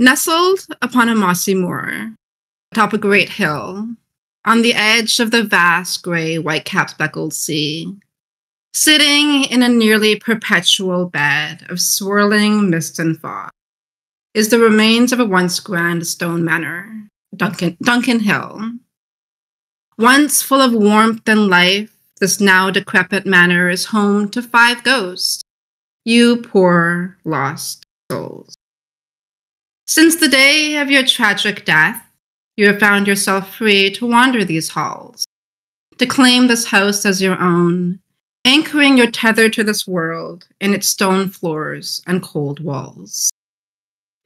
Nestled upon a mossy moor, atop a great hill, on the edge of the vast gray white-capped speckled sea, sitting in a nearly perpetual bed of swirling mist and fog, is the remains of a once grand stone manor, Duncan Hill. Once full of warmth and life, this now decrepit manor is home to 5 ghosts, you poor lost souls. Since the day of your tragic death, you have found yourself free to wander these halls, to claim this house as your own, anchoring your tether to this world in its stone floors and cold walls.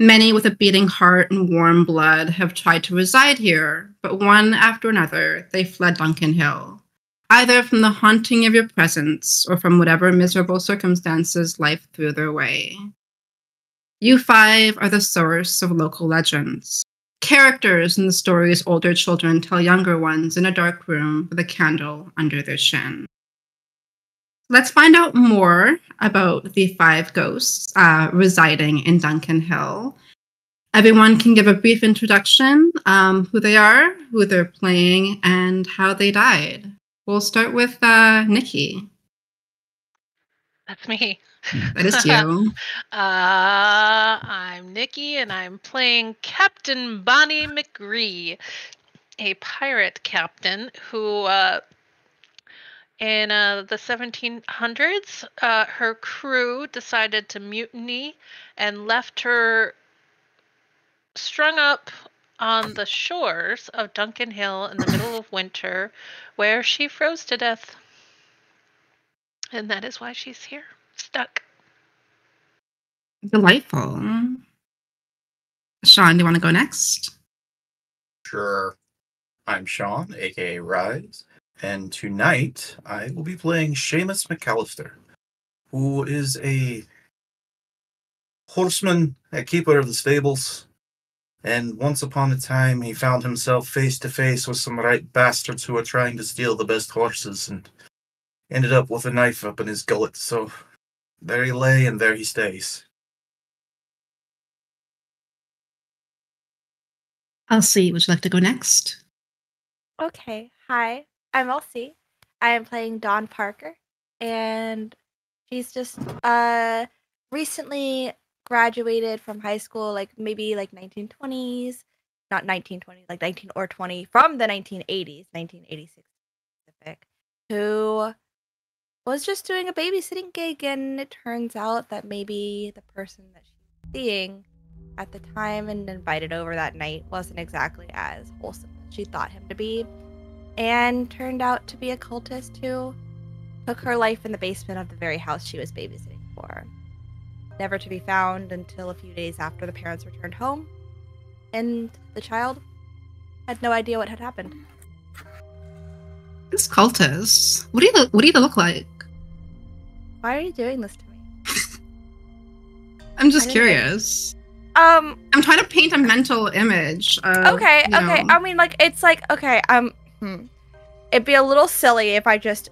Many with a beating heart and warm blood have tried to reside here, but one after another they fled Duncan Hill, either from the haunting of your presence or from whatever miserable circumstances life threw their way. You 5 are the source of local legends, characters in the stories older children tell younger ones in a dark room with a candle under their chin. Let's find out more about the 5 ghosts residing in Duncan Hill. Everyone can give a brief introduction, who they are, who they're playing, and how they died. We'll start with Nikki. That's me. That is you. I'm Nikki, and I'm playing Captain Bonnie McGree, a pirate captain who, in the 1700s, her crew decided to mutiny and left her strung up on the shores of Duncan Hill in the middle of winter, where she froze to death. And that is why she's here, stuck. Delightful. Sean, do you want to go next? Sure. I'm Sean, aka Rise, and tonight I will be playing Seamus McAllister, who is a horseman, a keeper of the stables, and once upon a time he found himself face to face with some right bastards who were trying to steal the best horses and ended up with a knife up in his gullet, so there he lay and there he stays. Elsie, would you like to go next? Okay, hi, I'm Elsie. I am playing Dawn Parker, and she's just recently graduated from high school, maybe 1920s, not 1920, like 19 or 20, from the 1980s, 1986 specific, who was just doing a babysitting gig, and it turns out that maybe the person that she's seeing at the time and invited over that night wasn't exactly as wholesome as she thought him to be, and turned out to be a cultist who took her life in the basement of the very house she was babysitting for. Never to be found until a few days after the parents returned home, and the child had no idea what had happened. This cultist. What do you look like? Why are you doing this to me? I'm just curious. I'm trying to paint a mental image. Okay. I mean, it'd be a little silly if I just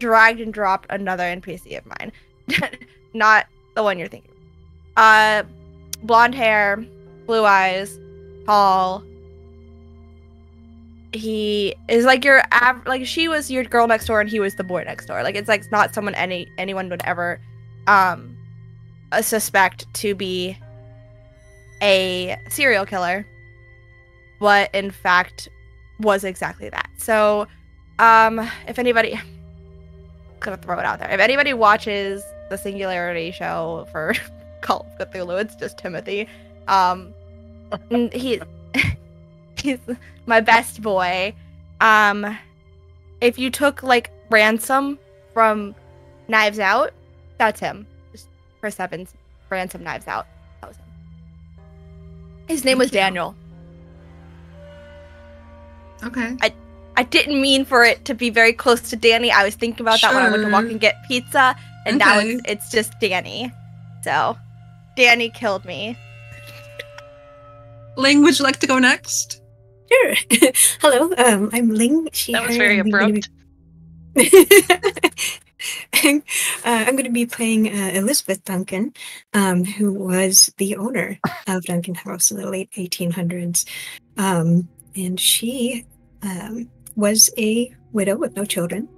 dragged and dropped another NPC of mine. Not the one you're thinking. Blonde hair, blue eyes, tall. He is she was your girl next door and he was the boy next door. It's not someone anyone would ever suspect to be a serial killer, but in fact was exactly that. So if anybody, I'm gonna throw it out there, if anybody watches the Singularity show for Call of Cthulhu, it's just Timothy. He's my best boy. If you took Ransom from Knives Out, that's him. Just Chris Evans, Ransom, Knives Out. That was him. His name was Daniel. Okay. I didn't mean for it to be very close to Danny. I was thinking about that when I went to walk and get pizza, and now it's just Danny. So, Danny killed me. Ling, would you like to go next? Sure. Hello, I'm Ling. That was very abrupt. I'm going to be playing Elizabeth Duncan, who was the owner of Duncan House in the late 1800s. And she was a widow with no children,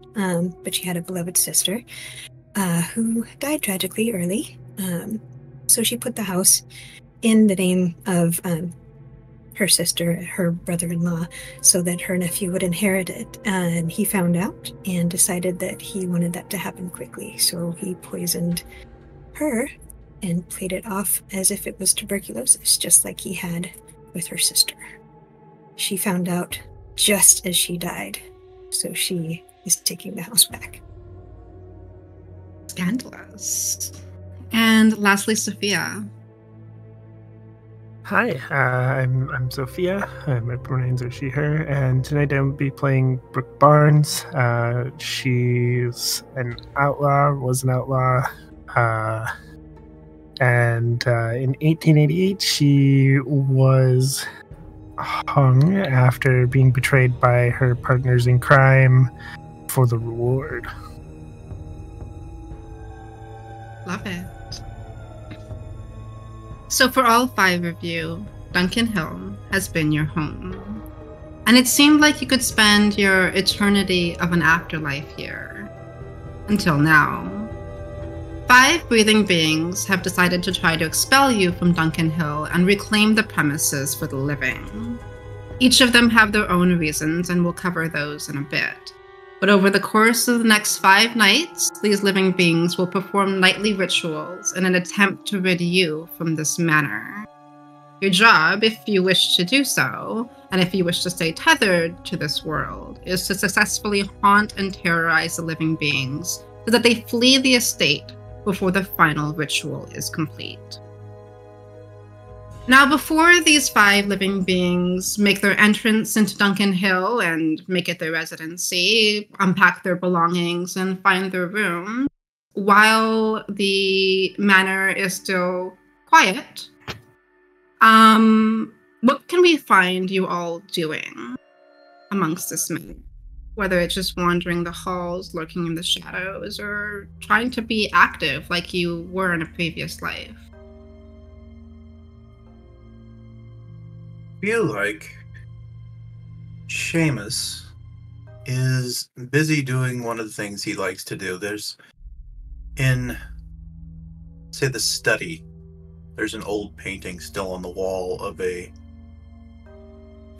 but she had a beloved sister who died tragically early. So she put the house in the name of her sister, her brother-in-law, so that her nephew would inherit it. And he found out and decided that he wanted that to happen quickly. So he poisoned her and played it off as if it was tuberculosis, just like he had with her sister. She found out just as she died, so she is taking the house back. Scandalous. And lastly, Sophia. Hi, I'm Sophia. My pronouns are she, her, and tonight I'll be playing Brooke Barnes. She's an outlaw, was an outlaw, and in 1888 she was hung after being betrayed by her partners in crime for the reward. Love it. So for all 5 of you, Duncan Hill has been your home. And it seemed like you could spend your eternity of an afterlife here. Until now. 5 breathing beings have decided to try to expel you from Duncan Hill and reclaim the premises for the living. Each of them have their own reasons, and we'll cover those in a bit. But over the course of the next 5 nights, these living beings will perform nightly rituals in an attempt to rid you from this manor. Your job, if you wish to do so, and if you wish to stay tethered to this world, is to successfully haunt and terrorize the living beings so that they flee the estate before the final ritual is complete. Now, before these 5 living beings make their entrance into Duncan Hill and make it their residency, unpack their belongings, and find their room, while the manor is still quiet, what can we find you all doing amongst this man? Whether it's just wandering the halls, lurking in the shadows, or trying to be active like you were in a previous life. Feel like Seamus is busy doing one of the things he likes to do. There's, in, say, the study, there's an old painting still on the wall of a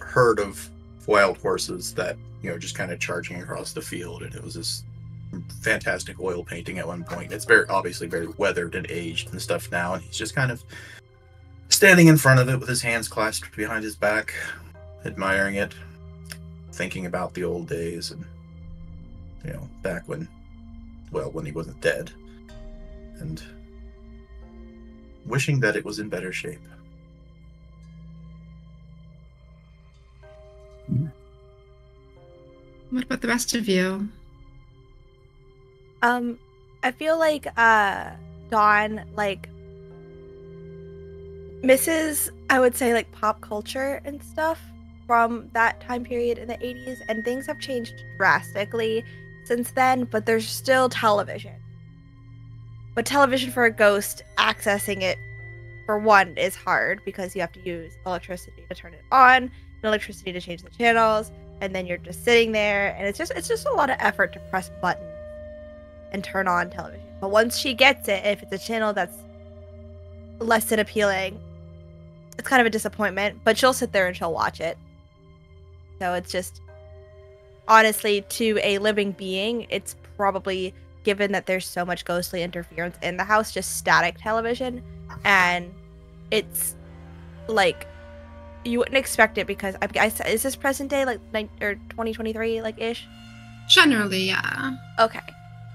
herd of wild horses that, just kind of charging across the field, and it was this fantastic oil painting at one point. It's obviously very weathered and aged and stuff now, and he's just kind of standing in front of it with his hands clasped behind his back, admiring it, thinking about the old days and, back when he wasn't dead, and wishing that it was in better shape. What about the rest of you? I feel like Dawn misses, I would say, pop culture and stuff from that time period in the 80s, and things have changed drastically since then, but there's still television. But television for a ghost, accessing it, for one, is hard because you have to use electricity to turn it on, and electricity to change the channels, and then you're just sitting there, and it's just a lot of effort to press buttons and turn on television. But once she gets it, if it's a channel that's less than appealing, it's kind of a disappointment, but she'll sit there and she'll watch it. So it's just, honestly, to a living being, it's probably, given that there's so much ghostly interference in the house, just static television, and it's you wouldn't expect it because is this present day, or 2023 ish? Generally, yeah. Okay.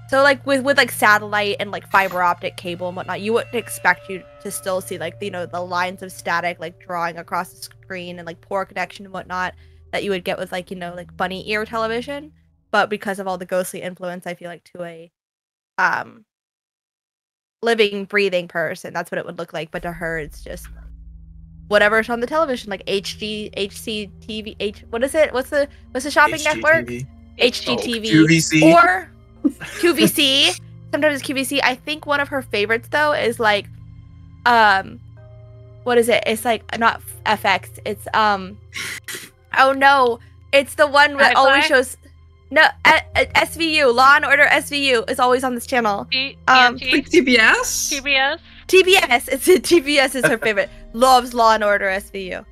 So with satellite and fiber optic cable and whatnot, you wouldn't expect you to still see the lines of static drawing across the screen and poor connection and whatnot that you would get with bunny ear television. But because of all the ghostly influence, I feel to a living, breathing person, that's what it would look like. But to her, it's just whatever's on the television, HCTV. What is it? What's the shopping network? HGTV. QVC. Or QVC, sometimes it's QVC. I think one of her favorites though is like, what is it? It's like not FX. It's oh no, it's the one that always shows. No, SVU, Law and Order SVU is always on this channel. Like TBS? TBS? TBS. It's TBS is her favorite. Loves Law and Order SVU.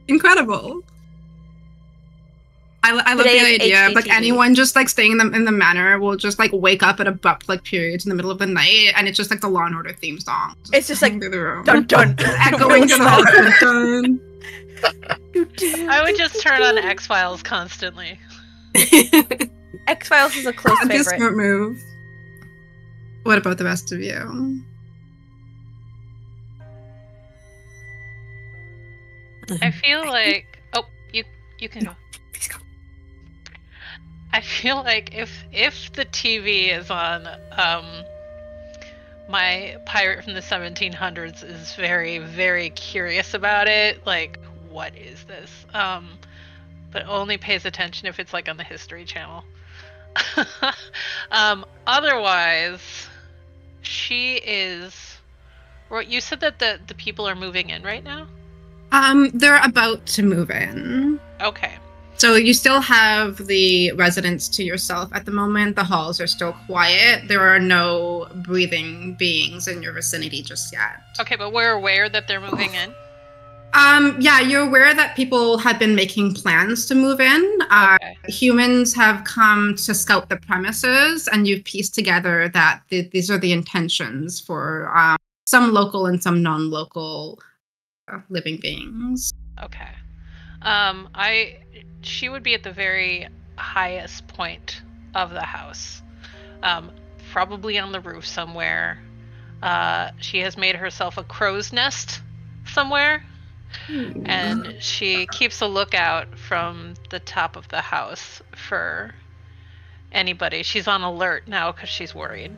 Incredible. I love Today the is idea of like HGTV. anyone just like staying in the manor will just like wake up at abrupt like periods in the middle of the night, and it's just like the Law and Order theme song. It's just like through the room. dun dun Echoing to the halls. Dun, dun. I would just turn on X-Files constantly. X-Files is a close That'd be a favorite. smart move. What about the rest of you? I feel like you can go. Please go. I feel like if the TV is on, my pirate from the 1700s is very, very curious about it. Like, what is this? But only pays attention if it's like on the History Channel. Otherwise, she is. Well, you said that the people are moving in right now? They're about to move in. Okay. So you still have the residence to yourself at the moment. The halls are still quiet. There are no breathing beings in your vicinity just yet. Okay, but we're aware that they're moving in? Yeah, you're aware that people have been making plans to move in. Okay. Humans have come to scout the premises, and you've pieced together that these are the intentions for some local and some non-local living beings. Okay. She would be at the very highest point of the house. Probably on the roof somewhere. She has made herself a crow's nest somewhere. And she keeps a lookout from the top of the house for anybody. She's on alert now because she's worried.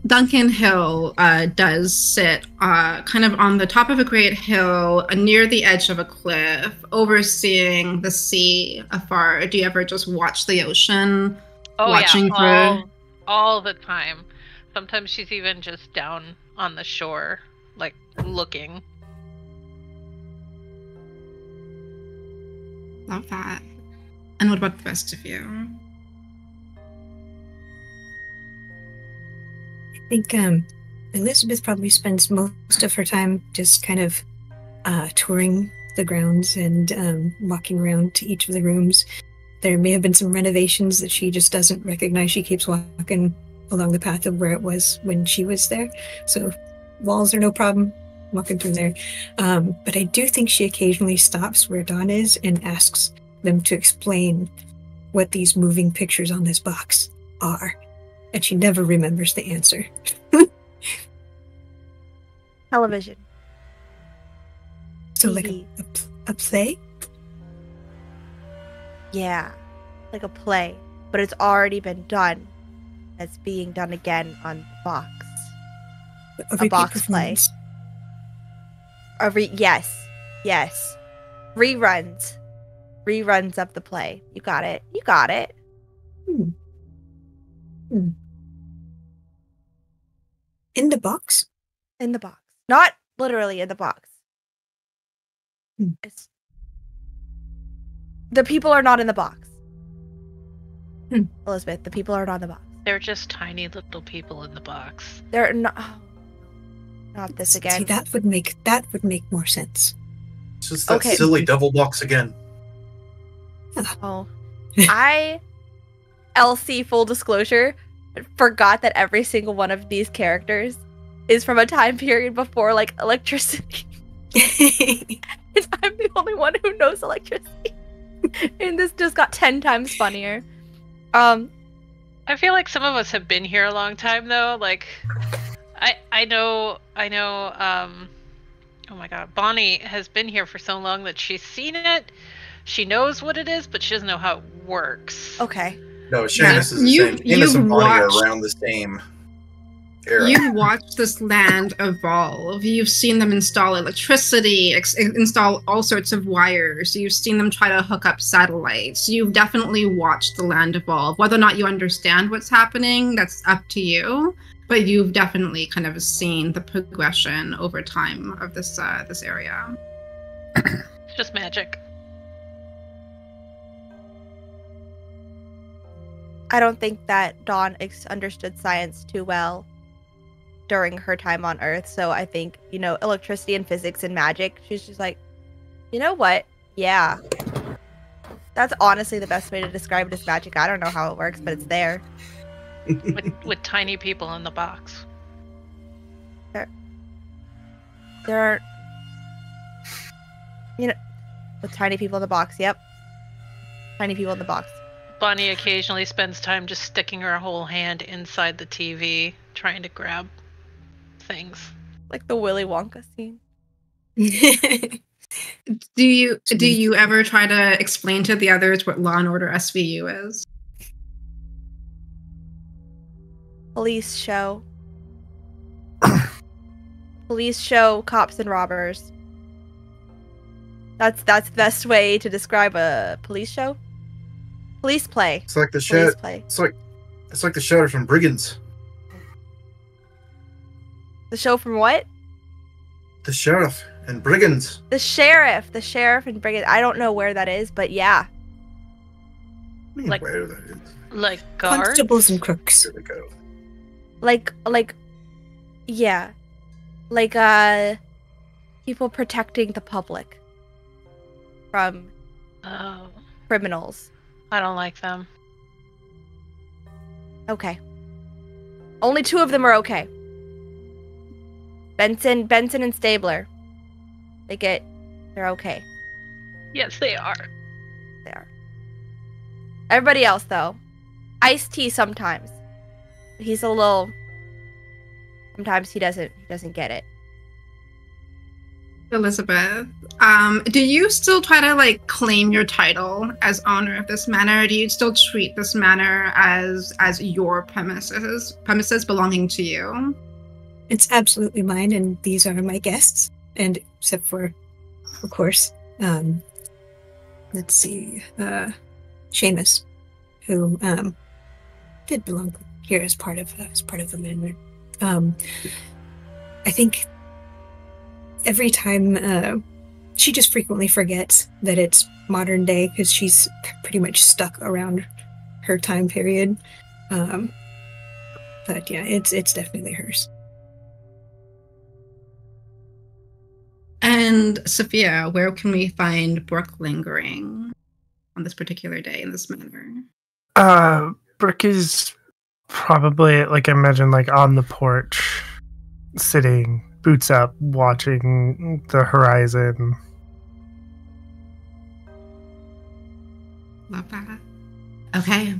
Duncan Hill does sit kind of on the top of a great hill near the edge of a cliff, overseeing the sea afar. Do you ever just watch the ocean? Watching all the time. Sometimes she's even just down on the shore, like looking. Love that. And what about the rest of you? I think Elizabeth probably spends most of her time just kind of touring the grounds and walking around to each of the rooms. There may have been some renovations that she just doesn't recognize. She keeps walking along the path of where it was when she was there. So walls are no problem, walking through there. But I do think she occasionally stops where Dawn is and asks them to explain what these moving pictures on this box are. And she never remembers the answer. Television. So like TV. a play? Yeah, like a play, but it's already been done. It's being done again on the box. A repeat box play. performance. Yes. Reruns of the play. You got it. In the box? In the box. Not literally in the box. It's... The people are not in the box. Elizabeth, the people are not in the box. They're just tiny little people in the box. They're not... not this again. See, that would make more sense. It's just that silly double box again. Oh. Elsie, full disclosure, forgot that every single one of these characters is from a time period before, like, electricity. And I'm the only one who knows electricity. And this just got 10 times funnier. I feel like some of us have been here a long time, though. Like, I know, oh my god, Bonnie has been here for so long that she's seen it. She knows what it is, but she doesn't know how it works. Okay. No, Seamus is the same. Seamus and Bonnie are around the same. era. You've watched this land evolve. You've seen them install electricity, install all sorts of wires. You've seen them try to hook up satellites. You've definitely watched the land evolve. Whether or not you understand what's happening, that's up to you. But you've definitely kind of seen the progression over time of this area. It's just magic. I don't think that Dawn understood science too well during her time on Earth. So I think, electricity and physics and magic, she's just like, you know what? Yeah. That's honestly the best way to describe it as magic. I don't know how it works, but it's there. with tiny people in the box. There are, with tiny people in the box. Yep. Tiny people in the box. Bonnie occasionally spends time just sticking her whole hand inside the TV, trying to grab things. Like the Willy Wonka scene. Do you ever try to explain to the others what Law and Order SVU is? Police show. Police show cops and robbers. That's the best way to describe a police show. Police play. It's like the Police play. It's like the sheriff from Brigands. The show from what? The sheriff and Brigands. The sheriff and Brigands. I don't know where that is, but yeah. I mean, Like- where that is. Like guards? Constables and crooks. There we go. Yeah. Like, people protecting the public from Oh, criminals. I don't like them. Okay. Only 2 of them are okay. Benson and Stabler. They're okay. Yes, they are. They are. Everybody else, though. Ice-T sometimes. He's a little... Sometimes he doesn't get it. Elizabeth, do you still try to claim your title as owner of this manor? Do you still treat this manor as your premises belonging to you? It's absolutely mine, and these are my guests. And except for, of course, let's see, Seamus, who did belong here as part of the manor. I think every time she just frequently forgets that it's modern day because she's pretty much stuck around her time period. But yeah, it's definitely hers. And Sophia, where can we find Brooke lingering on this particular day in this manner? Brooke is probably, I imagine, on the porch, sitting, boots up, watching the horizon. Love that. Okay.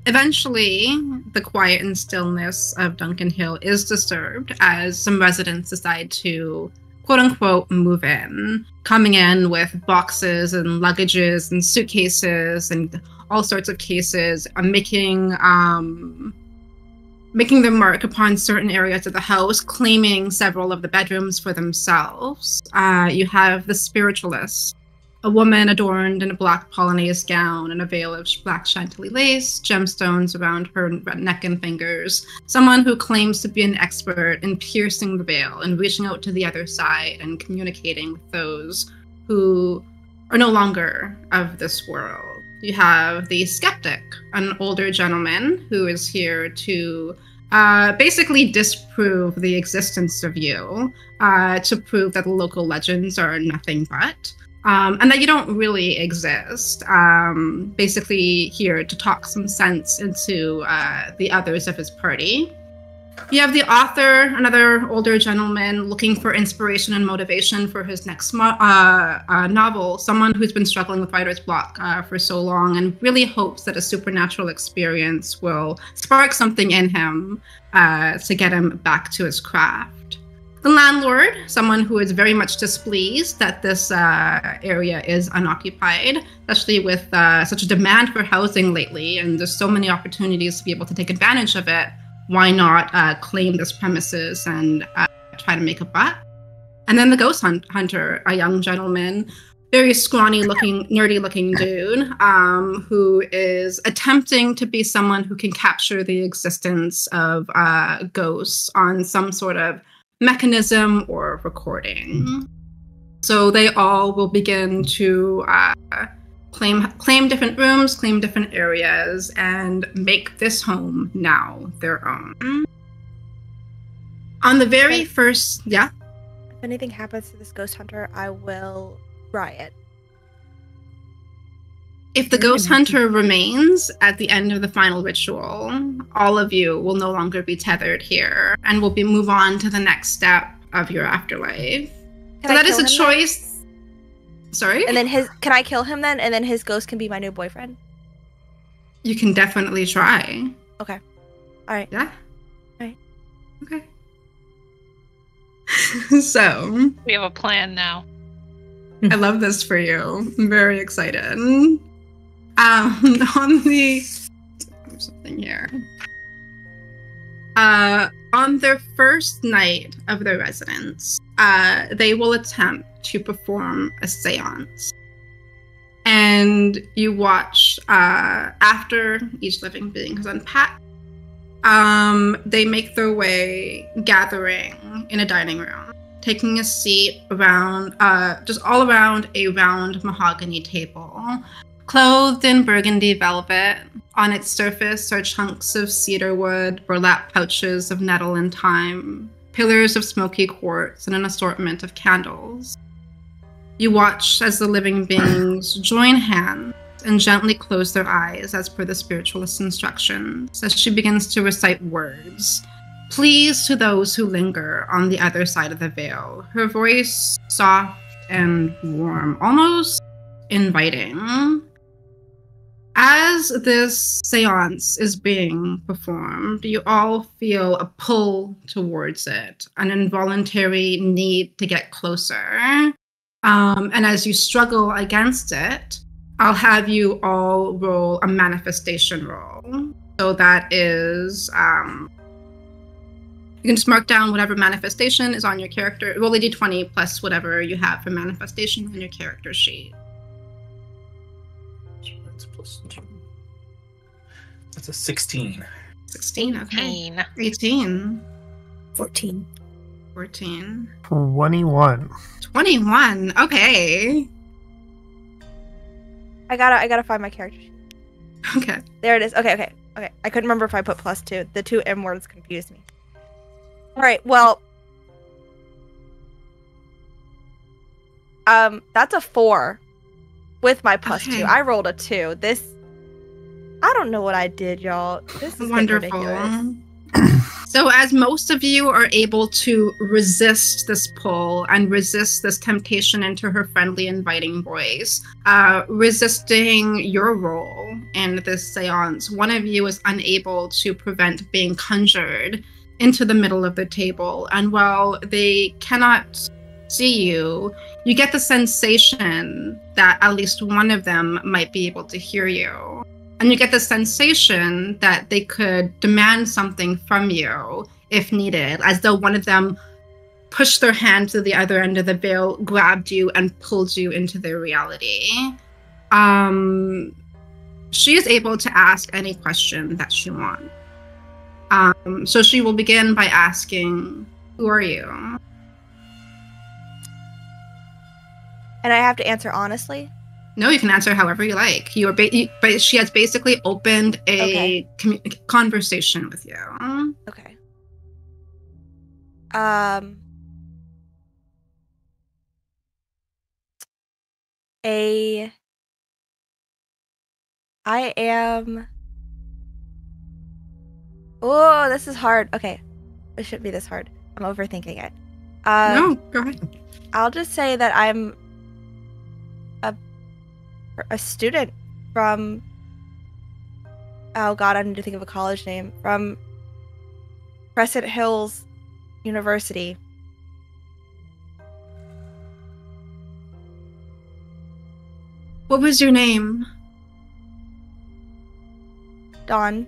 Eventually, the quiet and stillness of Duncan Hill is disturbed as some residents decide to, quote-unquote, move in, coming in with boxes and luggages and suitcases and all sorts of cases, making their mark upon certain areas of the house, claiming several of the bedrooms for themselves. You have the spiritualist, a woman adorned in a black Polonaise gown and a veil of black Chantilly lace, gemstones around her neck and fingers. Someone who claims to be an expert in piercing the veil and reaching out to the other side and communicating with those who are no longer of this world. You have the skeptic, an older gentleman who is here to basically disprove the existence of you, to prove that the local legends are nothing but. And that you don't really exist. Basically here to talk some sense into the others of his party. You have the author, another older gentleman looking for inspiration and motivation for his next novel, someone who's been struggling with writer's block for so long and really hopes that a supernatural experience will spark something in him to get him back to his craft. The landlord, someone who is very much displeased that this area is unoccupied, especially with such a demand for housing lately, and there's so many opportunities to be able to take advantage of it, why not claim this premises and try to make a buck? And then the ghost hunter, a young gentleman, very scrawny looking, nerdy looking dude, who is attempting to be someone who can capture the existence of ghosts on some sort of mechanism or recording. So they all will begin to claim different rooms, claim different areas, and make this home now their own. On the very first, yeah? If anything happens to this ghost hunter, I will riot. If the ghost hunter remains at the end of the final ritual, all of you will no longer be tethered here and will move on to the next step of your afterlife. So that is a choice. Sorry? And then can I kill him then? And then his ghost can be my new boyfriend? You can definitely try. Okay. All right. Yeah? All right. Okay. So. We have a plan now. I love this for you. I'm very excited. On the something here. On their first night of their residence, they will attempt to perform a seance. And you watch after each living being has unpacked. They make their way, gathering in a dining room, taking a seat around, just all around a round mahogany table, clothed in burgundy velvet. On its surface are chunks of cedar wood, burlap pouches of nettle and thyme, pillars of smoky quartz, and an assortment of candles. You watch as the living beings join hands and gently close their eyes as per the spiritualist's instructions, as she begins to recite words. Please to those who linger on the other side of the veil. Her voice soft and warm, almost inviting. As this seance is being performed, you all feel a pull towards it, an involuntary need to get closer. And as you struggle against it, I'll have you all roll a manifestation roll. So that is, you can just mark down whatever manifestation is on your character. Roll a d20 plus whatever you have for manifestation on your character sheet. That's a 16. 16, okay. 18. 18. 14. 14. 21. 21, okay. I gotta find my character sheet. Okay. There it is. Okay. I couldn't remember if I put +2. The two M words confused me. All right. Well, that's a 4 with my +2. I rolled a 2. I don't know what I did, y'all. This is wonderful. Ridiculous. So as most of you are able to resist this pull and resist this temptation into her friendly, inviting voice, resisting your role in this seance, one of you is unable to prevent being conjured into the middle of the table. And while they cannot see you, you get the sensation that at least one of them might be able to hear you. And you get the sensation that they could demand something from you if needed, as though one of them pushed their hand to the other end of the veil, grabbed you, and pulled you into their reality. She is able to ask any question that she wants. So she will begin by asking, "Who are you?" And I have to answer honestly? No, you can answer however you like. But she has basically opened a conversation with you. Okay. I am. Oh, this is hard. Okay, it shouldn't be this hard. I'm overthinking it. No, go ahead. I'll just say that I'm a student from, oh god, I need to think of a college name, from Crescent Hills University. What was your name? Dawn.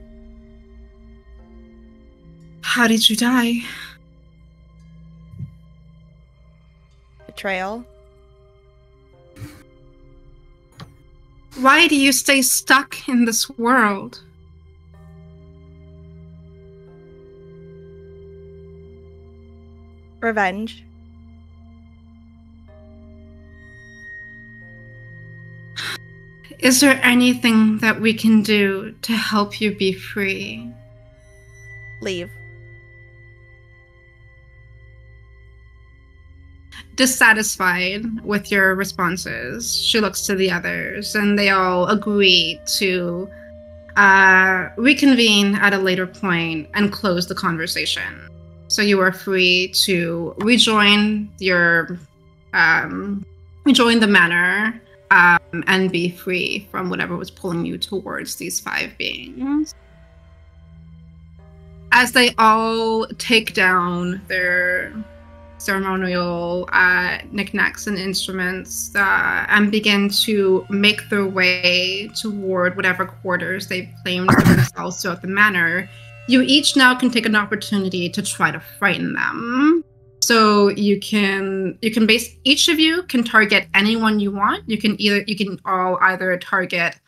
How did you die? Betrayal. Why do you stay stuck in this world? Revenge. Is there anything that we can do to help you be free? Leave. Dissatisfied with your responses, she looks to the others, and they all agree to reconvene at a later point and close the conversation. So you are free to rejoin the manor and be free from whatever was pulling you towards these 5 beings. As they all take down their ceremonial knickknacks and instruments and begin to make their way toward whatever quarters they've claimed for themselves throughout the manor, you each now can take an opportunity to try to frighten them. So you can each of you can target anyone you want. You can all either target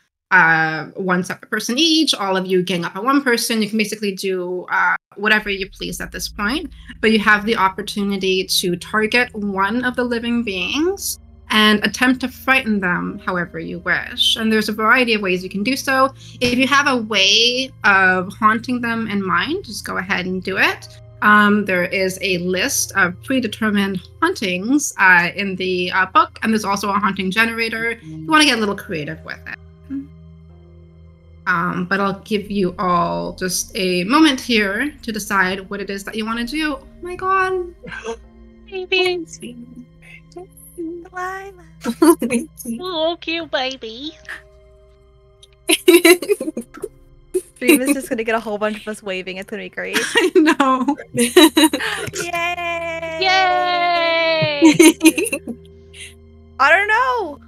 one separate person each, all of you gang up on one person. You can basically do whatever you please at this point, but you have the opportunity to target one of the living beings and attempt to frighten them however you wish. And there's a variety of ways you can do so. If you have a way of haunting them in mind, just go ahead and do it. There is a list of predetermined hauntings in the book, and there's also a haunting generator. You want to get a little creative with it. But I'll give you all just a moment here to decide what it is that you want to do. Oh my god. Baby. Delilah. Oh, cute baby. Dream is just gonna get a whole bunch of us waving. It's gonna be great. I know. Yay! Yay! I don't know.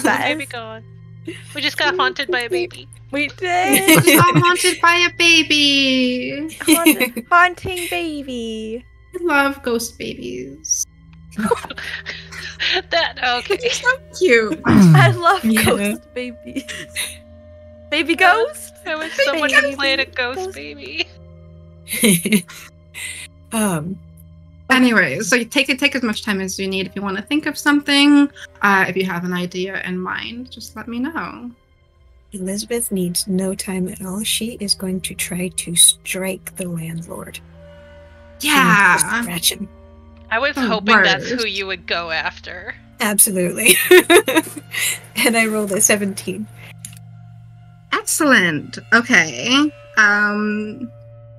Baby gone. We just got haunted by a baby. We did. Just got haunted by a baby. Haunting baby. I love ghost babies. Okay. They're so cute. I love Yeah. ghost babies. Baby ghost? I wish someone Baby had played a ghost ghost. baby. Anyway, so you take as much time as you need. If you want to think of something, if you have an idea in mind, just let me know. Elizabeth needs no time at all. She is going to try to strike the landlord. She wants to Yeah. scratch him. I was The hoping that's who worst. you would go after. Absolutely. And I rolled a 17. Excellent. Okay.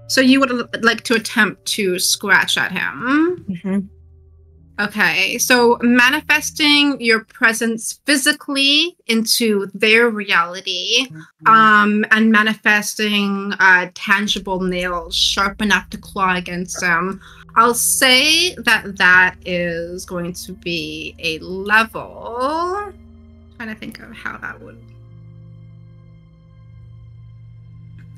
So you would like to attempt to scratch at him. Mm-hmm. Okay, so manifesting your presence physically into their reality, and manifesting tangible nails sharp enough to claw against them. I'll say that is going to be a level. Trying to think of how that would.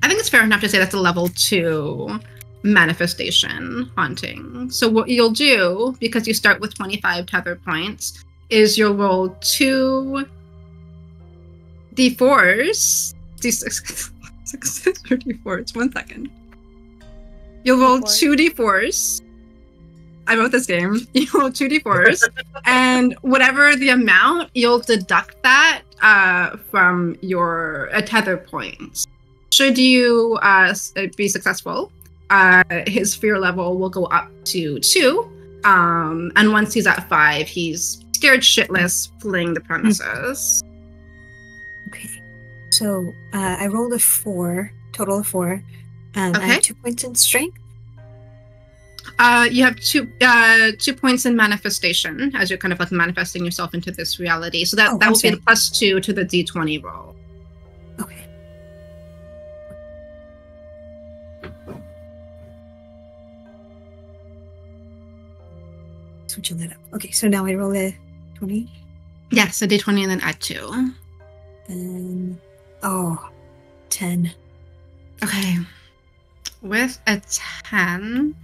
I think it's fair enough to say that's a level 2 manifestation haunting. So what you'll do, because you start with 25 tether points, is you'll roll 2 d4s. D6 or d4s. 1 second. You'll roll D4s. 2 d4s. I wrote this game. You roll 2 d4s, and whatever the amount, you'll deduct that from your tether points. Should you be successful, his fear level will go up to 2, and once he's at 5, he's scared shitless, fleeing the premises. Okay. So I rolled a 4, total of 4. I Okay. have 2 points in strength. You have 2 points in manifestation, as you're kind of like manifesting yourself into this reality. So that Oh, will I'm be sorry. the +2 to the d20 roll. Okay. Switching that up. Okay, so now I roll a 20. Yes, a d20 and then add 2. 10. Okay. With a 10.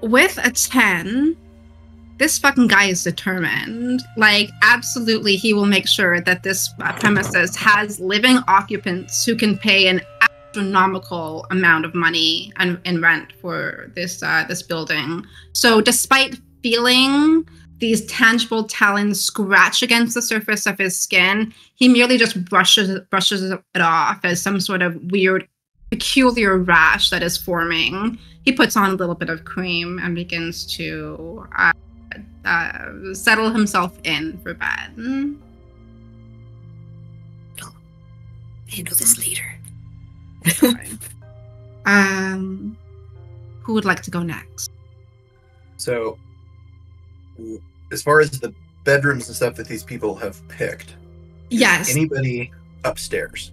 With a 10, this fucking guy is determined. Like, absolutely, he will make sure that this premises has living occupants who can pay an astronomical amount of money in rent for this building. So, despite feeling these tangible talons scratch against the surface of his skin, he merely just brushes it off as some sort of weird, peculiar rash that is forming. He puts on a little bit of cream and begins to settle himself in for bed. Handle this later. Okay. Who would like to go next? So, as far as the bedrooms and stuff that these people have picked, Yes. Anybody upstairs?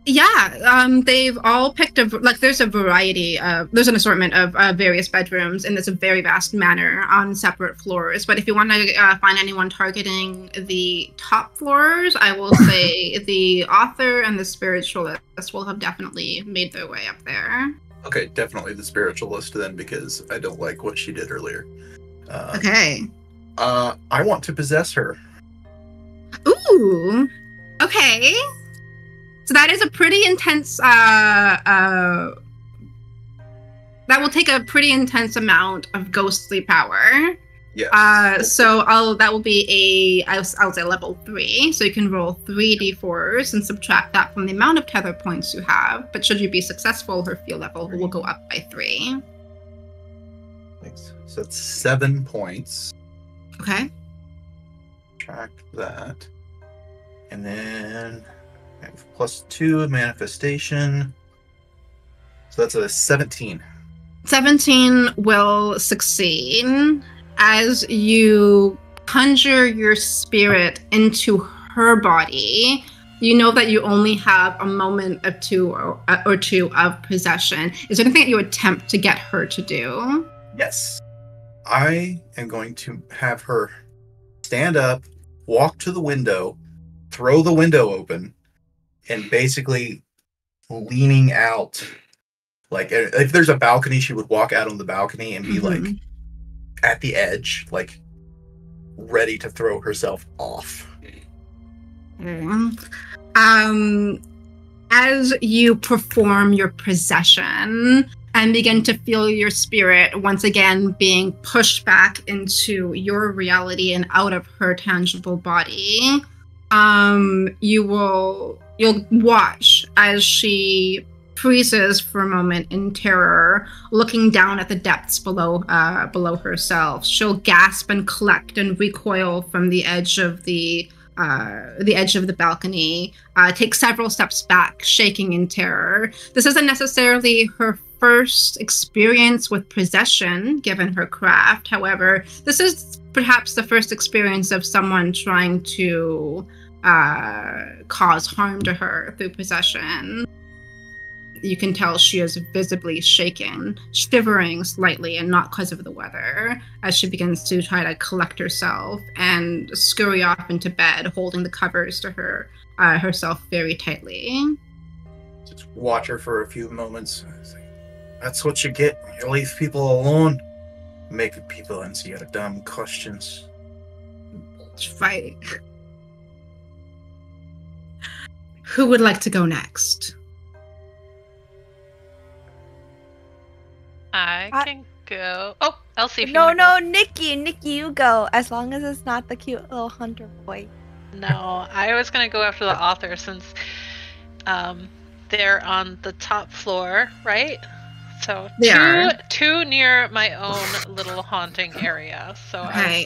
Yeah, they've all picked there's a variety of, there's an assortment of various bedrooms, and it's a very vast manor on separate floors. But if you want to find anyone targeting the top floors, I will say the author and the spiritualist will have definitely made their way up there. Okay, definitely the spiritualist then, because I don't like what she did earlier. Okay. I want to possess her. Ooh. Okay. So that is a pretty intense, that will take a pretty intense amount of ghostly power. Yes. So that will be I'll say level 3. So you can roll 3d4s and subtract that from the amount of tether points you have. But should you be successful, her feel level will go up by 3. Thanks. So that's 7 points. Okay. Subtract that. And then I have +2 manifestation. So that's a 17. 17 will succeed as you conjure your spirit into her body. You know that you only have a moment or two of possession. Is there anything that you attempt to get her to do? Yes. I am going to have her stand up, walk to the window, throw the window open, and basically leaning out. Like, if there's a balcony, she would walk out on the balcony and be like at the edge, like ready to throw herself off. As you perform your possession and begin to feel your spirit once again being pushed back into your reality and out of her tangible body, you'll watch as she freezes for a moment in terror, looking down at the depths below herself. She'll gasp and collect and recoil from the edge of the balcony, take several steps back, shaking in terror. This isn't necessarily her first experience with possession, given her craft. However, this is perhaps the first experience of someone trying to cause harm to her through possession. You can tell she is visibly shaken, shivering slightly, and not because of the weather, as she begins to try to collect herself and scurry off into bed, holding the covers to herself very tightly. Just watch her for a few moments. That's what you get when you leave people alone. Making people answer your dumb questions. Right. Who would like to go next? I can go. Oh, Elsie. No, Nikki, you go. As long as it's not the cute little hunter boy. No, I was gonna go after the author since they're on the top floor, right? So two near my own little haunting area. So okay.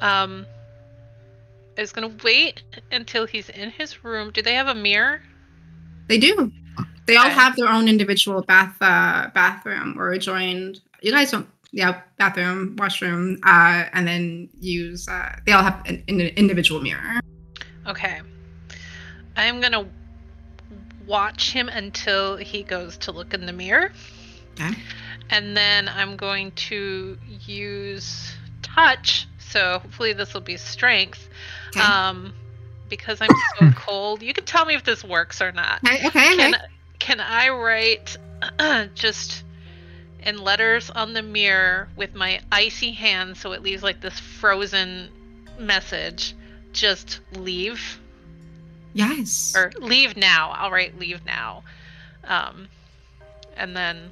I was gonna wait until he's in his room. Do they have a mirror? They do. They all have their own individual bathroom or adjoined. You guys don't, bathroom, washroom, and then use. They all have an individual mirror. Okay, I'm gonna watch him until he goes to look in the mirror. Okay. And then I'm going to use touch. So hopefully this will be strength. Okay. Because I'm so cold. You can tell me if this works or not. Okay. Can I write just in letters on the mirror with my icy hand so it leaves like this frozen message? Just leave. Yes. Or leave now. I'll write leave now. And then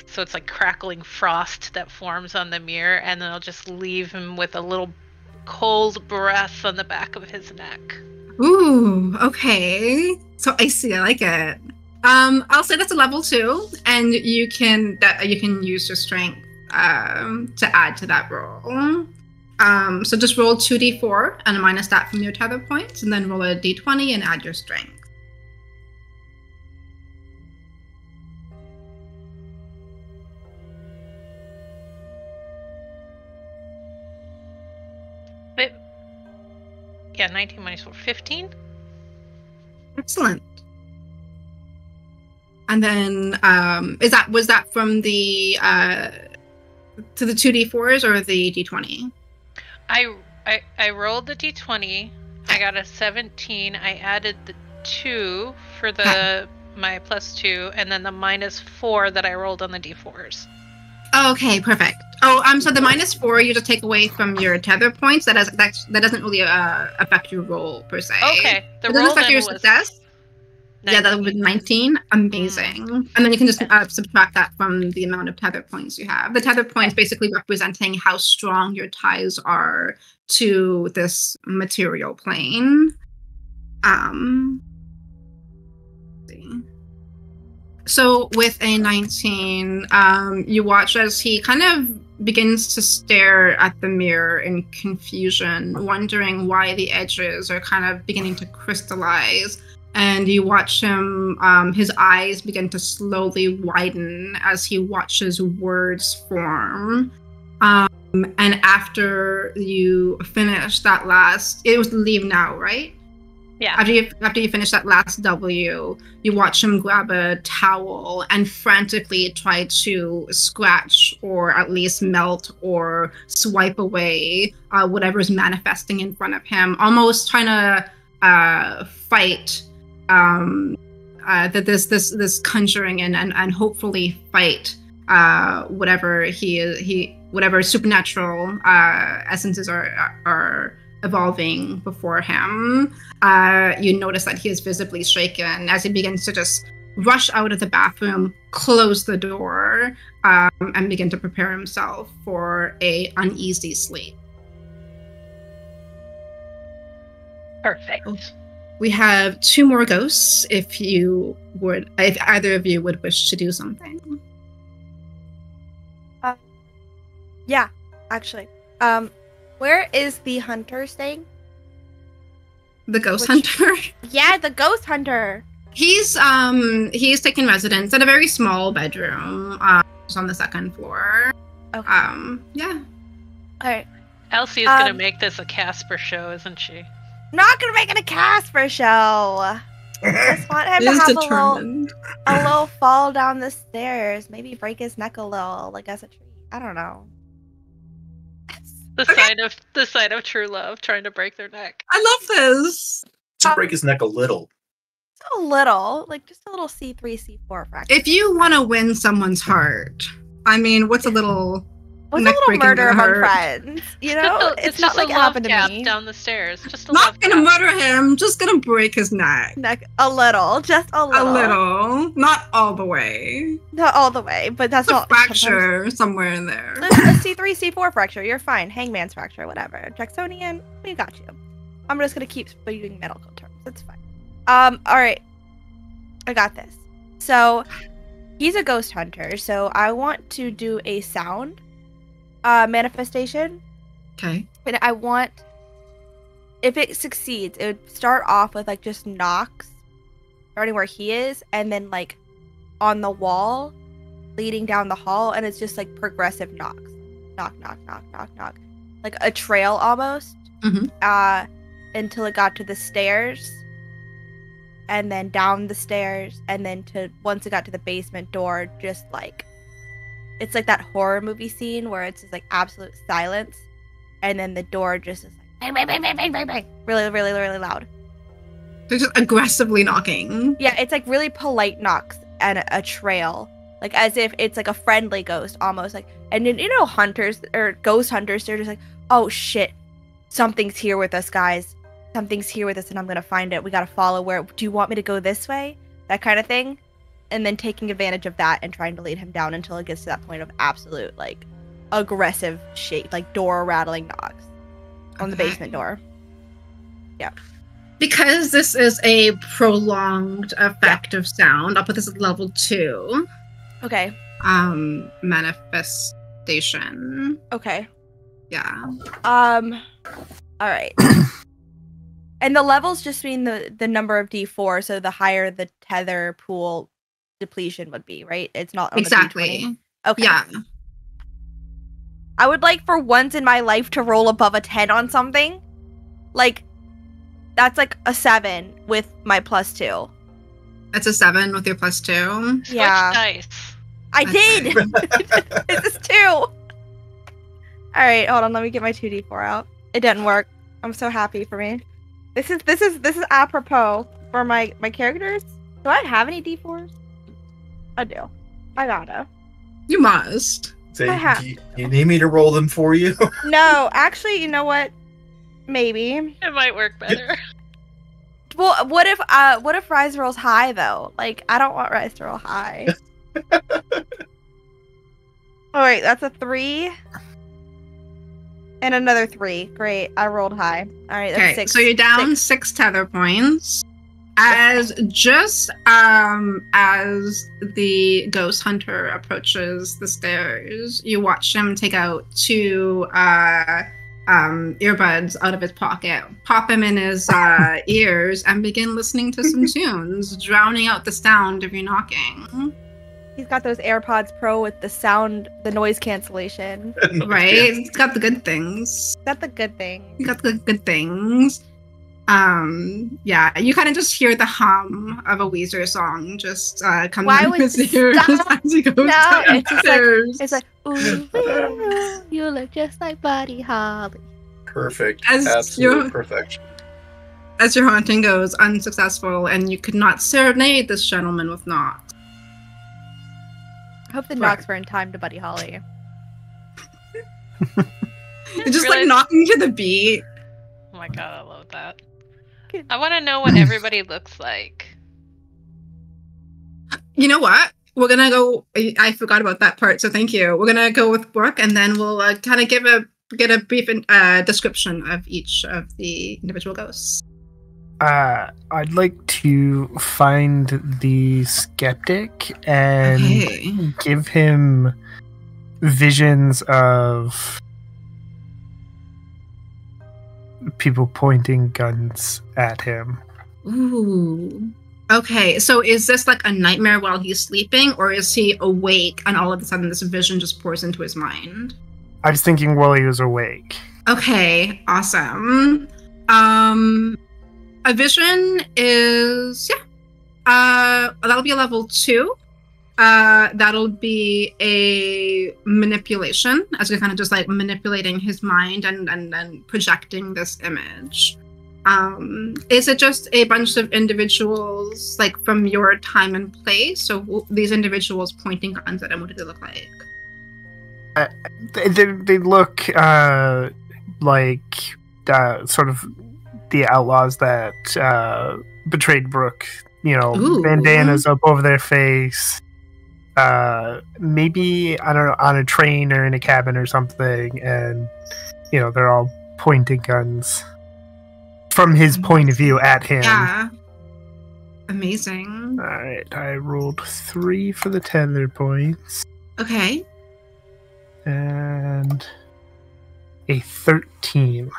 so it's like crackling frost that forms on the mirror, and then I'll just leave him with a little cold breath on the back of his neck. Ooh, okay. So icy, I like it. I'll say that's a level 2, and you can use your strength to add to that roll. So just roll 2d4 and minus that from your tether points, and then roll a d20 and add your strength. Wait. Yeah, 19 minus 4, 15. Excellent. And then was that from the to the 2d4s or the d20? I rolled the d20. I got a 17. I added the 2 for my +2, and then the -4 that I rolled on the d4s. Okay, perfect. So the -4 you just take away from your tether points. That doesn't really affect your roll per se. Okay, the roll affect your success. 19. Yeah, that would be 19. Amazing. And then you can just subtract that from the amount of tether points you have. The tether points basically representing how strong your ties are to this material plane. So with a 19, you watch as he kind of begins to stare at the mirror in confusion, wondering why the edges are kind of beginning to crystallize. And you watch him, his eyes begin to slowly widen as he watches words form. And after you finish that it was leave now, right? Yeah. After you finish that last W, you watch him grab a towel and frantically try to scratch or at least melt or swipe away whatever's manifesting in front of him, almost trying to fight this conjuring and hopefully fight whatever whatever supernatural essences are evolving before him. You notice that he is visibly shaken as he begins to just rush out of the bathroom, close the door, and begin to prepare himself for a uneasy sleep. Perfect. We have 2 more ghosts if either of you would wish to do something. Yeah, actually. Where is the hunter staying? The ghost hunter? Yeah, the ghost hunter. He's taking residence at a very small bedroom just on the 2nd floor. Okay. Yeah. Alright. Elsie is gonna make this a Casper show, isn't she? Not gonna make it a Casper show. I just want him to have a little fall down the stairs. Maybe break his neck a little, like as a treat. I don't know. The sign of true love, trying to break their neck. I love this. To break his neck a little. A little, like just a little C3, C4 fracture. If you want to win someone's heart, I mean, what's a little murder among friends? You know, it's not like it happened to me. Down the stairs, just not gonna murder him. Just gonna break his neck. A little, just a little. A little, not all the way. Not all the way, but that's not a fracture somewhere in there. A C3, C4 fracture. You're fine. Hangman's fracture, whatever. Jacksonian, we got you. I'm just gonna keep using medical terms. It's fine. All right. I got this. So, he's a ghost hunter. So I want to do a sound manifestation. Okay. And I want, if it succeeds, it would start off with like just knocks, starting where he is, and then like on the wall, leading down the hall, and it's just like progressive knocks, knock, knock, knock, knock, knock, like a trail almost, mm-hmm. Until it got to the stairs, and then down the stairs, and then once it got to the basement door, just like it's like that horror movie scene where it's just like absolute silence, and then the door just is like bang, bang, bang, bang, bang, bang, really, really, really loud. They're just aggressively knocking. Yeah, it's like really polite knocks and a trail, like as if it's like a friendly ghost almost. Like, and you know, hunters or ghost hunters, they're just like, oh shit, something's here with us, guys. Something's here with us, and I'm gonna find it. We gotta follow. Where do you want me to go? This way? That kind of thing. And then taking advantage of that and trying to lead him down until it gets to that point of absolute like aggressive shape, like door rattling knocks on the basement door. Yeah. Because this is a prolonged effect of sound, I'll put this at level 2. Okay. Manifestation. Okay. Yeah. All right. And the levels just mean the number of D4, so the higher the tether pool depletion would be, right? It's not on exactly. The D20. Okay. Yeah. I would like for once in my life to roll above a 10 on something. Like, that's like a 7 with my +2. That's a 7 with your +2. Yeah. Nice. I did. This is 2. All right, hold on. Let me get my 2D4 out. It didn't work. I'm so happy for me. This is apropos for my characters. Do I have any D4s? I do. I gotta. You must. So I have. you need me to roll them for you? No, actually, you know what? Maybe. It might work better. Well, what if Rise rolls high though? Like, I don't want Rise to roll high. All right, that's a 3. And another 3. Great, I rolled high. All right, that's 6. So you're down 6 tether points. As the ghost hunter approaches the stairs, you watch him take out 2 earbuds out of his pocket, pop them in his ears, and begin listening to some tunes, drowning out the sound of you knocking. He's got those AirPods Pro with the noise cancellation. Right? He's got the good things. That's the good thing. He got the good things. Yeah, you kind of just hear the hum of a Weezer song just coming Why in would his ears stop? as he goes No, downstairs. it's like, ooh, ooh, you look just like Buddy Holly. Perfect. As Absolute you're- perfection. As your haunting goes unsuccessful, and you could not serenade this gentleman with knocks. I hope the Right. knocks were in time to Buddy Holly. You're just like knocking to the beat. Oh my god, I love that. Good. I want to know what everybody looks like. You know what? We're gonna go. I forgot about that part, so thank you. We're gonna go with Brooke, and then we'll kind of get a brief description of each of the individual ghosts. I'd like to find the skeptic and Okay. give him visions of people pointing guns at him. Ooh. Okay, so is this like a nightmare while he's sleeping, or is he awake and all of a sudden this vision just pours into his mind? I was thinking while he was awake. Okay, awesome. A vision is that'll be a level 2. That'll be a manipulation, as you're kind of just like manipulating his mind and projecting this image. Is it just a bunch of individuals like from your time and place? So these individuals pointing guns at him, what do they look like? They look like sort of the outlaws that betrayed Brooke. You know, Ooh. bandanas up over their face. Maybe, I don't know, on a train or in a cabin or something, and you know they're all pointing guns from his point of view at him. Yeah. Amazing. All right, I rolled 3 for the tether points Okay. and a 13.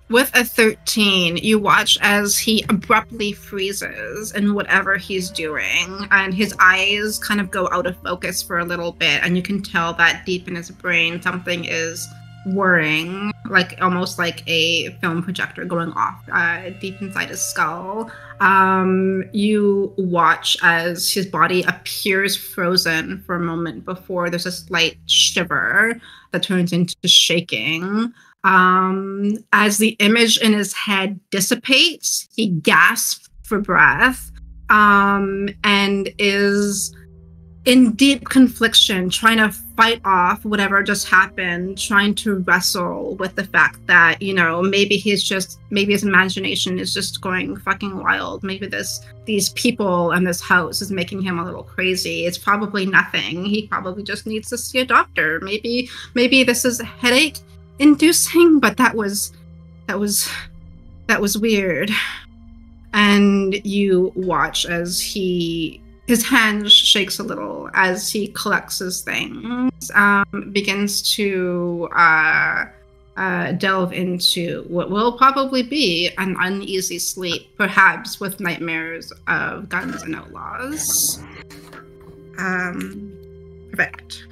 With a 13, you watch as he abruptly freezes in whatever he's doing, and his eyes kind of go out of focus for a little bit, and you can tell that deep in his brain something is whirring, like almost like a film projector going off deep inside his skull. You watch as his body appears frozen for a moment before there's a slight shiver that turns into shaking. As the image in his head dissipates, he gasps for breath and is in deep confliction, trying to fight off whatever just happened, trying to wrestle with the fact that, you know, maybe his imagination is just going fucking wild. Maybe these people and this house is making him a little crazy. It's probably nothing. He probably just needs to see a doctor. Maybe this is headache inducing, but that was weird. And you watch as his hand shakes a little as he collects his things, begins to delve into what will probably be an uneasy sleep, perhaps with nightmares of guns and outlaws. Perfect.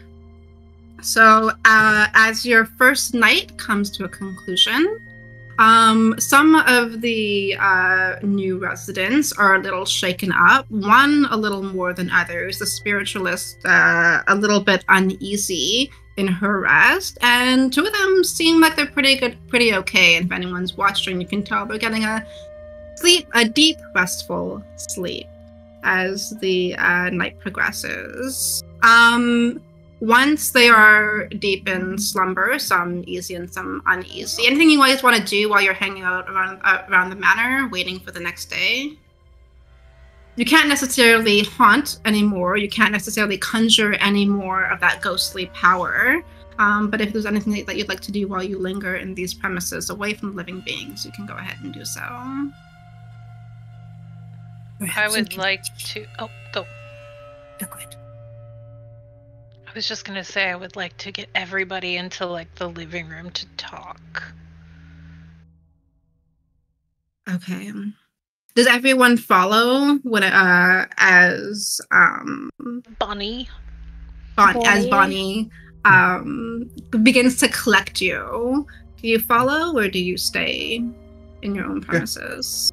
So as your first night comes to a conclusion, some of the new residents are a little shaken up, one a little more than others. The spiritualist a little bit uneasy in her rest, and two of them seem like they're pretty okay. And if anyone's watching, you can tell they're getting a deep, restful sleep as the night progresses. Once they are deep in slumber, some easy and some uneasy. Anything you guys want to do while you're hanging out around the manor, waiting for the next day? You can't necessarily haunt anymore. You can't necessarily conjure any more of that ghostly power. But if there's anything that you'd like to do while you linger in these premises away from living beings, you can go ahead and do so. I would like to... Oh, go. No, go ahead. I was just gonna say I would like to get everybody into like the living room to talk. Okay. Does everyone follow what as Bonnie begins to collect you? Do you follow or do you stay in your own premises?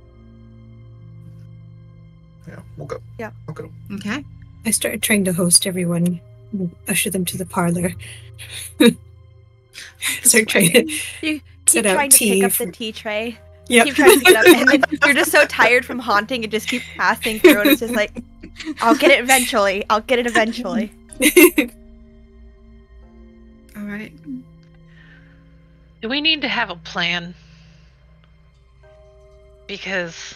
Yeah, we'll go. Yeah. I'll go. Okay. I started trying to host everyone, usher them to the parlor. Start trying to You keep set out trying to tea pick up for- the tea tray. Yep. Keep trying to pick it up, and then you're just so tired from haunting, it just keeps passing through, and it's just like, I'll get it eventually. I'll get it eventually. All right. Do we need to have a plan? Because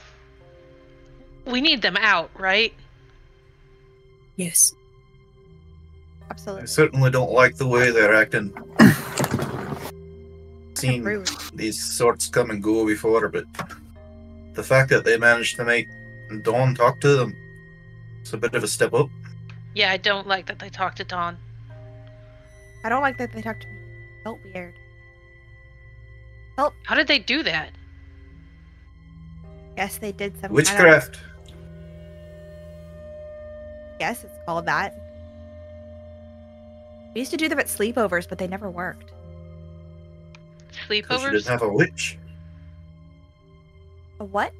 we need them out, right? Yes. I Absolutely. certainly don't like the way they're acting. Seen Rude. these sorts come and go before, but the fact that they managed to make Dawn talk to them, it's a bit of a step up. Yeah, I don't like that they talked to Dawn. I don't like that they talk to me. Felt weird. How did they do that? Yes, they did some Witchcraft. Yes, it's called that. We used to do them at sleepovers, but they never worked. Because you Sleepovers? didn't have a witch. A what?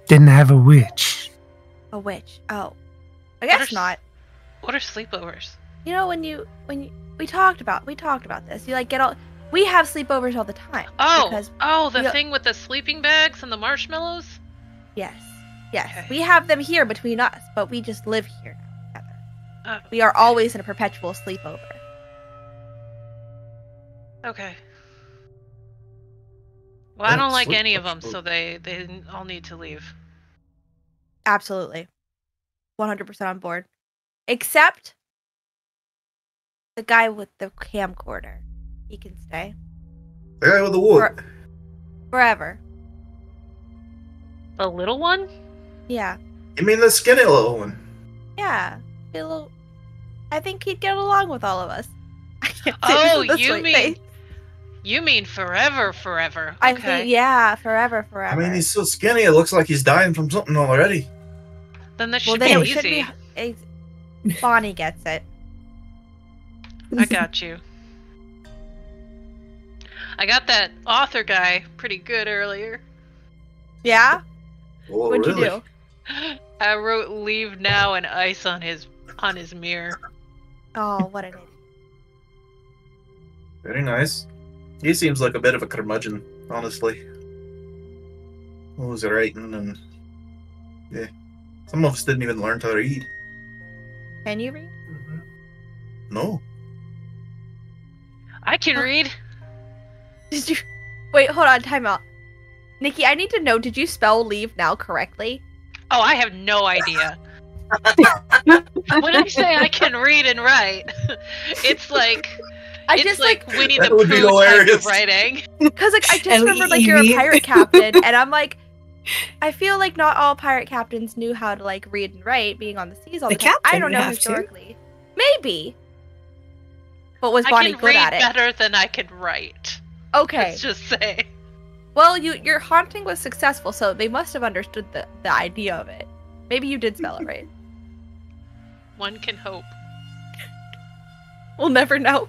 Didn't have a witch. A witch. Oh. I What guess are- not. What are sleepovers? You know, when you we talked about this. You like get all we have sleepovers all the time. Oh, Because the we- thing with the sleeping bags and the marshmallows? yes. Yes. Okay. We have them here between us, but we just live here now together. Oh, We are always in a perpetual sleepover. okay. Well, I Yeah, don't like sleep any of them, absolutely. so they all need to leave. Absolutely. 100% on board. Except the guy with the camcorder. He can stay. The guy with the wood. For- Forever. The little one? Yeah. You mean the skinny little one? Yeah. Be a little... I think he'd get along with all of us. I can't say Oh, this you way. mean you mean forever. I Okay. think, yeah, forever. I mean, he's so skinny, it looks like he's dying from something already. Then this Well, should then be it should easy. be... Bonnie gets it. I got you. I got that author guy pretty good earlier. Yeah? Oh, What'd really? you do? I wrote "leave now" and ice on his mirror. Oh, what an idiot. Very nice. He seems like a bit of a curmudgeon, honestly. Always writing and... Yeah. Some of us didn't even learn to read. Can you read? No. I can read. Did you... Wait, hold on, time out. Nikki, I need to know, did you spell leave now correctly? Oh, I have no idea. When I say I can read and write, it's like it's like Winnie the That would be Pooh type of hilarious. writing. Because like I just remembered like you're a pirate captain, and I'm like, I feel like not all pirate captains knew how to like read and write, being on the seas all the time. I don't know historically. Maybe. But was Bonnie good at it? I can read better than I can write. Okay. Let's just say. Well, your haunting was successful, so they must have understood the idea of it. Maybe you did spell it right. One can hope. We'll never know.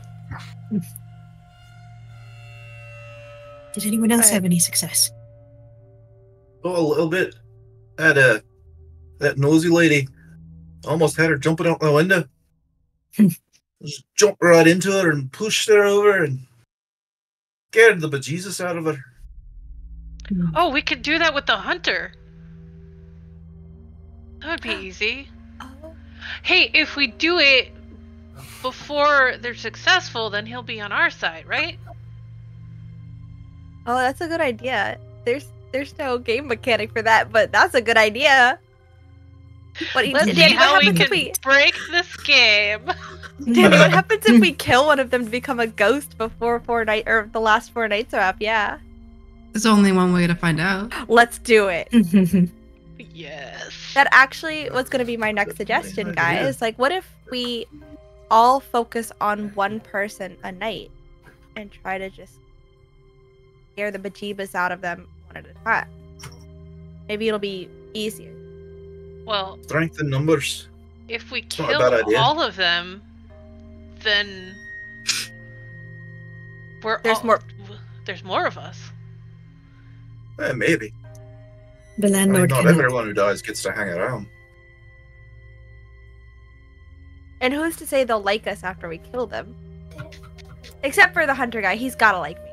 Did anyone else have any success? Oh, a little bit. Had that nosy lady. Almost had her jumping out the window. Just jumped right into her and pushed her over and scared the bejesus out of her. Oh, we could do that with the hunter. That would be easy. Oh. Hey, if we do it before they're successful, then he'll be on our side, right? Oh, that's a good idea. There's no game mechanic for that, but that's a good idea. Let's see how we can break this game. Danny, what happens if we kill one of them to become a ghost before the last 4 nights are up? Yeah. There's only one way to find out. Let's do it. Yes. That actually was going to be my next suggestion, guys. Like, what if we all focus on one person a night and try to just scare the bejeebus out of them one at a time? Maybe it'll be easier. Well, strength in numbers. If we kill all of them, then there's more of us. Maybe. The landlord not everyone who dies gets to hang around. And who's to say they'll like us after we kill them? Except for the hunter guy, he's gotta like me.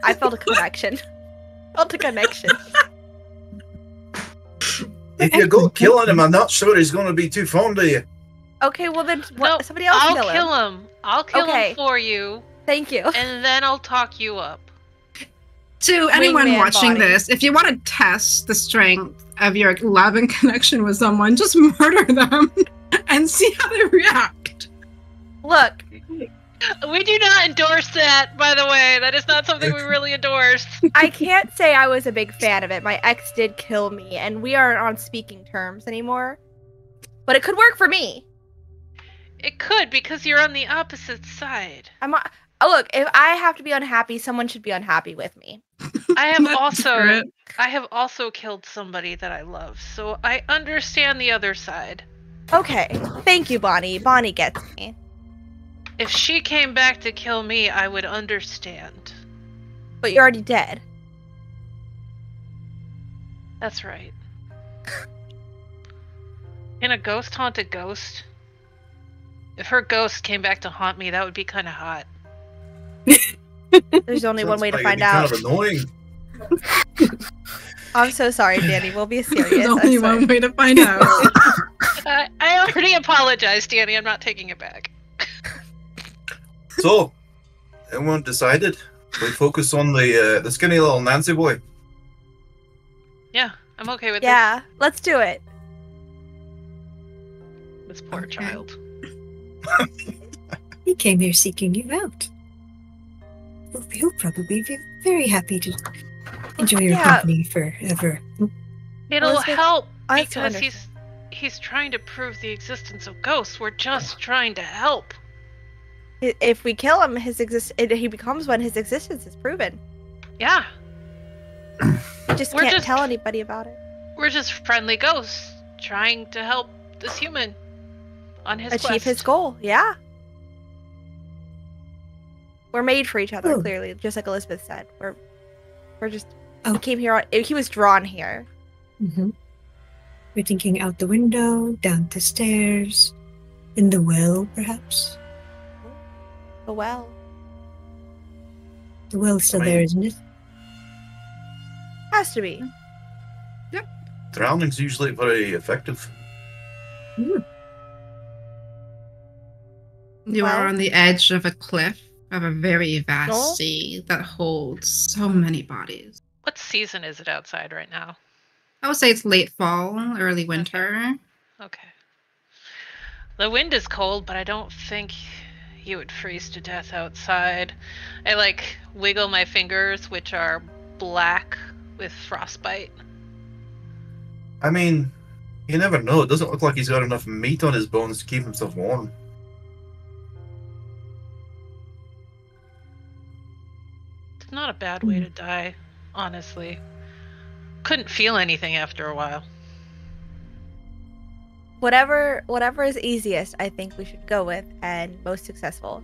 I felt a connection. If you go killing him, I'm not sure he's going to be too fond of you. Okay, well then somebody else kill him. I'll kill him for you. Thank you. And then I'll talk you up. To anyone watching this, if you want to test the strength of your love and connection with someone, just murder them and see how they react. Look. We do not endorse that, by the way. That is not something we really endorse. I can't say I was a big fan of it. My ex did kill me, and we aren't on speaking terms anymore. But it could work for me. It could, because you're on the opposite side. Look, if I have to be unhappy, someone should be unhappy with me. I have also killed somebody that I love, so I understand the other side. Okay, thank you, Bonnie. Bonnie gets me. If she came back to kill me, I would understand. But you're already dead. That's right. Can a ghost haunt a ghost? If her ghost came back to haunt me, that would be kind of hot. There's only one way to find out. Kind of annoying. I'm so sorry, Danny. We'll be serious. There's only one way to find out. I already apologized, Danny. I'm not taking it back. So, everyone decided we focus on the skinny little Nancy boy. Yeah, I'm okay with Yeah, let's do it. This poor child. He came here seeking you out. He'll probably be very happy to enjoy your company forever. It'll help because he's trying to prove the existence of ghosts. We're just trying to help. If we kill him, he becomes one. His existence is proven. Yeah. We just can't tell anybody about it. We're just friendly ghosts trying to help this human on his achieve quest. His goal. Yeah. We're made for each other, Oh. clearly, just like Elizabeth said. We're just Oh. he came here. He was drawn here. Mm-hmm. We're thinking out the window, down the stairs, in the well, perhaps. The well. The well's still I mean- there, isn't it? Has to be. Drowning's usually very effective. Mm. You Well- are on the edge of a cliff of a very vast No. sea that holds so many bodies. What season is it outside right now? I would say it's late fall, early winter. Okay. The wind is cold, but I don't think you would freeze to death outside. I wiggle my fingers, which are black with frostbite. I mean, you never know. It doesn't look like he's got enough meat on his bones to keep himself warm. It's not a bad way to die, honestly. Couldn't feel anything after a while. Whatever is easiest, I think we should go with, and most successful.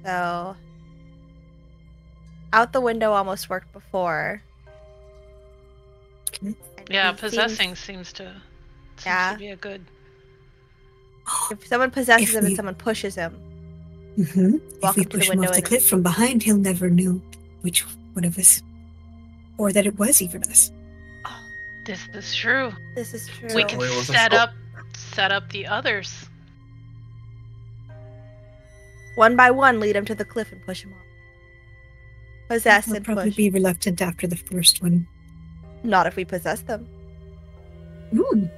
So, out the window almost worked before. Okay. And Yeah, he possessing seems to be a good. If someone possesses If him and we- someone pushes him, Mm-hmm. If Walk we up to the push him window off the and- cliff from behind, he'll never know which one of us, or that it was even us. This is true. this is true. We can Certainly was a set scope. up the others. One by one, lead him to the cliff and push him off. Possess We'll and probably push. be reluctant after the first one. Not if we possess them. Ooh.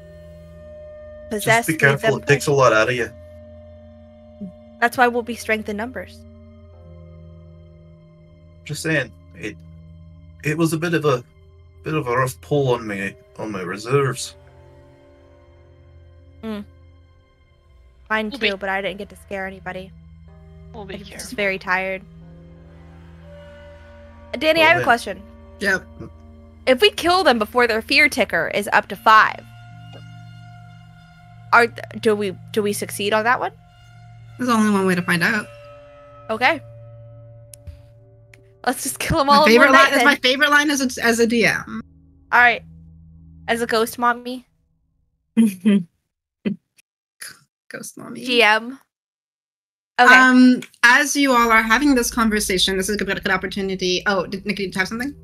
Possess. Just be lead careful. them, It takes a lot out of you. That's why we'll be strength in numbers. Just saying, it was a bit of a rough pull on my reserves. Mine We'll too, be- but I didn't get to scare anybody. We'll be I'm just careful. very tired. Danny, I Well have a then. question. Yep. If we kill them before their fear ticker is up to 5, do we succeed on that one? There's only one way to find out. Okay. Let's just kill them all My in favorite one night line is then. my favorite line as a DM. All right. As a ghost mommy, Ghost mommy. GM. Okay. As you all are having this conversation, this is a good opportunity. Oh, Nikki, did you have something?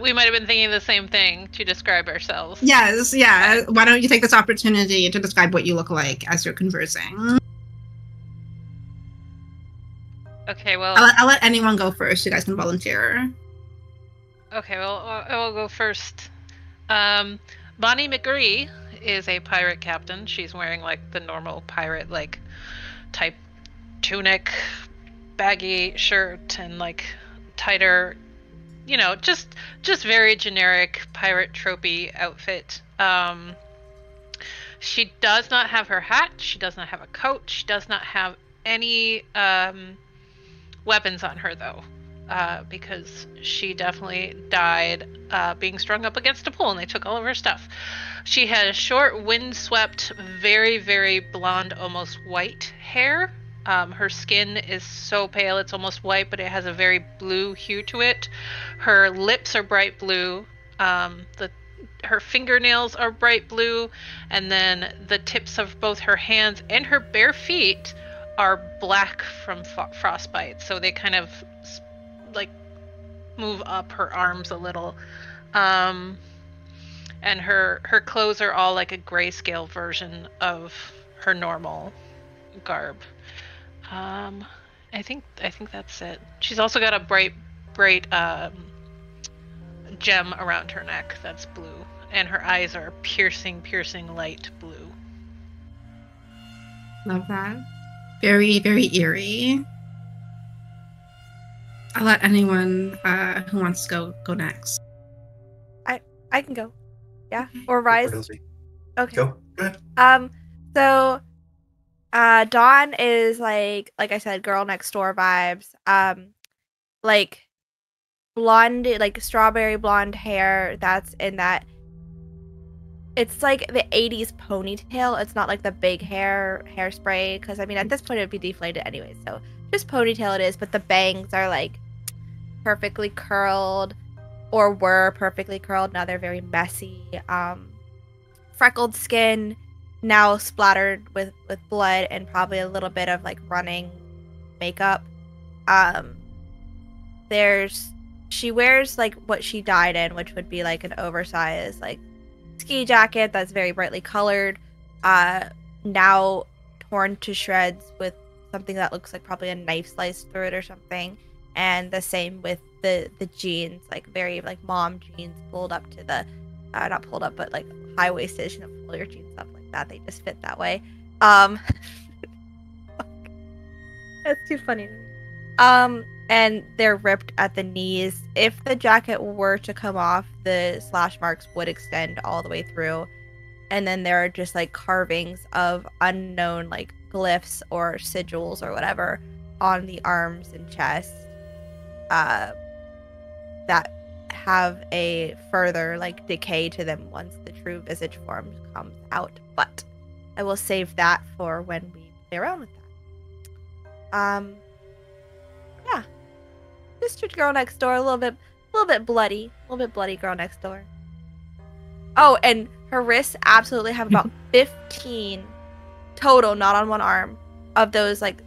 We might have been thinking the same thing to describe ourselves. Yes, yeah. Why don't you take this opportunity to describe what you look like as you're conversing? Okay, well, I'll let anyone go first. You guys can volunteer. I will go first. Bonnie McGree is a pirate captain. She's wearing the normal pirate type tunic, baggy shirt, and tighter, just very generic pirate tropey outfit. She does not have her hat. She does not have a coat. She does not have any weapons on her though. Because she definitely died being strung up against a pole and they took all of her stuff. She has short, windswept, very, very blonde, almost white hair. Her skin is so pale, it's almost white, but it has a very blue hue to it. Her lips are bright blue. Her fingernails are bright blue. And then the tips of both her hands and her bare feet are black from frostbite. So they kind of move up her arms a little, and her clothes are all like a grayscale version of her normal garb. I think that's it. She's also got a bright gem around her neck that's blue, and her eyes are piercing light blue. Love that. Very, very eerie. I'll let anyone who wants to go next. I can go. Yeah. Or Rise. Okay. Go. Go ahead. So Dawn is like I said, girl next door vibes. Blonde, strawberry blonde hair that's in that. It's like the 80s ponytail. It's not like the big hairspray, because I mean at this point it would be deflated anyway. So just ponytail it is, but the bangs are like perfectly curled, or were perfectly curled. Now they're very messy. Freckled skin, now splattered with blood and probably a little bit of like running makeup. She wears like what she died in, which would be like an oversized like ski jacket that's very brightly colored, now torn to shreds with something that looks like probably a knife sliced through it or something. And the same with the jeans, like very like mom jeans, pulled up to the not pulled up, but like high-waisted. You know, pull your jeans up like that, they just fit that way. That's too funny to me. And they're ripped at the knees. If the jacket were to come off, the slash marks would extend all the way through. And then there are just like carvings of unknown like glyphs or sigils or whatever on the arms and chest, that have a further like decay to them once the true visage form comes out. But I will save that for when we play around with that. Yeah. Sister Girl Next Door, a little bit bloody Girl Next Door. Oh, and her wrists absolutely have about 15 total, not on one arm, of those like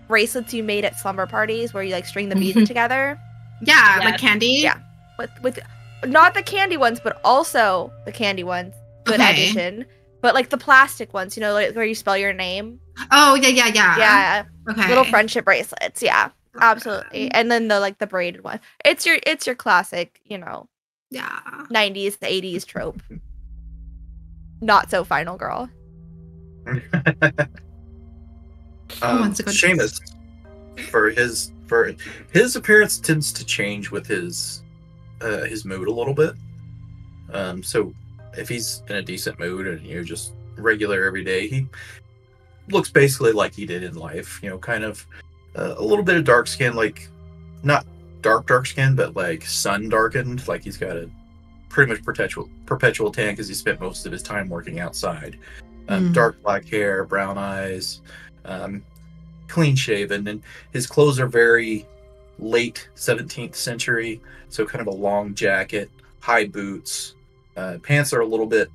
bracelets you made at slumber parties where you like string the beads together. Yeah, Yes. like candy. Yeah, with not the candy ones, but also the candy ones. Good Okay. addition. But like the plastic ones, you know, like where you spell your name. Oh yeah. Yeah, Okay. little friendship bracelets. Yeah, absolutely. And then the braided one. It's your classic, you know, Yeah. 90s, 80s trope. Not so final girl. Who wants to go Seamus, for his appearance tends to change with his mood a little bit. So if he's in a decent mood and you're just regular every day, he looks basically like he did in life. You know, kind of a little bit of dark skin, like not dark skin, but like sun darkened. Like he's got a pretty much perpetual tan because he spent most of his time working outside. Dark black hair, brown eyes, clean shaven, and his clothes are very late 17th century. So kind of a long jacket, high boots, pants are a little bit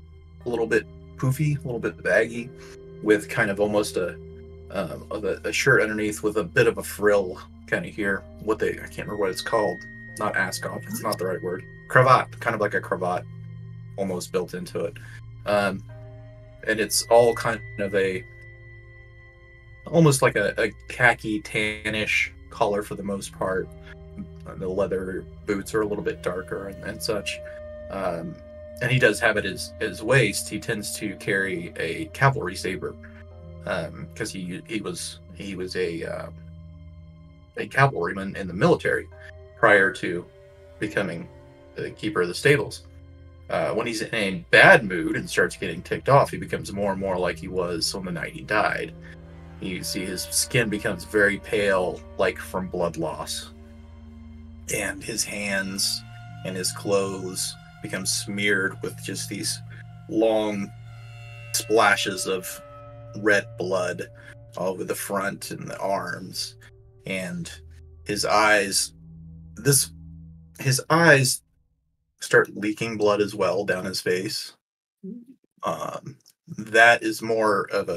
poofy, a little bit baggy, with kind of almost a shirt underneath with a bit of a frill kind of here. I can't remember what it's called. Not ascot. It's not the right word. Cravat, kind of like a cravat, almost built into it. And it's all kind of almost like a khaki tannish color for the most part. The leather boots are a little bit darker and such. And he does have at his waist. He tends to carry a cavalry saber because he was a cavalryman in the military prior to becoming the keeper of the stables. When he's in a bad mood and starts getting ticked off, he becomes more and more like he was on the night he died. You see his skin becomes very pale, like from blood loss. And his hands and his clothes become smeared with just these long splashes of red blood all over the front and the arms. And his eyes start leaking blood as well down his face. That is more of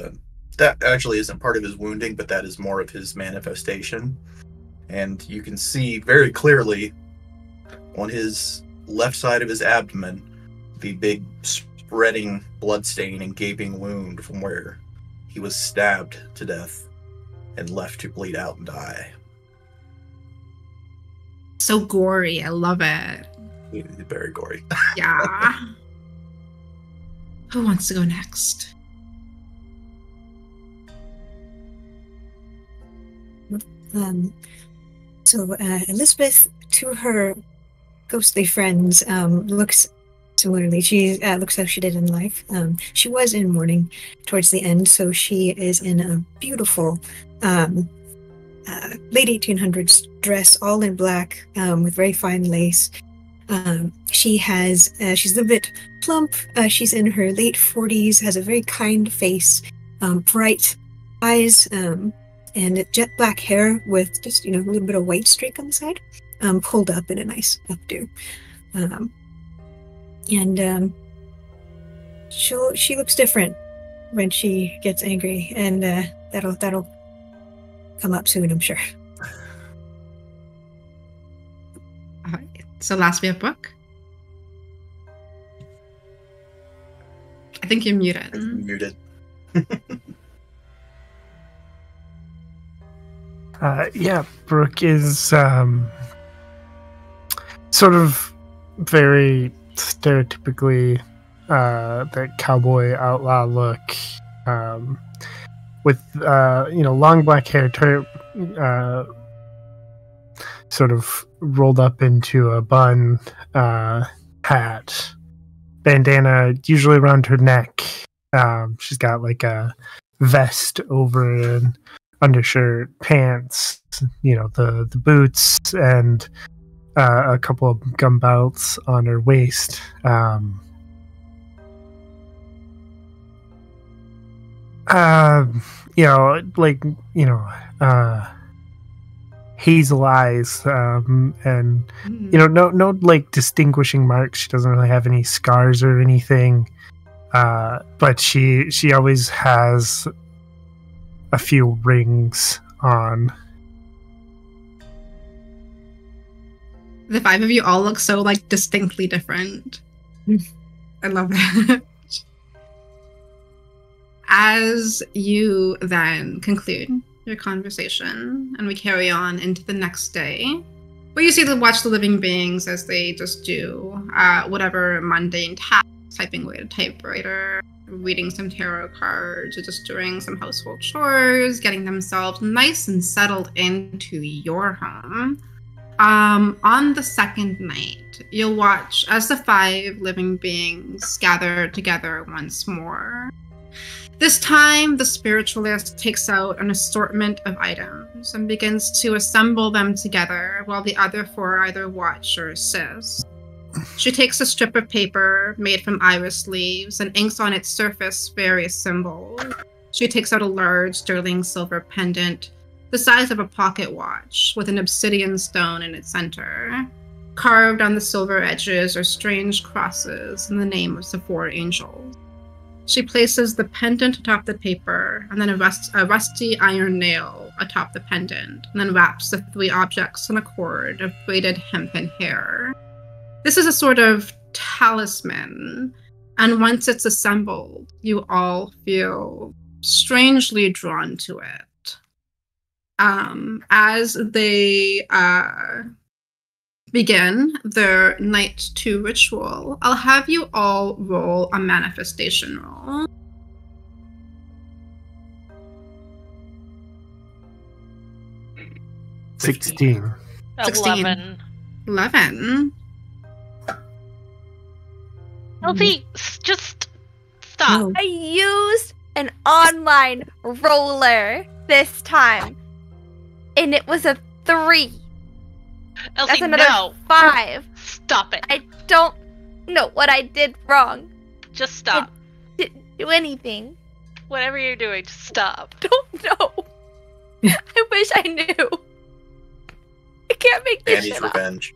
that actually isn't part of his wounding, but that is more of his manifestation. And you can see very clearly on his left side of his abdomen the big spreading bloodstain and gaping wound from where he was stabbed to death and left to bleed out and die. So gory. I love it. Very gory. Yeah. Who wants to go next? So Elizabeth, to her ghostly friends, looks similarly. She looks how she did in life. She was in mourning towards the end, so she is in a beautiful late 1800s dress, all in black, with very fine lace. She's a bit plump. She's in her late 40s, has a very kind face, bright eyes, and jet black hair with just, a little bit of white streak on the side, pulled up in a nice updo. And she looks different when she gets angry, and that'll come up soon, I'm sure. All right. So last we have Brooke. I think you're muted. Muted. Yeah, Brooke is sort of very stereotypically that cowboy outlaw look, with long black hair sort of rolled up into a bun, hat, bandana usually around her neck. She's got like a vest over an undershirt, pants, the boots, and a couple of gum belts on her waist. Hazel eyes, and no like distinguishing marks. She doesn't really have any scars or anything, but she always has a few rings on. The five of you all look so like distinctly different. I love that. As you then conclude your conversation and we carry on into the next day, where you see to watch the living beings as they just do whatever mundane tasks, typing away at a typewriter, reading some tarot cards, or just doing some household chores, getting themselves nice and settled into your home. On the second night, you'll watch as the five living beings gather together once more. This time, the spiritualist takes out an assortment of items and begins to assemble them together while the other four either watch or assist. She takes a strip of paper made from iris leaves and inks on its surface various symbols. She takes out a large sterling silver pendant the size of a pocket watch with an obsidian stone in its center. Carved on the silver edges are strange crosses and the name of the four angels. She places the pendant atop the paper and then a rusty iron nail atop the pendant, and then wraps the three objects in a cord of braided hempen hair. This is a sort of talisman, and once it's assembled, you all feel strangely drawn to it. As they begin their night 2 ritual, I'll have you all roll a manifestation roll. $16. 11. LT, just stop. No. I used an online roller this time, and it was a 3. That's Elsie, another no. 5. Stop it. I don't know what I did wrong. Just stop. Didn't do anything. Whatever you're doing, just stop. Don't know. I wish I knew. I can't make this Annie's shit up. revenge.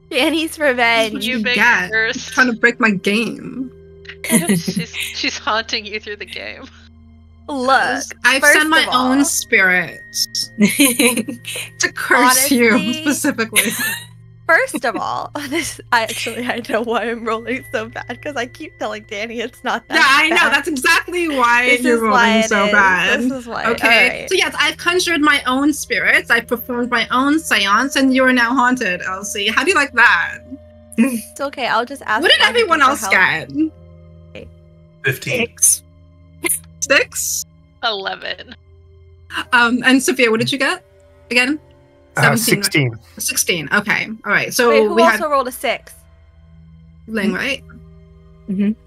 Annie's revenge. You big Yeah, curse. trying to break my game. She's haunting you through the game. Look, I've first sent my of all- own spirits to curse you Honestly- specifically. First of all, I know why I'm rolling so bad because I keep telling Danny it's not that Yeah, I know. bad. That's exactly why This you're is why rolling it so is. bad. This is why. Okay. Alright. So yes, I've conjured my own spirits. I performed my own seance, and you are now haunted, Elsie. How do you like that? It's okay. I'll just ask. What did Bonnie everyone for else help. get? 15. 6? 11. And Sophia, what did you get again? 16. 16. Okay. All right. So Wait, who we also had rolled a 6? Ling, right?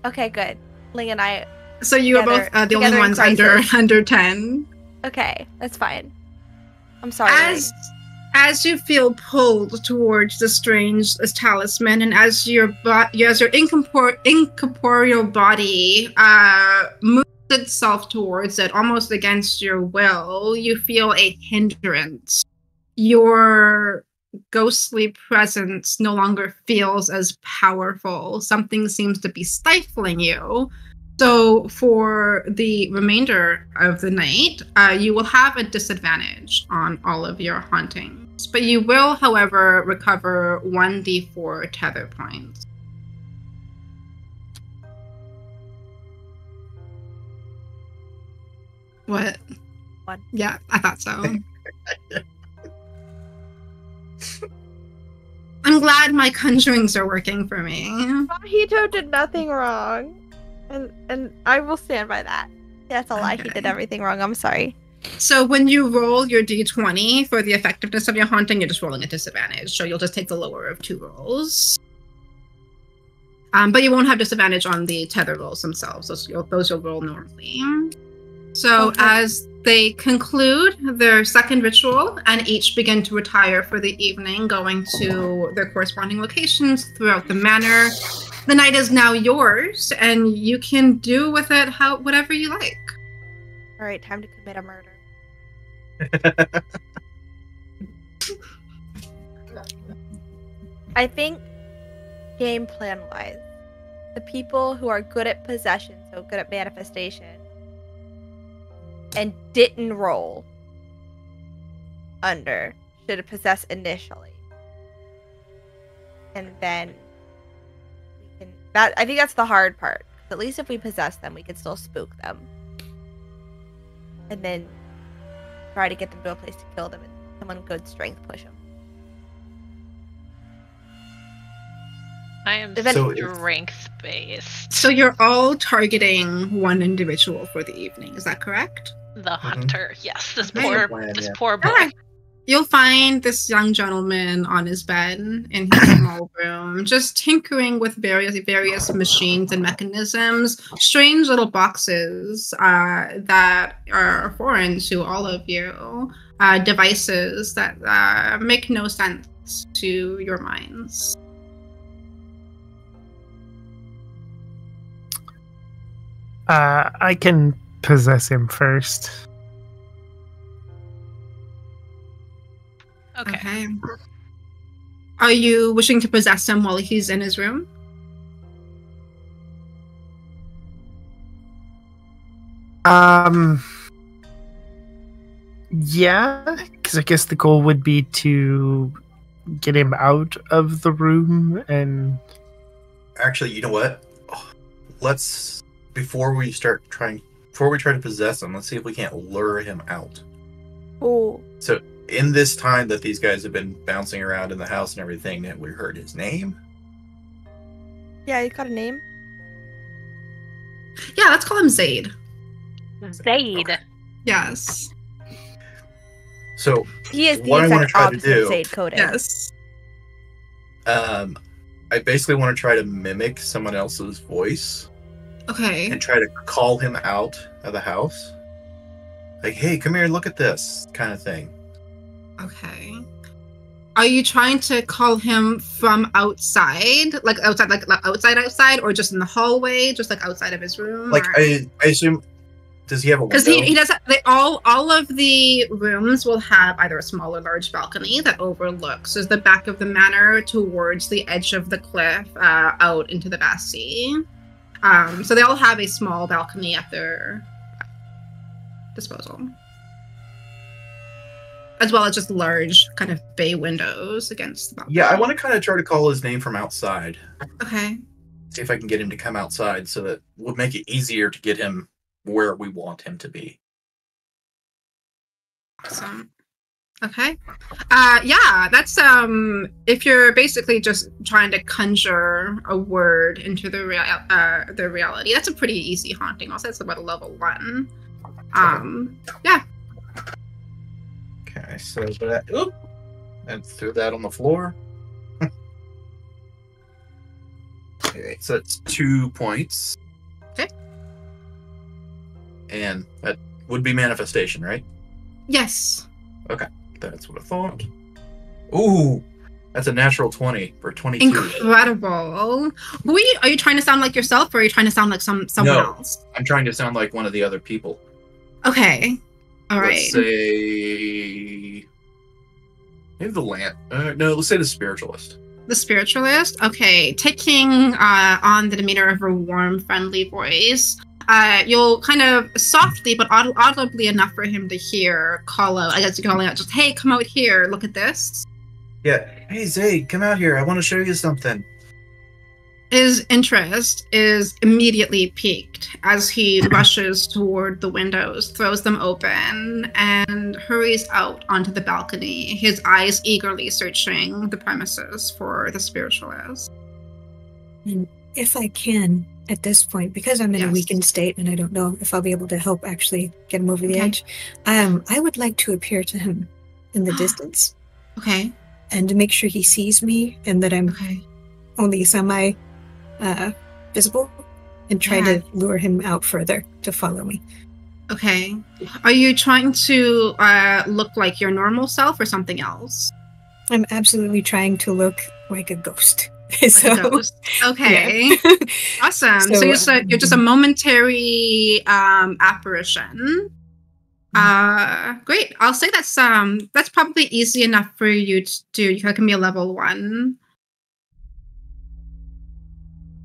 Okay, good. Ling and I. So you are Together- both the only together in ones crisis. under 10. Okay, that's fine. I'm sorry. As you feel pulled towards the strange talisman, and as your incorporeal body moves itself towards it, almost against your will, you feel a hindrance. Your ghostly presence no longer feels as powerful. Something seems to be stifling you. So for the remainder of the night, you will have a disadvantage on all of your hauntings. But you will, however, recover 1d4 tether points. What? 1. Yeah, I thought so. I'm glad my conjurings are working for me. Mojito did nothing wrong. And I will stand by that. That's a lie. He Okay. did everything wrong. I'm sorry. So when you roll your d20 for the effectiveness of your haunting, you're just rolling at disadvantage. So you'll just take the lower of 2 rolls. But you won't have disadvantage on the tether rolls themselves. Those you'll roll normally. So Okay. as they conclude their second ritual and each begin to retire for the evening, going to their corresponding locations throughout the manor, the night is now yours, and you can do with it whatever you like. All right, time to commit a murder. I think game plan wise, the people who are good at possession, so good at manifestation, and didn't roll under should possess initially. And then we can I think that's the hard part. At least if we possess them, we can still spook them. And then try to get them to a place to kill them and someone good strength push them. I am So strength-based. So you're all targeting one individual for the evening, is that correct? The hunter, yes. This Okay. poor boy. Alright. You'll find this young gentleman on his bed in his small room, just tinkering with various machines and mechanisms, strange little boxes that are foreign to all of you, devices that make no sense to your minds. I can possess him first. Okay. Are you wishing to possess him while he's in his room? Yeah, because I guess the goal would be to get him out of the room and... Actually, you know what? Let's, before we try to possess him, let's see if we can't lure him out. Oh. So, in this time that these guys have been bouncing around in the house and everything, that we heard his name. Yeah, he's got a name. Yeah, let's call him Zaid. Zaid. Okay. Yes. So, He is the what I wanna exact try to opposite do- of Zaid coding. Yes. I basically want to try to mimic someone else's voice Okay. and try to call him out of the house. Like, hey, come here, look at this, kind of thing. Okay. Are you trying to call him from outside? Like outside, or just in the hallway, just like outside of his room? Like, I assume, does he have a window? Because he does. All of the rooms will have either a small or large balcony that overlooks the back of the manor towards the edge of the cliff, out into the vast sea. So they all have a small balcony at their disposal, as well as just large kind of bay windows against the balcony. Yeah, I want to kind of try to call his name from outside. Okay. See if I can get him to come outside, so that would make it easier to get him where we want him to be. Awesome. Okay. Yeah, that's if you're basically just trying to conjure a word into the reality, that's a pretty easy haunting. Also, it's about a level 1. Yeah. Okay, so that, oop, and threw that on the floor. Okay, so it's 2 points. Okay. And that would be manifestation, right? Yes. That's what I thought. Ooh, That's a natural 20 for 22. Incredible. Are you trying to sound like yourself, or are you trying to sound like someone No. else? I'm trying to sound like one of the other people. Okay. All right. Let's say maybe the land. No, let's say the spiritualist. The spiritualist? Okay. Taking on the demeanor of a warm, friendly voice, you'll kind of softly but audibly enough for him to hear call out. I guess you're calling out just, hey, come out here, look at this. Yeah. Hey, Zay, come out here. I want to show you something. His interest is immediately piqued as he rushes toward the windows, throws them open, and hurries out onto the balcony, his eyes eagerly searching the premises for the spiritualist. And if I can, at this point, because I'm in a weakened state and I don't know if I'll be able to help actually get him over the edge, I would like to appear to him in the distance. Okay. And to make sure he sees me and that I'm only semi visible, and try to lure him out further to follow me. Okay. Are you trying to look like your normal self or something else? I'm absolutely trying to look like a ghost. Like a ghost. Okay. Yeah. Awesome. So you're just a momentary apparition. Great. I'll say that's probably easy enough for you to do. You can be a level 1.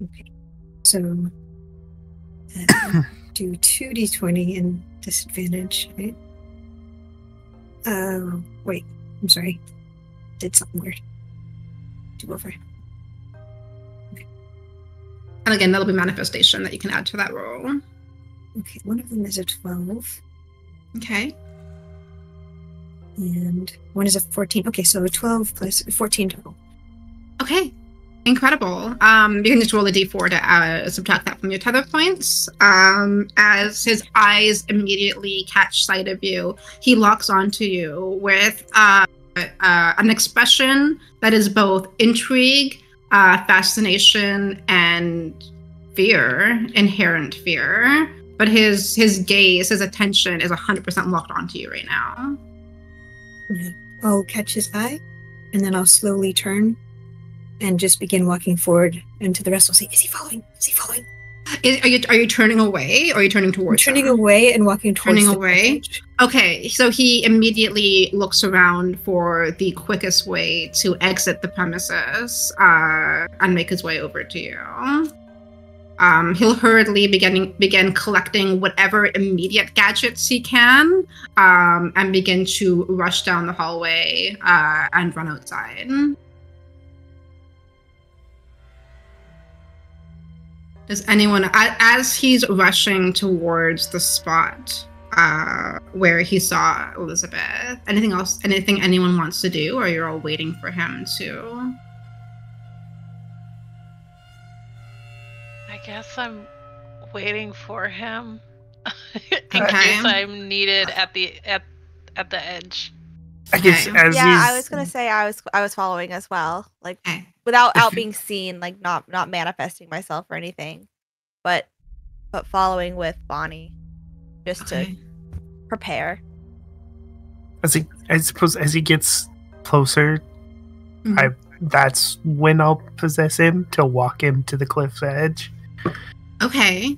Okay. So do 2d20 and disadvantage, right? Wait, I'm sorry. Did something weird. Do over. Okay. And again, that'll be manifestation that you can add to that roll. Okay, one of them is a 12. Okay. And one is a 14. Okay, so 12 plus 14 total. Okay. Incredible. You can just roll a d4 to subtract that from your tether points. As his eyes immediately catch sight of you, he locks onto you with an expression that is both intrigue, fascination, and fear, inherent fear. But his gaze, his attention is 100% locked onto you right now. Yeah. I'll catch his eye, and then I'll slowly turn and just begin walking forward, and to the rest will say, is he following? Is he following? Are you turning away, or are you turning towards I'm turning away and walking towards turning away? Okay, so he immediately looks around for the quickest way to exit the premises and make his way over to you. He'll hurriedly begin collecting whatever immediate gadgets he can, and begin to rush down the hallway and run outside. Does anyone, as he's rushing towards the spot where he saw Elizabeth, anything anyone wants to do, or you're all waiting for him to? I guess I'm waiting for him in case I'm needed at the edge. I guess I was gonna say I was following as well, like without being seen, like not manifesting myself or anything, but following with Bonnie, just to prepare. I suppose as he gets closer, that's when I'll possess him to walk him to the cliff's edge. Okay.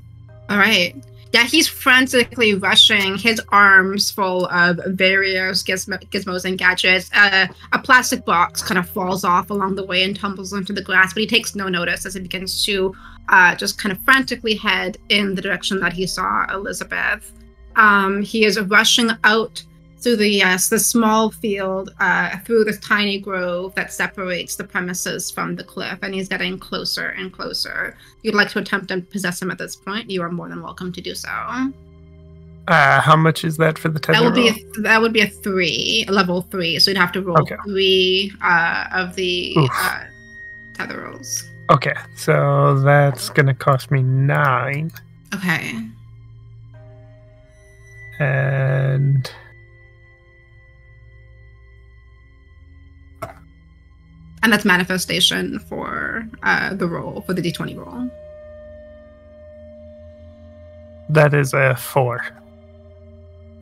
All right. Yeah, he's frantically rushing, his arms full of various gizmos and gadgets. A plastic box kind of falls off along the way and tumbles into the grass, but he takes no notice as he begins to just kind of frantically head in the direction that he saw Elizabeth. He is rushing out through the small field, through this tiny grove that separates the premises from the cliff, and he's getting closer and closer. If you'd like to attempt to possess him at this point, you are more than welcome to do so. How much is that for the tether roll? That would be a 3, a level 3, so you'd have to roll 3 of the tether rolls. Okay, so that's going to cost me 9. Okay. And that's manifestation for the roll, for the d20 roll. That is a 4.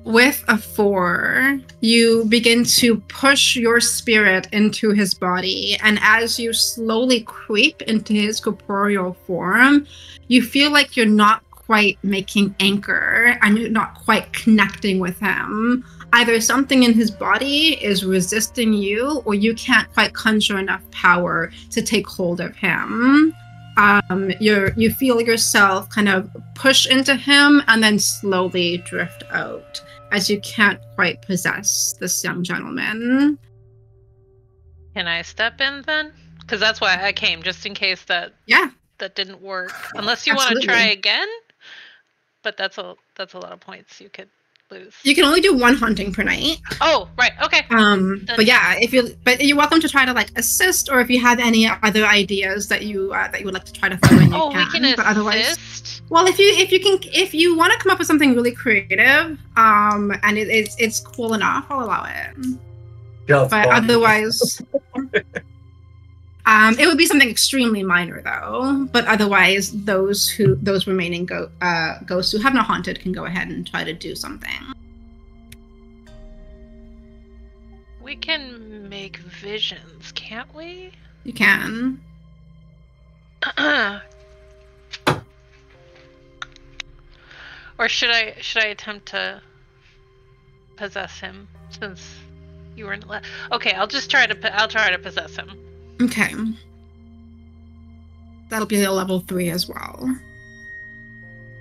With a 4, you begin to push your spirit into his body, and as you slowly creep into his corporeal form, you feel like you're not quite making anchor and you're not quite connecting with him. Either something in his body is resisting you, or you can't quite conjure enough power to take hold of him. You feel yourself kind of push into him and then slowly drift out, as you can't quite possess this young gentleman. Can I step in then? Because that's why I came, just in case that didn't work. Unless you want to try again, but that's a lot of points you could lose. You can only do 1 hunting per night. Oh, right, okay. But yeah, but you're welcome to try to like assist, or if you have any other ideas that you would like to try to throw in, you we can assist. But otherwise, well, if you want to come up with something really creative, and it's cool enough, I'll allow it. But otherwise, it would be something extremely minor though. But otherwise, those remaining ghosts who have not haunted can go ahead and try to do something. We can make visions, can't we? You can. Or should I attempt to possess him, since you weren't okay, I'll try to possess him. Okay. That'll be a level 3 as well.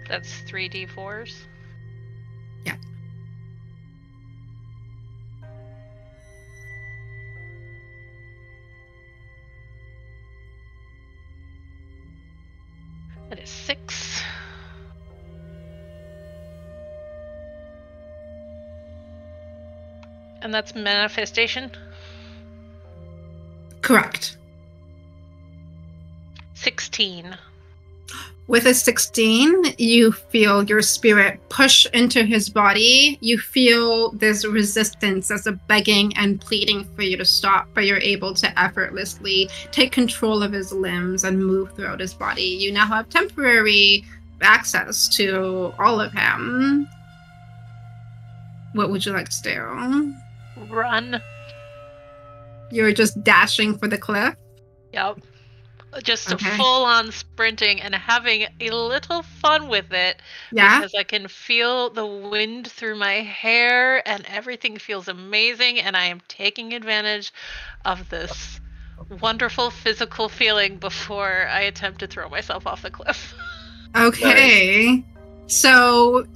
That's 3d4s? Yeah. That is 6. And that's manifestation? Correct. 16. With a 16, you feel your spirit push into his body. You feel this resistance as a begging and pleading for you to stop, but you're able to effortlessly take control of his limbs and move throughout his body. You now have temporary access to all of him. What would you like to do? Run. You're just dashing for the cliff? Yep. Just full on sprinting and having a little fun with it. Yeah. Because I can feel the wind through my hair and everything feels amazing, and I am taking advantage of this wonderful physical feeling before I attempt to throw myself off the cliff. Okay. Nice. So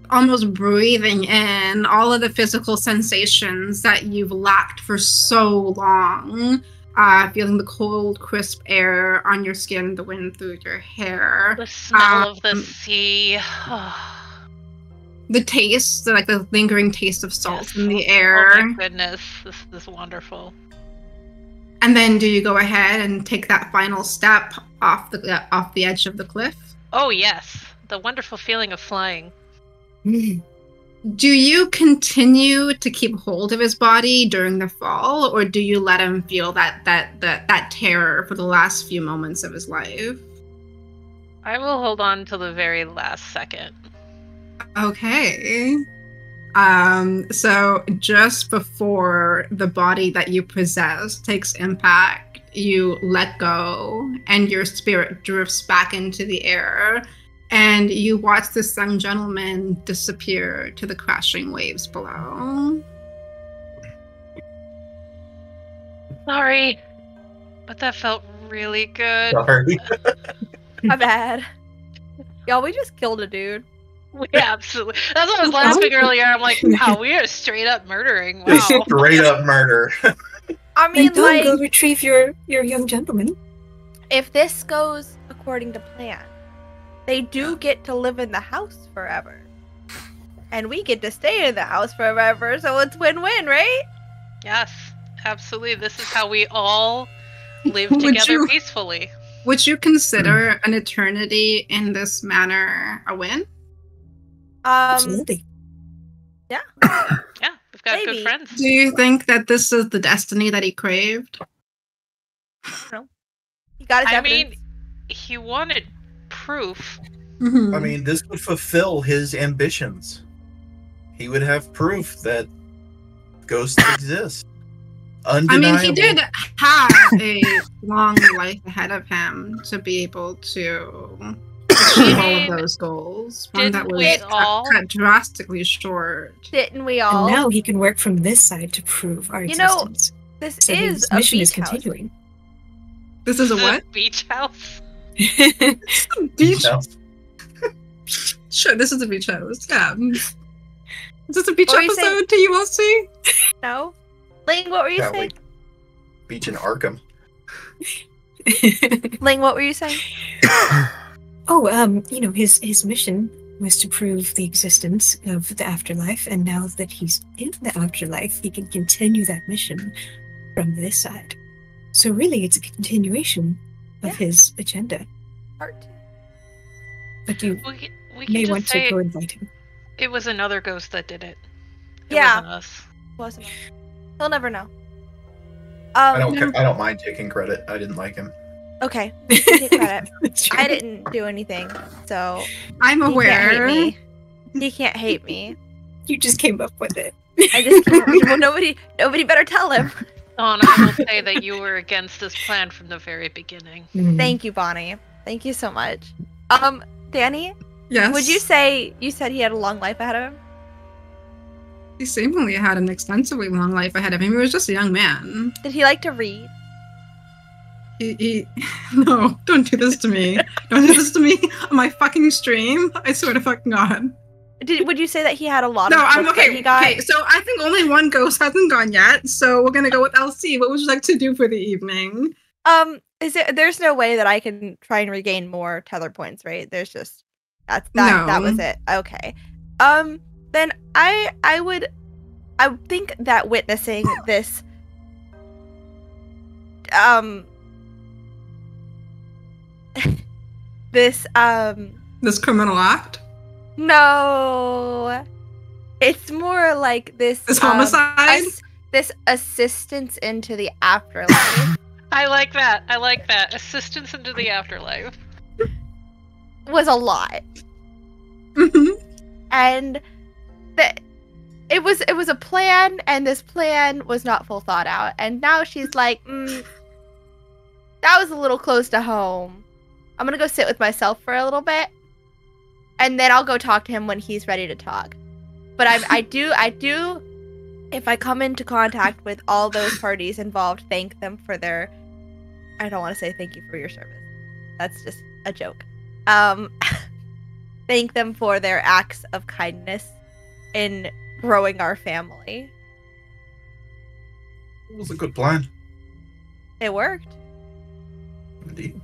almost breathing in all of the physical sensations that you've lacked for so long. Feeling the cold, crisp air on your skin, the wind through your hair. The smell of the sea. The taste, like the lingering taste of salt in the air. Oh my goodness, this is wonderful. And then do you go ahead and take that final step off the edge of the cliff? Oh yes, the wonderful feeling of flying. Do you continue to keep hold of his body during the fall, or do you let him feel that terror for the last few moments of his life? I will hold on till the very last second. Okay. So just before the body that you possess takes impact, you let go and your spirit drifts back into the air. And you watch this young gentleman disappear to the crashing waves below. Sorry, but that felt really good. Sorry. My bad. Y'all, we just killed a dude. We absolutely. That's what I was laughing earlier. I'm like, wow, we are straight up murdering. Wow. Straight up murder. I mean, like, go retrieve your young gentleman. If this goes according to plan, they do get to live in the house forever. And we get to stay in the house forever, so it's win-win, right? Yes, absolutely. This is how we all live together peacefully. Would you consider an eternity in this manner a win? Absolutely. Yeah. Yeah, we've got good friends. Do you think that this is the destiny that he craved? No. He got his evidence. I mean, he wanted proof. Mm-hmm. I mean, this would fulfill his ambitions. he would have proof that ghosts exist. I Undeniable. mean, he did have a long life ahead of him to be able to achieve all of those goals. One that Didn't was we all? cut drastically short. Didn't we And all? now he can work from this side to prove our You know, existence. This So is his a mission beach is house. continuing. This is a what? Beach house. Beach. No. Sure, this is a beach house. Yeah. Is this a beach What were you saying? episode to ULC? No? Ling, what were you Yeah, saying? like beach in Arkham. Ling, what were you saying? His mission was to prove the existence of the afterlife, and now that he's in the afterlife, he can continue that mission from this side. So really, it's a continuation of his agenda. Part 2. But you We may can want just to say go invite him. it was another ghost that did it. It Yeah. wasn't us. Wasn't. He'll never know. I don't mind taking credit. I didn't like him. Okay. You can take credit. That's true. I didn't do anything, so I'm he can't aware. hate me. He can't hate me. You just came up with it. I just can't. Well, nobody better tell him. Dawn, I will say that you were against this plan from the very beginning. Thank you, Bonnie. Thank you so much. Danny, Yes. would you say you said he had a long life ahead of him? He seemingly had an extensively long life ahead of him. He was just a young man. Did he like to read? He No, don't do this to me. Don't do this to me on my fucking stream. I swear to fucking God. Would you say that he had a lot No, of I'm books that okay. he got? Okay, so I think only one ghost hasn't gone yet, so we're gonna go with LC. What would you like to do for the evening? There's no way that I can try and regain more tether points, right? There's just that No. was it. Okay. Then I think that witnessing this This criminal act? no, it's more like this Homicide? this assistance into the afterlife I like that. I like that. Assistance into the afterlife. was a lot. Mhm. And it was a plan, and this plan was not full thought out. And now she's like, that was a little close to home. I'm gonna go sit with myself for a little bit, and then I'll go talk to him when he's ready to talk. But I do, if I come into contact with all those parties involved, thank them for their. I don't want to say thank you for your service. That's just a joke. Thank them for their acts of kindness in growing our family. It was a good plan. It worked. Indeed.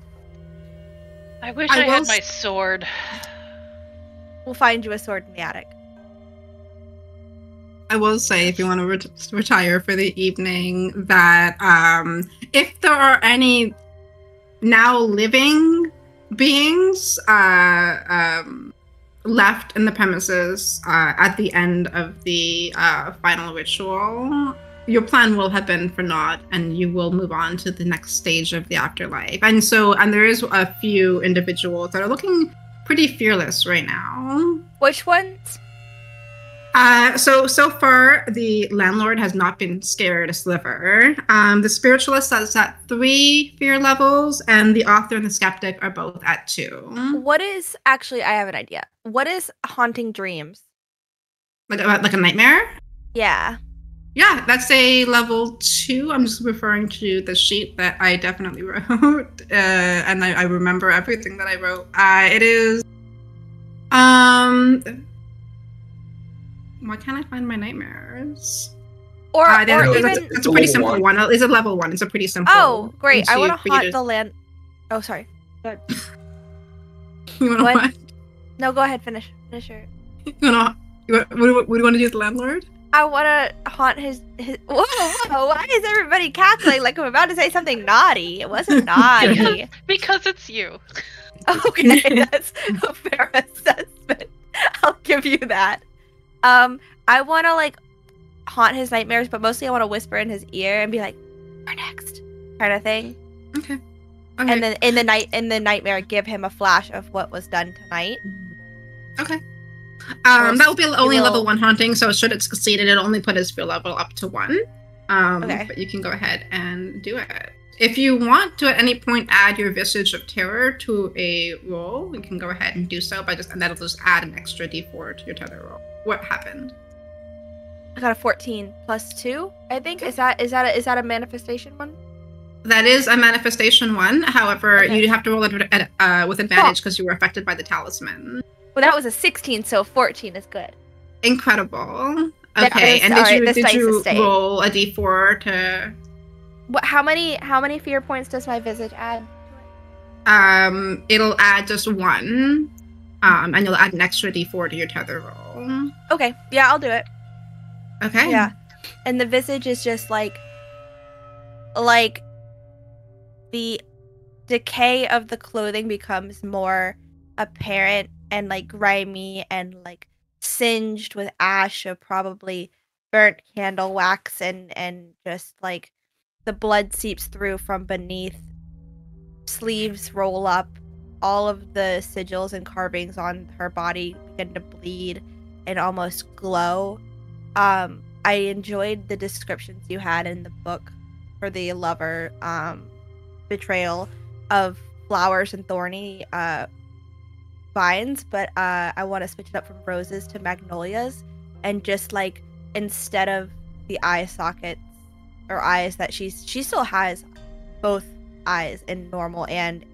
I wish I I had will my sword. We'll find you a sword in the attic. I will say, if you want to retire for the evening, that if there are any now living beings left in the premises at the end of the final ritual, your plan will have been for naught, and you will move on to the next stage of the afterlife. And there is a few individuals that are looking pretty fearless right now. Which ones? So far, the landlord has not been scared a sliver. The spiritualist is at 3 fear levels, and the author and the skeptic are both at 2. What is actually? I have an idea. What is haunting dreams? Like a nightmare? Yeah. Yeah, that's a level 2. I'm just referring to the sheet that I definitely wrote, and I remember everything that I wrote. It is. Why can't I find my nightmares? Or It's even. a pretty simple one. It's a level 1. It's a pretty simple. Oh, great! I for want you to haunt the land. Oh, sorry. Good. You want to What? what? No, go ahead. Finish your. What do you want to do with the landlord? I want to haunt his. Whoa! Why is everybody cackling like I'm about to say something naughty? It wasn't naughty. Because it's you. Okay, that's a fair assessment. I'll give you that. I want to like haunt his nightmares, but mostly I want to whisper in his ear and be like, "You're next," kind of thing. Okay. And then in the nightmare, give him a flash of what was done tonight. Okay. That will be only will- level 1 haunting, so should it succeed, it'll only put his fear level up to 1. Okay. But you can go ahead and do it. If you want to at any point add your Visage of Terror to a roll, you can go ahead and do so, and that'll just add an extra d4 to your tether roll. What happened? I got a 14 plus 2, I think. Okay. Is that a manifestation one? That is a manifestation one. However, Okay. you have to roll it with advantage because you were affected by the talisman. Well, that was a 16, so 14 is good. Incredible. That Okay, is- and alright, did this dice you is staying. roll a d4 to... What? How many fear points does my visage add? It'll add just 1. And you'll add an extra d4 to your tether roll. Okay, yeah, I'll do it. Okay. Yeah, and the visage is just like the decay of the clothing becomes more apparent and like grimy and like singed with ash of probably burnt candle wax and just like the blood seeps through from beneath. Sleeves roll up. All of the sigils and carvings on her body begin to bleed and almost glow. I enjoyed the descriptions you had in the book for the lover betrayal of flowers and thorny vines, but I want to switch it up from roses to magnolias, and just like instead of the eye sockets or eyes that she still has both eyes in normal and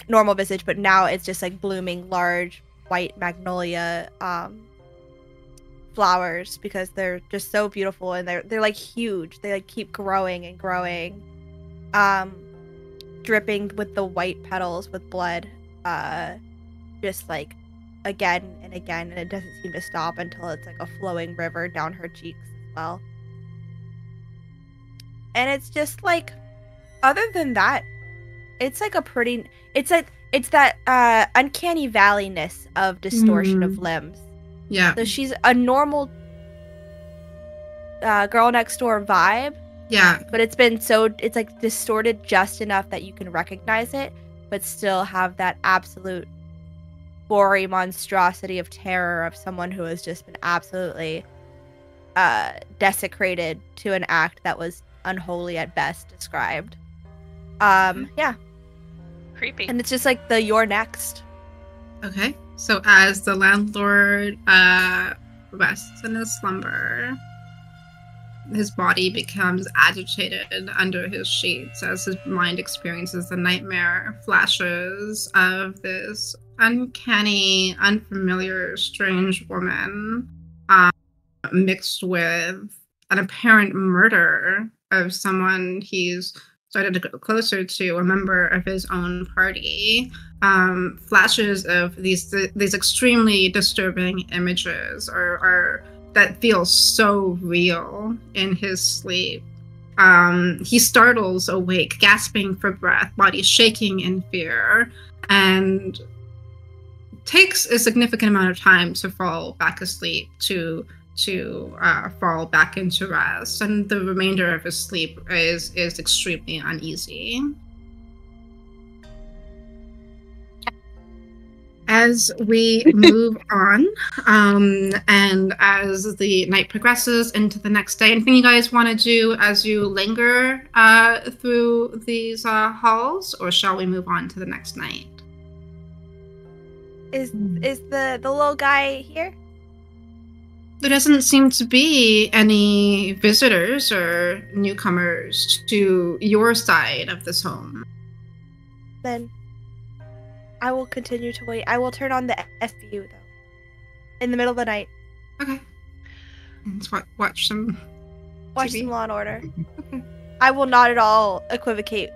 normal visage, but now it's just like blooming large white magnolia flowers because they're just so beautiful and they're like huge. They like keep growing and growing, dripping with the white petals with blood, just like again and again, and it doesn't seem to stop until it's like a flowing river down her cheeks as well. And it's just like, other than that, it's like it's that uncanny valleyness of distortion of limbs. Yeah. So she's a normal girl next door vibe, Yeah. but it's like distorted just enough that you can recognize it, but still have that absolute gory monstrosity of terror of someone who has just been absolutely desecrated to an act that was unholy at best described. Yeah. Creepy. And it's just like the you're next. Okay. So as the landlord rests in his slumber, his body becomes agitated under his sheets as his mind experiences the nightmare flashes of this uncanny, unfamiliar, strange woman mixed with an apparent murder of someone he's started to go closer to, a member of his own party. Flashes of these extremely disturbing images are that feel so real in his sleep. He startles awake, gasping for breath, body shaking in fear, and takes a significant amount of time to fall back asleep, to fall back into rest, and the remainder of his sleep is extremely uneasy. As we move on, and as the night progresses into the next day, anything you guys want to do as you linger through these halls, or shall we move on to the next night? Is the little guy here? There doesn't seem to be any visitors or newcomers to your side of this home. Then I will continue to wait. I will turn on the SVU though. In the middle of the night. Okay. Let's watch some Watch TV. some Law and Order. Okay. I will not at all equivocate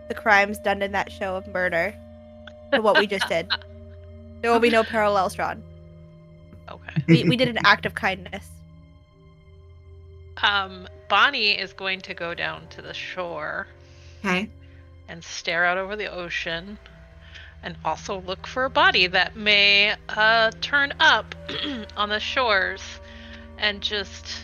the crimes done in that show of murder to what we just did. There will be no parallels drawn. Okay. We did an act of kindness. Bonnie is going to go down to the shore Okay. and stare out over the ocean, and also look for a body that may turn up on the shores, and just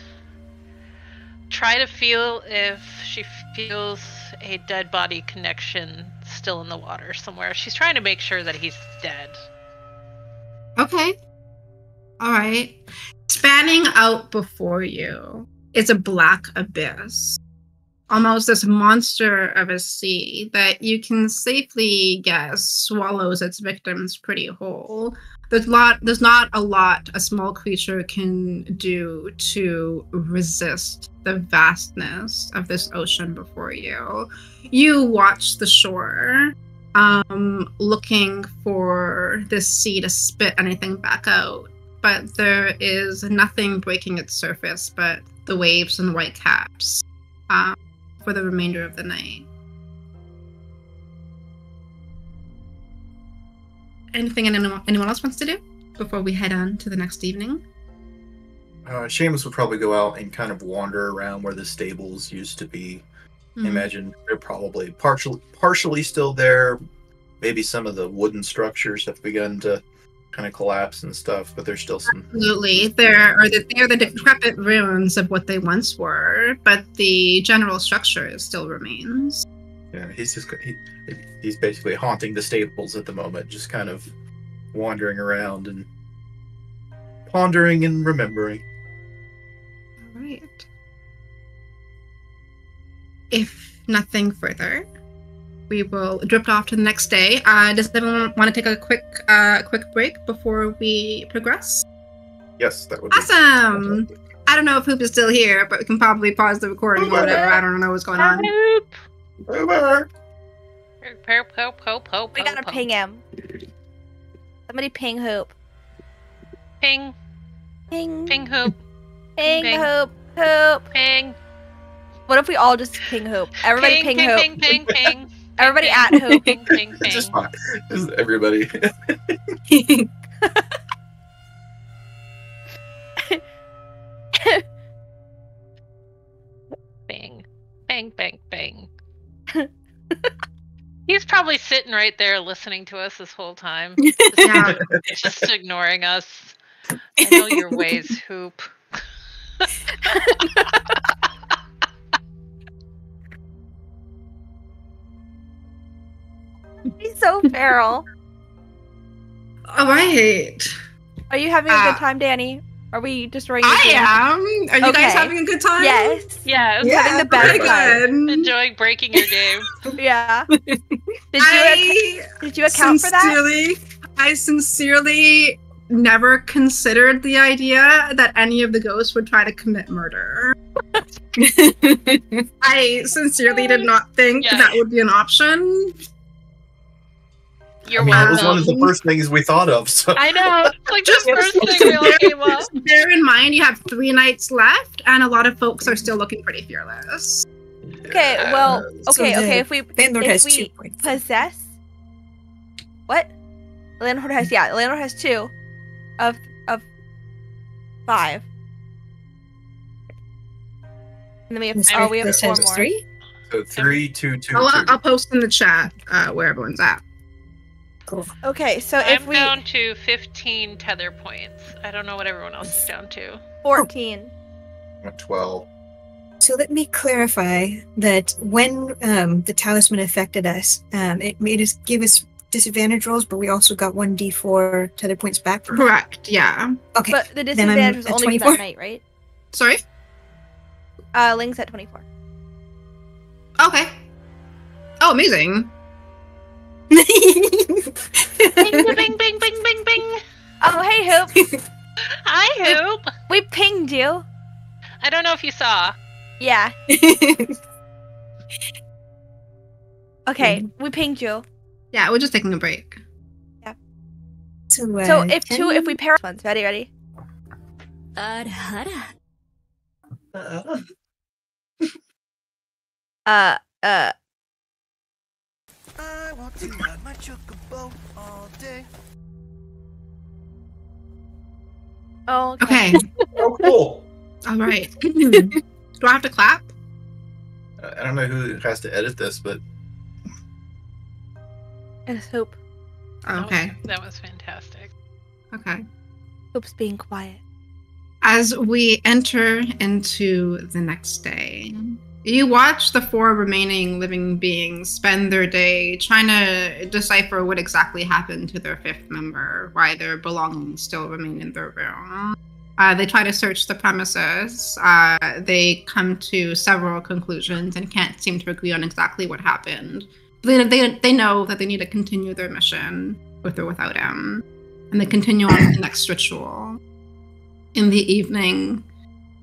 try to feel if she feels a dead body connection still in the water somewhere. She's trying to make sure that he's dead. Okay. All right. Spanning out before you is a black abyss. Almost this monster of a sea that you can safely guess swallows its victims pretty whole. There's not a lot a small creature can do to resist the vastness of this ocean before you. You watch the shore, looking for this sea to spit anything back out, but there is nothing breaking its surface but the waves and white caps for the remainder of the night. Anything anyone else wants to do before we head on to the next evening? Seamus would probably go out and kind of wander around where the stables used to be. I imagine they're probably partially still there. Maybe some of the wooden structures have begun to kind of collapse and stuff, but there's still some. Absolutely, they're the decrepit ruins of what they once were, but the general structure still remains. Yeah, he's basically haunting the stables at the moment, just kind of wandering around and pondering and remembering. All right. If nothing further, we will drift off to the next day. Does everyone want to take a quick break before we progress? Yes, that would be awesome. I don't know if Hoop is still here, but we can probably pause the recording or whatever. I don't know what's going on. Hoop. Over. Hope. We gotta ping him. Somebody ping Hoop. Ping. Ping. Ping Hoop. Ping Ping. Hoop. Hoop. Ping. What if we all just ping Hoop? Everybody ping Hoop. Ping. Everybody at Hoop. Ping. It's just fine. Just everybody. Bang. He's probably sitting right there listening to us this whole time. Just ignoring us. I know your ways, Hoop. He's so feral. All right. Are you having a good time, Danny? Are we destroying your I game? am. Are you guys Okay. having a good time? Yes. Yeah, Having the best very time. good. enjoying breaking your game. Yeah. Did you account for that? I sincerely never considered the idea that any of the ghosts would try to commit murder. I sincerely did not think that would be an option. You're That was welcome. one of the first things we thought of. So. I know. It's like the first thing we all came up. Bear in mind, you have 3 nights left, and a lot of folks are still looking pretty fearless. Okay, well, So okay, the if we landlord has we 2 points. possess what? Landlord has 2 of 5. And then we have This we have this 4 has more. 3. So 3, 2, 2, 2. I'll post in the chat where everyone's at. Cool. Okay, so I'm if we down to 15 tether points. I don't know what everyone else is down to. 14. I'm at 12. So let me clarify that when the talisman affected us, it made us give us disadvantage rolls, but we also got 1d4 tether points back. From Correct, yeah. Okay. But the then I'm disadvantage was at only for 24. that night, right? Sorry? Ling's at 24. Okay. Oh, amazing. Bing, bing, bing, bing, bing, bing. Oh, hey Hoop. Hi, Hoop. We pinged you. I don't know if you saw. Yeah. Okay, we pinged you. Yeah, we're just taking a break. So if we pair ones, ready? I want to ride my chocobo all day. Oh, Okay. Oh, cool. All right. Do I have to clap? I don't know who has to edit this, but It's Hoop. Oh, okay. That was fantastic. Okay. Hoop's being quiet. As we enter into the next day, You watch the 4 remaining living beings spend their day trying to decipher what exactly happened to their 5th member, why their belongings still remain in their room. They try to search the premises. They come to several conclusions and can't seem to agree on exactly what happened. They know that they need to continue their mission with or without him, and they continue on with the next ritual. In the evening,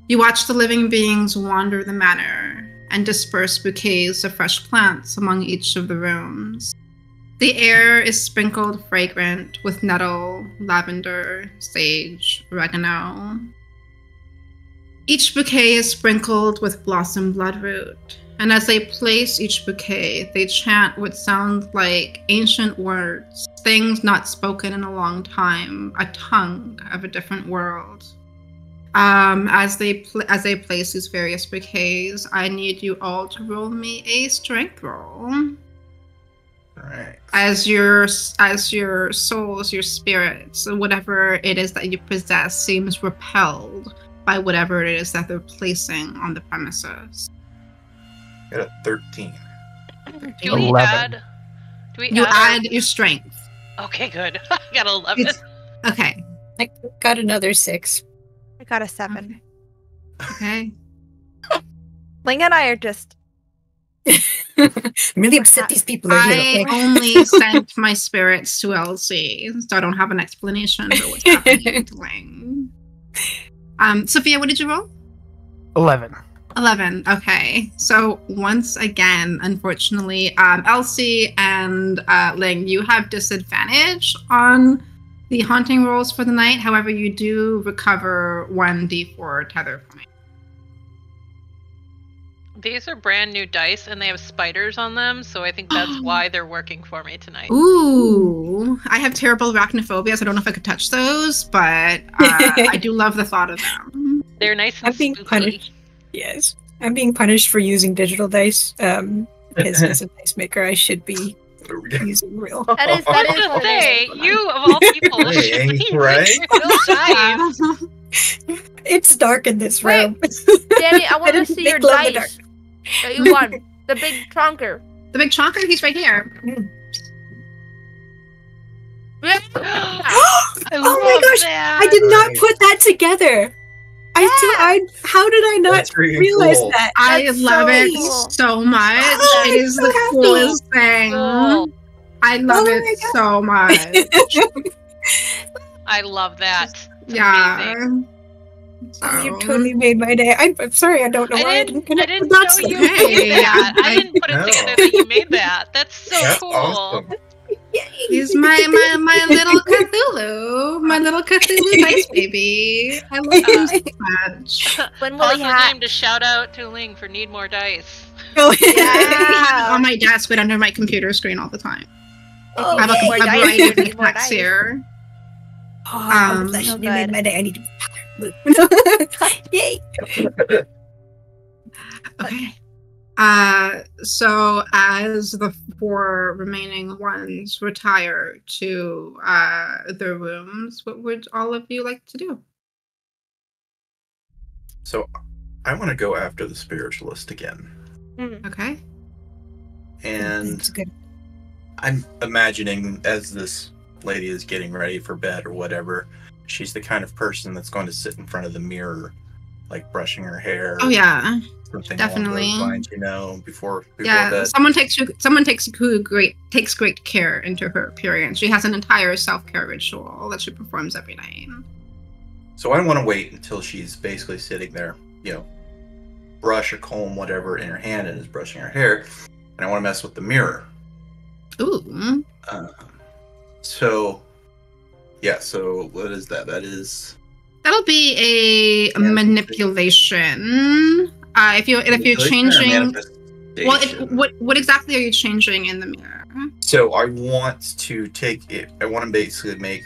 you watch the living beings wander the manor and disperse bouquets of fresh plants among each of the rooms. The air is sprinkled fragrant with nettle, lavender, sage, oregano. Each bouquet is sprinkled with blossom bloodroot, and as they place each bouquet, they chant what sound like ancient words, things not spoken in a long time, a tongue of a different world. As they place these various bouquets, I need you all to roll me a strength roll. Right. As your souls, your spirits, whatever it is that you possess seems repelled by whatever it is that they're placing on the premises. Got a 13. Do we 11. add your strength. Okay, good. I got 11. Okay. I got another 6. I got a 7. Okay. Ling and I are just. I'm really upset these people are here. I only sent my spirits to Elsie, so I don't have an explanation for what's happening to Ling. Sophia, what did you roll? 11. 11. Okay. So once again, unfortunately, Elsie and Ling, you have disadvantage on the haunting rolls for the night. However, you do recover 1d4 tether point. These are brand new dice, and they have spiders on them, so I think that's why they're working for me tonight. Ooh, I have terrible arachnophobia, so I don't know if I could touch those, but I do love the thought of them. They're nice and I'm being spooky. punished. Yes. I'm being punished for using digital dice. Because as a dice maker, I should be using real. That is I was gonna say, you of all people should be Right? using real dice. It's dark in this Wait. room. Danny, I want to see your Glow in the dark. dice that you won. The big trunker. The big chonker, he's right here. I love Oh my gosh, that. I did not Right. put that together. How did I not That's really realize cool. that? I That's love so it cool. so much. Oh, It I'm is so the happy. coolest thing. Cool. I love Oh it my God. so much. I love that. It's Yeah. amazing. Oh, you So- totally made my day. I'm sorry, I don't know why I didn't I connect didn't the dots. know you okay. made that. I didn't put it No. together that you made that. That's so That's cool. awesome. He's my little Cthulhu. My little Cthulhu dice baby. I love him so much. When will Pause he the have? game to shout out to Ling for need more dice. Oh, Yeah. On my desk, but under my computer screen all the time. Oh, I have a more dice, variety you of need more effects dice. here. Oh, that So actually made good. my day. I need to. Yay! Okay. So as the 4 remaining ones retire to their rooms, what would all of you like to do? So I want to go after the spiritualist again. Okay. And It's good. I'm imagining as this lady is getting ready for bed or whatever, she's the kind of person that's going to sit in front of the mirror, like brushing her hair. Oh yeah. Something definitely. along those lines, before Yeah. bed. Someone takes great care into her appearance. She has an entire self-care ritual that she performs every night. So I want to wait until she's basically sitting there, brush or comb, whatever, in her hand and is brushing her hair. And I want to mess with the mirror. Ooh. So what is that? That is That'll be a Yeah. manipulation. If you're changing, well, manifestation. what exactly are you changing in the mirror? So I want to take it. I want to basically make.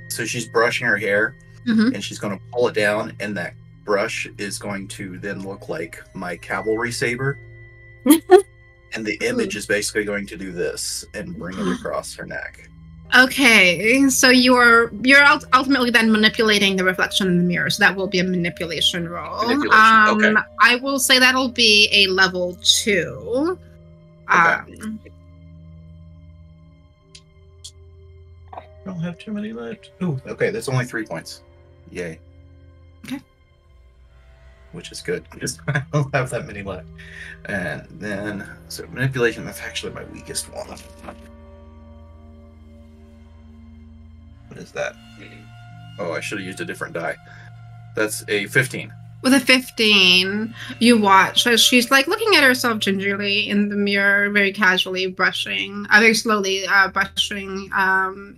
So she's brushing her hair, Mhm. and she's going to pull it down, and that brush is going to then look like my cavalry saber. And the image is basically going to do this and bring it across her neck. Okay, so you're ultimately then manipulating the reflection in the mirror, so that will be a manipulation roll. Manipulation, okay. I will say that'll be a level 2. Okay. I don't have too many left. Ooh, okay, there's only 3 points. Yay. Okay. Which is good, because I don't have that many left. And then, so manipulation, that's actually my weakest one. What is that? Oh, I should have used a different die. That's a 15. With a 15, you watch as she's like looking at herself gingerly in the mirror, very casually brushing, very slowly brushing.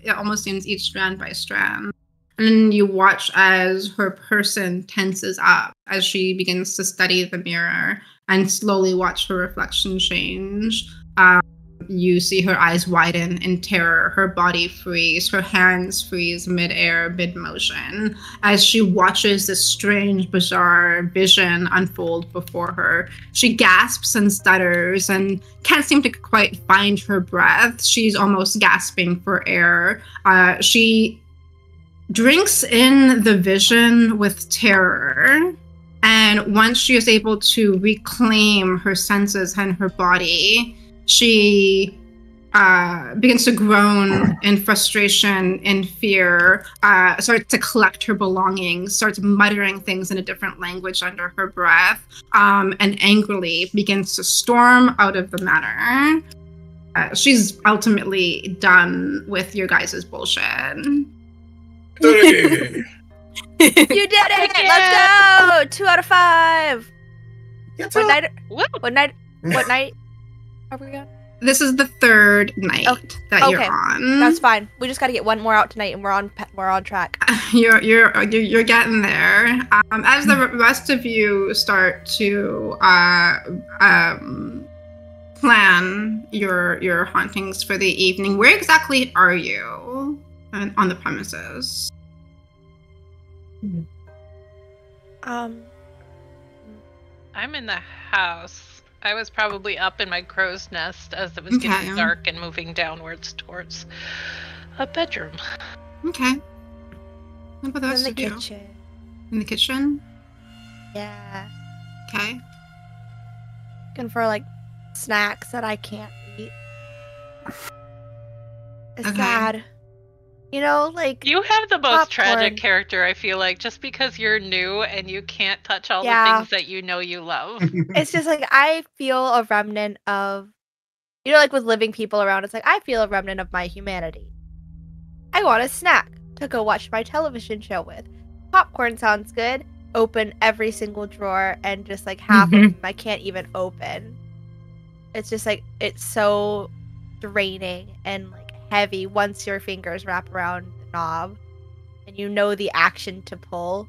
It almost seems each strand by strand. And then you watch as her person tenses up as she begins to study the mirror and slowly watch her reflection change. You see her eyes widen in terror, her body freeze, her hands freeze mid-air, mid-motion, as she watches this strange, bizarre vision unfold before her. She gasps and stutters and can't seem to quite find her breath. She's almost gasping for air. She drinks in the vision with terror. And once she is able to reclaim her senses and her body, she begins to groan in frustration, in fear, starts to collect her belongings, starts muttering things in a different language under her breath, and angrily begins to storm out of the manor. She's ultimately done with your guys' bullshit. Hey! You did it! Let's go! 2 out of 5. Yes, What night? Woo! What night? What night are we on? This is the 3rd night that you're okay. on. That's fine. We just got to get one more out tonight, and we're on track. You're getting there. As the rest of you start to plan your hauntings for the evening, where exactly are you on the premises? I'm in the house. I was probably up in my crow's nest as it was getting dark and moving downwards towards a bedroom. Okay. What about the rest In the of you? kitchen. In the kitchen? Yeah. Okay. Looking for like snacks that I can't eat. It's Okay. sad. You know, like You have the most tragic popcorn. character, I feel like, just because you're new and you can't touch all the Yeah. things that you know you love. It's just like I feel a remnant of, you know, like with living people around, it's like I feel a remnant of my humanity. I want a snack to go watch my television show with. Popcorn sounds good. Open every single drawer and just like half of them I can't even open. It's just like it's so draining and like heavy once your fingers wrap around the knob and you know the action to pull,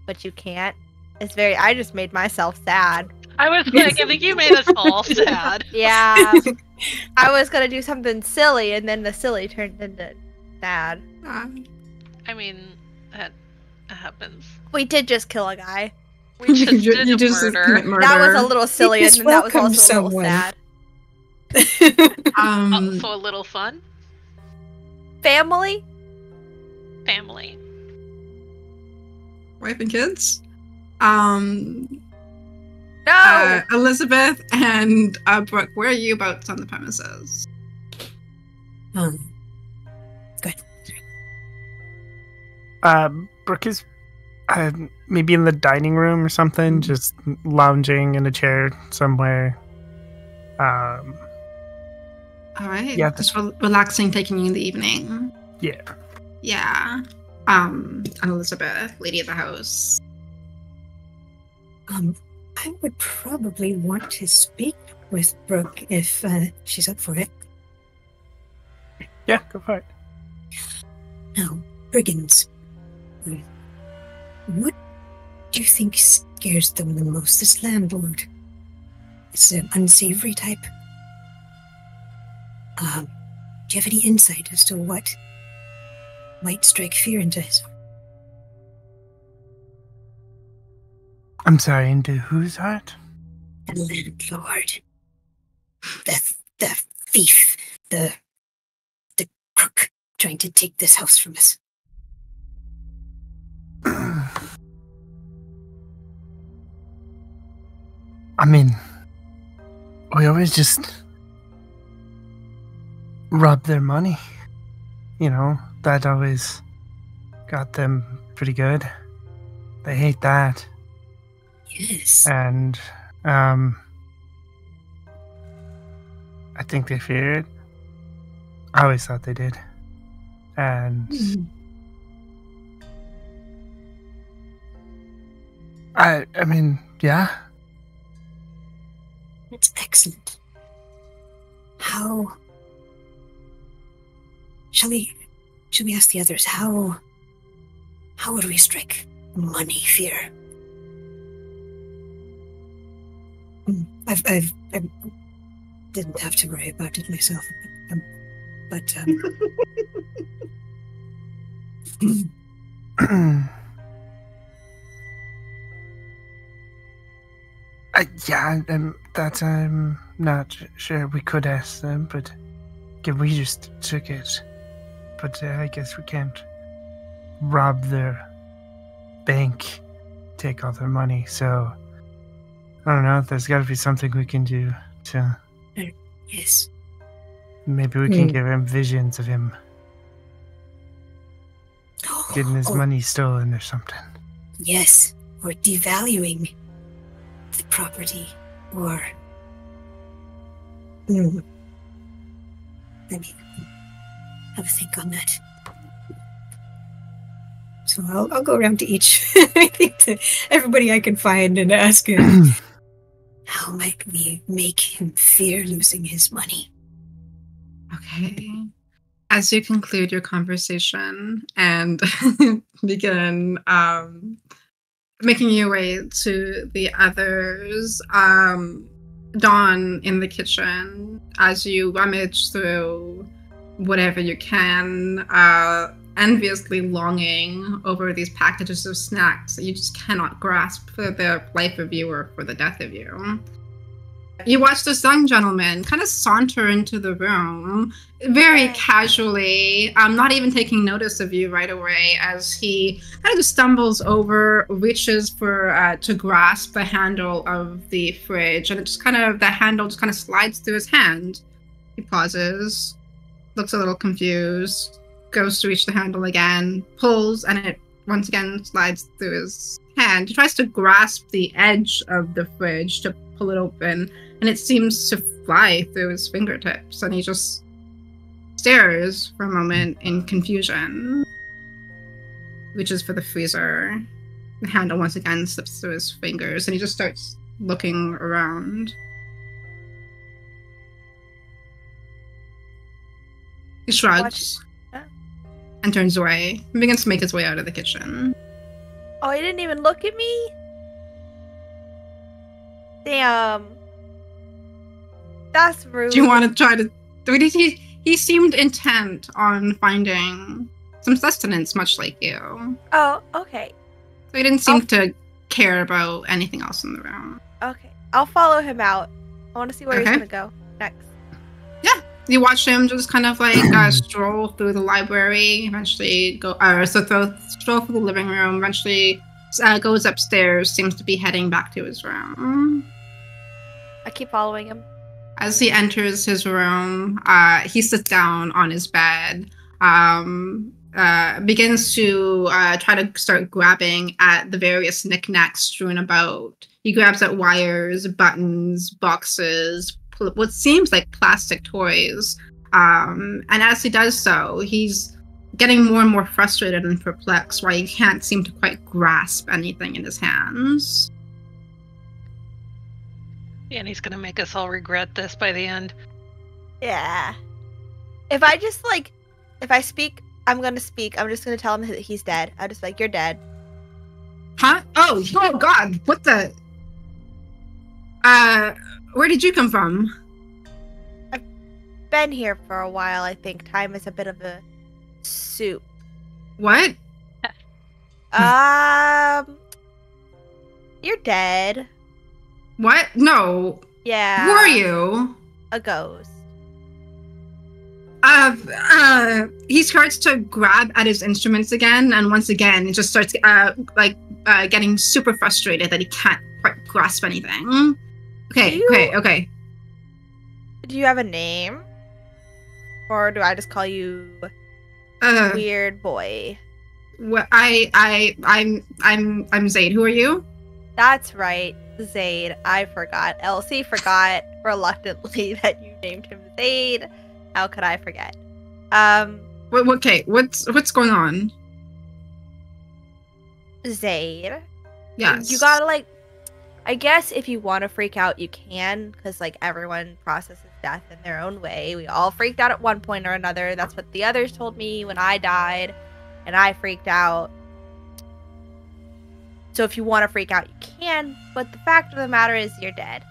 but you can't. It's very. I just made myself sad. I was like, I think you made us all sad. Yeah. I was gonna do something silly, and then the silly turned into sad. I mean, that happens. We did just kill a guy. We just did You a just murder. commit murder. That was a little silly, and just then that was welcome also a little someone. sad. Also a little fun. Family? Family. Wife and kids. No! Elizabeth and Brooke, where are you both on the premises? Go ahead. Brooke is maybe in the dining room or something, just lounging in a chair somewhere. All right. Yeah, Just relaxing, taking you in the evening. Yeah. Yeah. And Elizabeth, lady of the house. I would probably want to speak with Brooke if she's up for it. Yeah, go for it. Now, brigands. What do you think scares them the most? This landlord. It's an unsavory type. Do you have any insight as to what might strike fear into his heart? I'm sorry, into whose heart? The landlord. The thief. The crook trying to take this house from us. I mean, we always just rob their money. You know, that always got them pretty good. They hate that. Yes. And, I think they fear it. I always thought they did. And I mean, yeah. That's excellent. How shall we ask the others how would we strike money fear? I didn't have to worry about it myself, but yeah, that I'm not sure. We could ask them, but we just took it. But I guess we can't rob their bank, take all their money. So I don't know. There's got to be something we can do to. yes. Maybe we can give him visions of him getting his money stolen or something. Yes, or devaluing the property, or let me have a think on that. So I'll go around to each, I think, to everybody I can find and ask him, how might we make him fear losing his money? Okay. As you conclude your conversation and begin making your way to the others, Dawn in the kitchen, as you rummage through whatever you can, enviously longing over these packages of snacks that you just cannot grasp for the life of you or for the death of you. You watch this young gentleman kind of saunter into the room very casually, not even taking notice of you right away, as he kind of just stumbles over, reaches for to grasp the handle of the fridge, and the handle just kind of slides through his hand. He pauses, looks a little confused, goes to reach the handle again, pulls, and it once again slides through his hand. He tries to grasp the edge of the fridge to pull it open, and it seems to fly through his fingertips, and he just stares for a moment in confusion. Reaches for the freezer. The handle once again slips through his fingers, and he just starts looking around. He shrugs and turns away and begins to make his way out of the kitchen. Oh, he didn't even look at me? Damn. That's rude. Do you want to try to... He seemed intent on finding some sustenance, much like you. Oh, okay. So he didn't seem to care about anything else in the room. Okay. I'll follow him out. I want to see where he's going to go next. Yeah. You watch him just kind of like stroll through the library, eventually stroll through the living room, eventually goes upstairs, seems to be heading back to his room. I keep following him. As he enters his room, he sits down on his bed, begins to try to start grabbing at the various knickknacks strewn about. He grabs at wires, buttons, boxes, what seems like plastic toys. And as he does so, he's getting more and more frustrated and perplexed why he can't seem to quite grasp anything in his hands. Yeah, and he's gonna make us all regret this by the end. Yeah. If I speak, I'm gonna speak. I'm just gonna tell him that he's dead. I'm just like, you're dead. Huh? Oh God, what the... where did you come from? I've been here for a while, I think. Time is a bit of a soup. What? You're dead. What? No. Yeah. Who are you? A ghost. He starts to grab at his instruments again, and once again, it just starts getting super frustrated that he can't quite grasp anything. Okay. Do you have a name? Or do I just call you Weird Boy? I'm Zaid. Who are you? That's right, Zaid. I forgot. Elsie forgot reluctantly that you named him Zaid. How could I forget? Okay, what's going on? Zaid. Yes. You gotta I guess if you want to freak out, you can, because everyone processes death in their own way. We all freaked out at one point or another. That's what the others told me when I died, and I freaked out. So if you want to freak out, you can, but the fact of the matter is you're dead.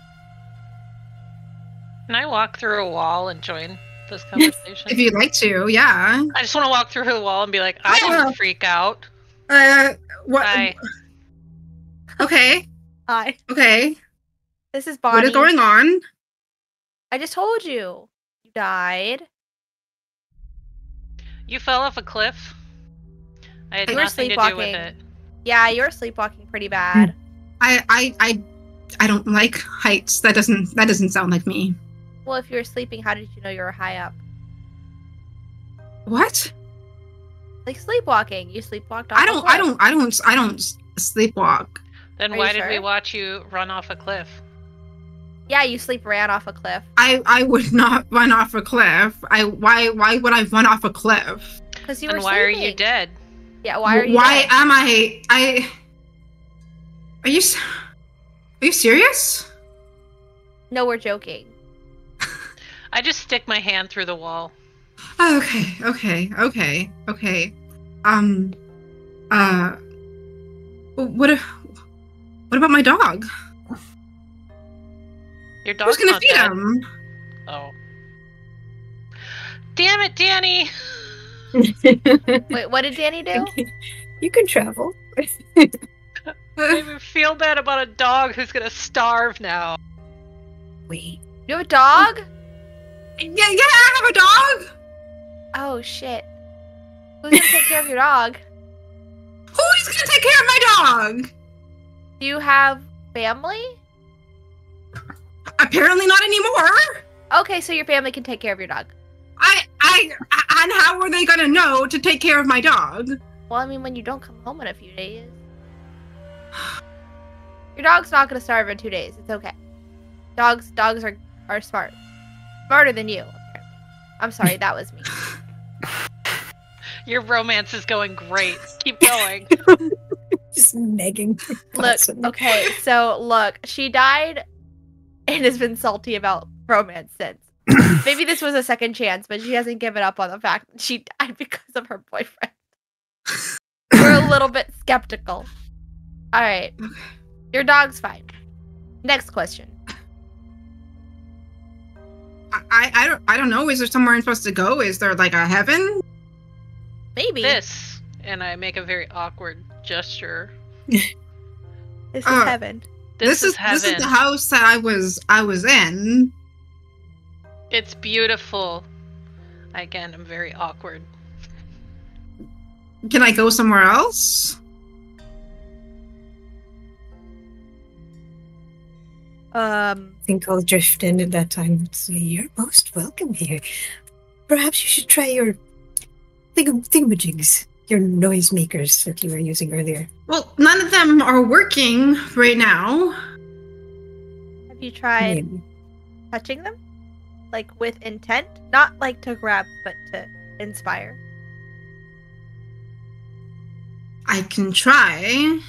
Can I walk through a wall and join this conversation? If you'd like to, yeah. I just want to walk through the wall and be like, I didn't freak out. What? Hi. Okay. Hi. Okay. This is Bonnie. What is going on? I just told you. You died. You fell off a cliff. I had You were nothing to do with sleepwalking. it. Yeah, you were sleepwalking pretty bad. I don't like heights. That doesn't sound like me. Well, if you were sleeping, how did you know you were high up? What? Like sleepwalking. You sleepwalked off I a don't sleepwalk. Then Are why you did we sure? watch you run off a cliff? Yeah, you ran off a cliff. I would not run off a cliff. Why would I run off a cliff? Because you were And why are sleeping. you dead? Yeah, why are you Why dead? am I? Are you serious? No, we're joking. I just stick my hand through the wall. Okay. What about my dog? Your dog's Who's gonna not feed dead. him? Oh. Damn it, Danny! Wait, what did Danny do? You can travel. I even feel bad about a dog who's gonna starve now. Wait. You have a dog? Yeah, I have a dog. Oh, shit. Who's gonna take care of your dog? Who is gonna take care of my dog? Do you have family? Apparently not anymore. Okay, so your family can take care of your dog. And how are they gonna know to take care of my dog? Well, I mean, when you don't come home in a few days. Your dog's not gonna starve in 2 days. It's okay. Dogs are smart. Smarter than you, apparently. I'm sorry, that was me. Your romance is going great. Keep going. Just negging. Look, okay, so look, she died and has been salty about romance since. Maybe this was a second chance, but she hasn't given up on the fact that she died because of her boyfriend. We're a little bit skeptical. Alright. Your dog's fine. Next question. I don't know. Is there somewhere I'm supposed to go? Is there like a heaven? Maybe. This, and I make a very awkward gesture. This is heaven. This is heaven. This is the house that I was in. It's beautiful. Again, I'm very awkward. Can I go somewhere else? I think I'll drift in at that time and say, you're most welcome here. Perhaps you should try your thingamajigs, your noisemakers that you were using earlier. Well, none of them are working right now. Have you tried touching them? Like with intent? Not like to grab, but to inspire. I can try.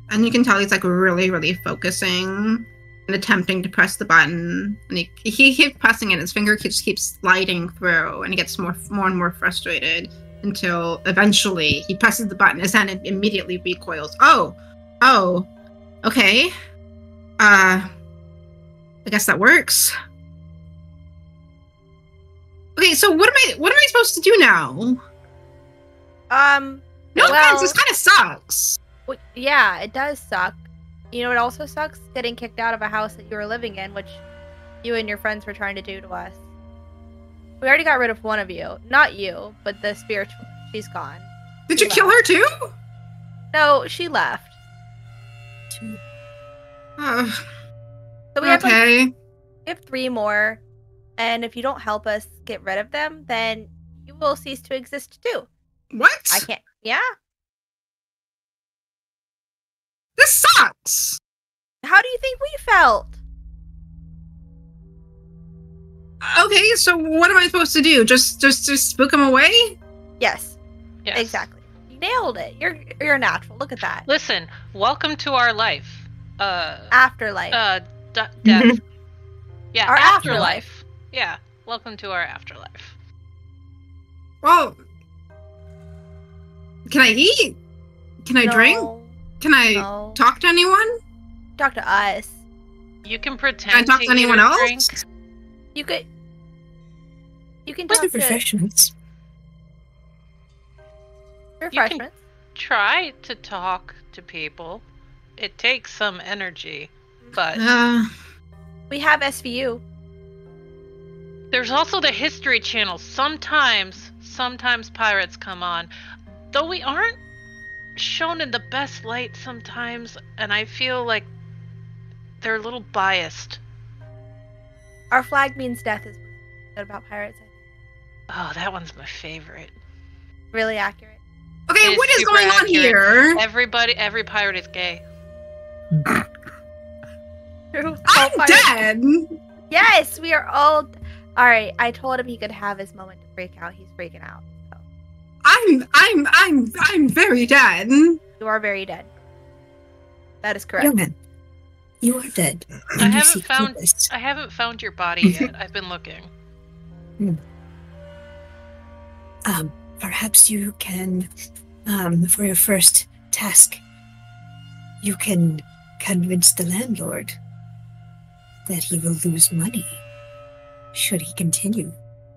And you can tell he's like really, really focusing and attempting to press the button. And he keeps pressing it. His finger just keeps sliding through, and he gets more and more frustrated until eventually he presses the button. His hand immediately recoils. Oh, okay. I guess that works. Okay, so what am I supposed to do now? No offense, this kind of sucks. Well, yeah, it does suck. You know what also sucks? Getting kicked out of a house that you were living in, which you and your friends were trying to do to us. We already got rid of one of you. Not you, but the spiritual. She's gone. Did She you kill left. her too? No, she left. Uh, So we have okay. we have 3 more, and if you don't help us get rid of them, then you will cease to exist too. What? I can't. Yeah. This sucks. How do you think we felt? Okay, so what am I supposed to do? Just spook him away? Yes, Yes. exactly. You nailed it. You're a natural. Look at that. Listen, welcome to our life. Afterlife. Death. Yeah, Our afterlife. Yeah, welcome to our afterlife. Well, can I eat? Can I drink? No, Can I no. talk to anyone? Talk to us. You can pretend Can I talk to eat anyone or else? drink. You could. You can What's talk the to refreshments? refreshments. Try to talk to people. It takes some energy, but We have SVU. there's also the History Channel. Sometimes pirates come on, though we aren't shown in the best light sometimes, and I feel like they're a little biased. Our flag means death is good about pirates. Oh, that one's my favorite. Really accurate. okay, It is what is super going on accurate. here? Every pirate is gay. I'm dead. Yes, we are all. All right, I told him he could have his moment to freak out. He's freaking out. So. I'm very dead. You are very dead. That is correct. Young man, you are dead. I and you haven't seek found purpose. I haven't found your body yet. I've been looking. Perhaps you can, for your first task, you can convince the landlord that he will lose money should he continue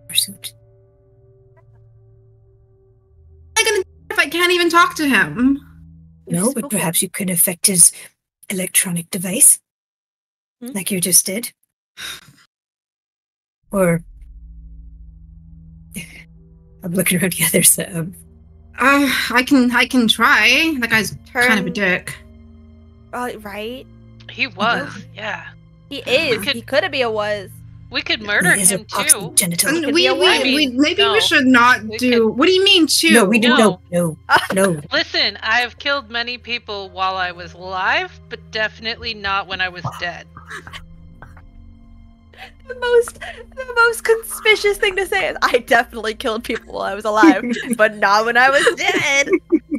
pursuit. What am I gonna do if I can't even talk to him? No, spook but him. perhaps you could affect his electronic device, Hmm? like you just did. Or I'm looking around the others. I can try. That guy's kind of a dick. Right? He was, yeah. He is. could- He could be a was. We could murder he is him a proxy too. genital. And could be a wife. maybe No. we should not We do. What do you mean two? No, we do No. no. Listen, I've killed many people while I was alive, but definitely not when I was dead. The most conspicuous thing to say is, I definitely killed people while I was alive, but not when I was dead.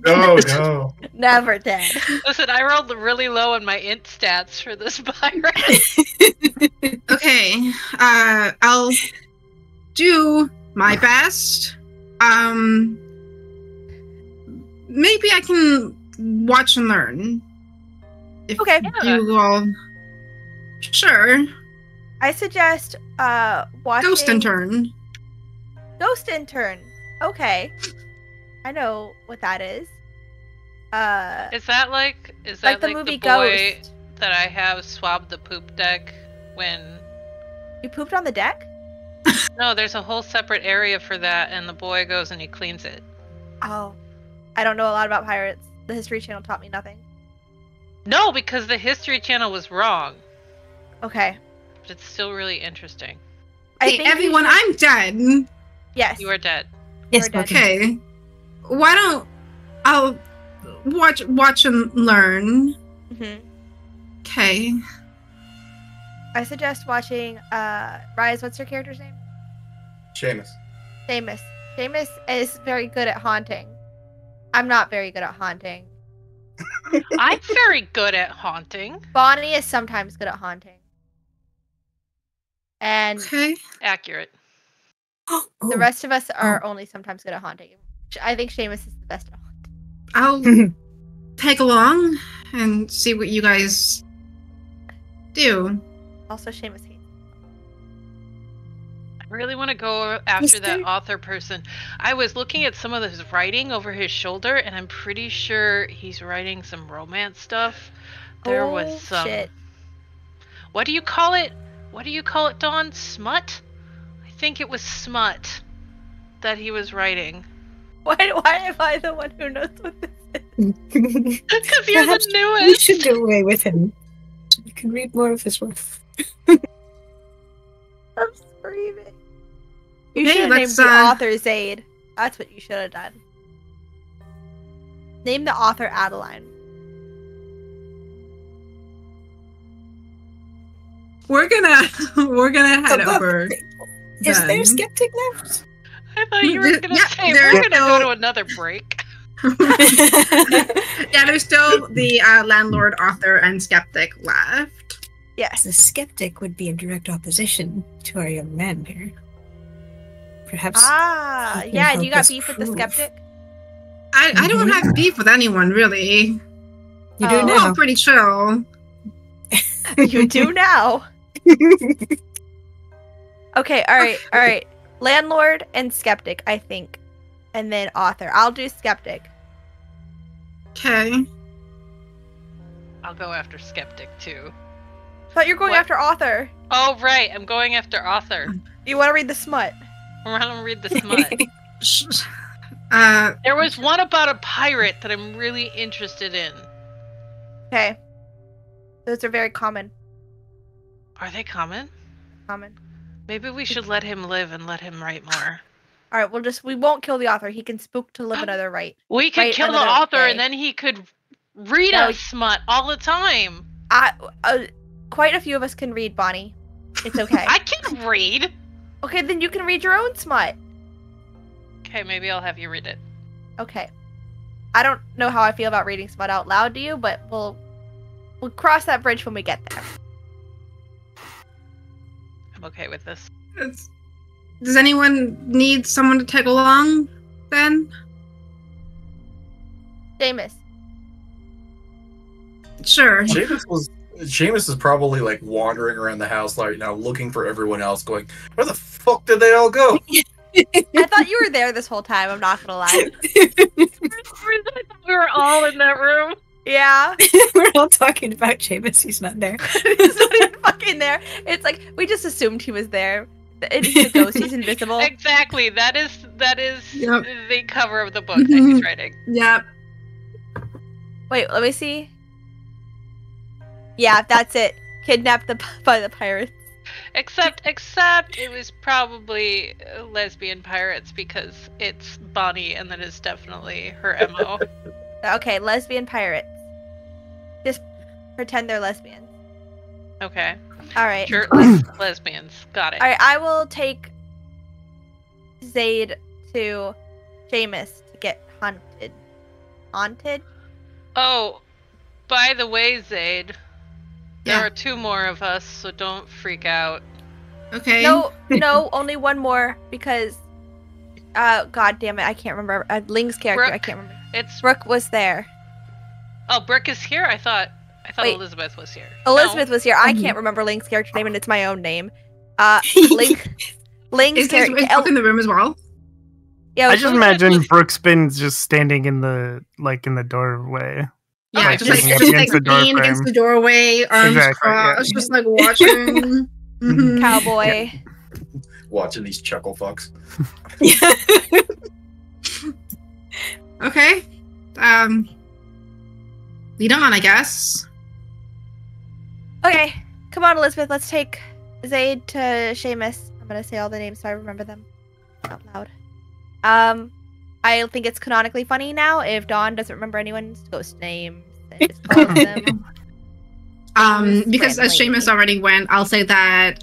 No. Never dead. Listen, I rolled really low on my int stats for this pirate. Okay. I'll do my best. Maybe I can watch and learn. If Okay. you all. Sure. I suggest watching Ghost intern. Ghost Intern. Okay. I know what that is. Is that like the movie boy Ghost. that I have swabbed the poop deck when? You pooped on the deck? No, there's a whole separate area for that, and the boy goes and he cleans it. Oh. I don't know a lot about pirates. The History Channel taught me nothing. No, because the History Channel was wrong, Okay. but it's still really interesting. Hey, think you everyone, should- I'm dead. Yes. You are dead. Yes, We're dead. welcome. Okay. Why don't I'll watch and learn. Mhm. Okay. I suggest watching Rise, what's your character's name? Seamus. Seamus. Seamus is very good at haunting. I'm not very good at haunting. I'm very good at haunting. Bonnie is sometimes good at haunting. And Okay. Accurate. Oh, the rest of us are only sometimes good at haunting. I think Seamus is the best at haunting. I'll tag along and see what you guys do. Also, Seamus hates. I really want to go after that Mister? author person. I was looking at some of his writing over his shoulder, and I'm pretty sure he's writing some romance stuff. There was some. Shit. What do you call it? What do you call it, Dawn? Smut? I think it was smut that he was writing. Why am I the one who knows what this is? Because you're Perhaps the newest. we should do away with him. You can read more of his work. I'm screaming. You Okay, should have named let's, the author Zaid. That's what you should have done. Name the author Adeline. We're gonna head over. Is there then. skeptic left? I thought you were going to say Yeah, we're going to no. go to another break. Yeah, there's still the landlord, author, and skeptic left. Yes. The skeptic would be in direct opposition to our young man here. Perhaps. Ah, he can yeah. help Do you got us beef with the prove. skeptic? I don't have beef with anyone really. You do Oh. We're all now. pretty chill. You do now. Okay. All right. Landlord and skeptic, I think, and then author. I'll do skeptic. Okay. I'll go after skeptic too. Thought you were going What? after author. Oh, right. I'm going after author. You want to read the smut? I'm going to read the smut. There was one about a pirate that I'm really interested in. Okay. Those are very common. Are they common? Common. Maybe we should let him live and let him write more. All right. We won't kill the author. He can spook to live another right. We could Write kill the another author day. and then he could read No. us smut all the time. Quite a few of us can read, Bonnie. It's okay. I can read. Okay, then you can read your own smut. Okay, maybe I'll have you read it. Okay. I don't know how I feel about reading smut out loud to you, but we'll cross that bridge when we get there. I'm okay with this. Does anyone need someone to tag along then? Seamus. Sure. Seamus is probably like wandering around the house right now, looking for everyone else, going, "Where the fuck did they all go?" I thought you were there this whole time, I'm not gonna lie. We were all in that room. Yeah. We're all talking about Seamus. He's not there. He's not even fucking there. It's like, we just assumed he was there. He's a ghost, he's invisible. Exactly. That is Yep. the cover of the book that he's writing. Yep. Wait, let me see. Yeah, that's it. Kidnapped by the pirates. Except it was probably lesbian pirates because it's Bonnie and that is definitely her MO. Okay, lesbian pirates. Just pretend they're lesbians. Okay. Alright. Shirtless lesbians. Got it. Alright, I will take Zaid to Seamus to get hunted. Haunted? Oh, by the way, Zaid, there Yeah. are 2 more of us, so don't freak out. Okay. No, only one more because god damn it, I can't remember Ling's character, I Brooke. can't remember. It's Brooke was there. Oh, Brooke is here? I thought Wait. Elizabeth was here. Elizabeth was here. I Mhm. can't remember Ling's character name and it's my own name. Ling's Is character. Brooke in the room as well? Yeah, I just Elizabeth imagine was- Brooke's been just standing in the doorway. Yeah, Okay, just like leaning up just against like the door leaning against frame. the doorway, arms Exactly, yeah. crossed, just like watching. Mhm. cowboy. Watching these chuckle fucks. Okay. Lead on, I guess. Okay, come on, Elizabeth. Let's take Zaid to Seamus. I'm gonna say all the names so I remember them out loud. I think it's canonically funny now if Dawn doesn't remember anyone's ghost names and just calls them. Because as Friendly. Seamus already went, I'll say that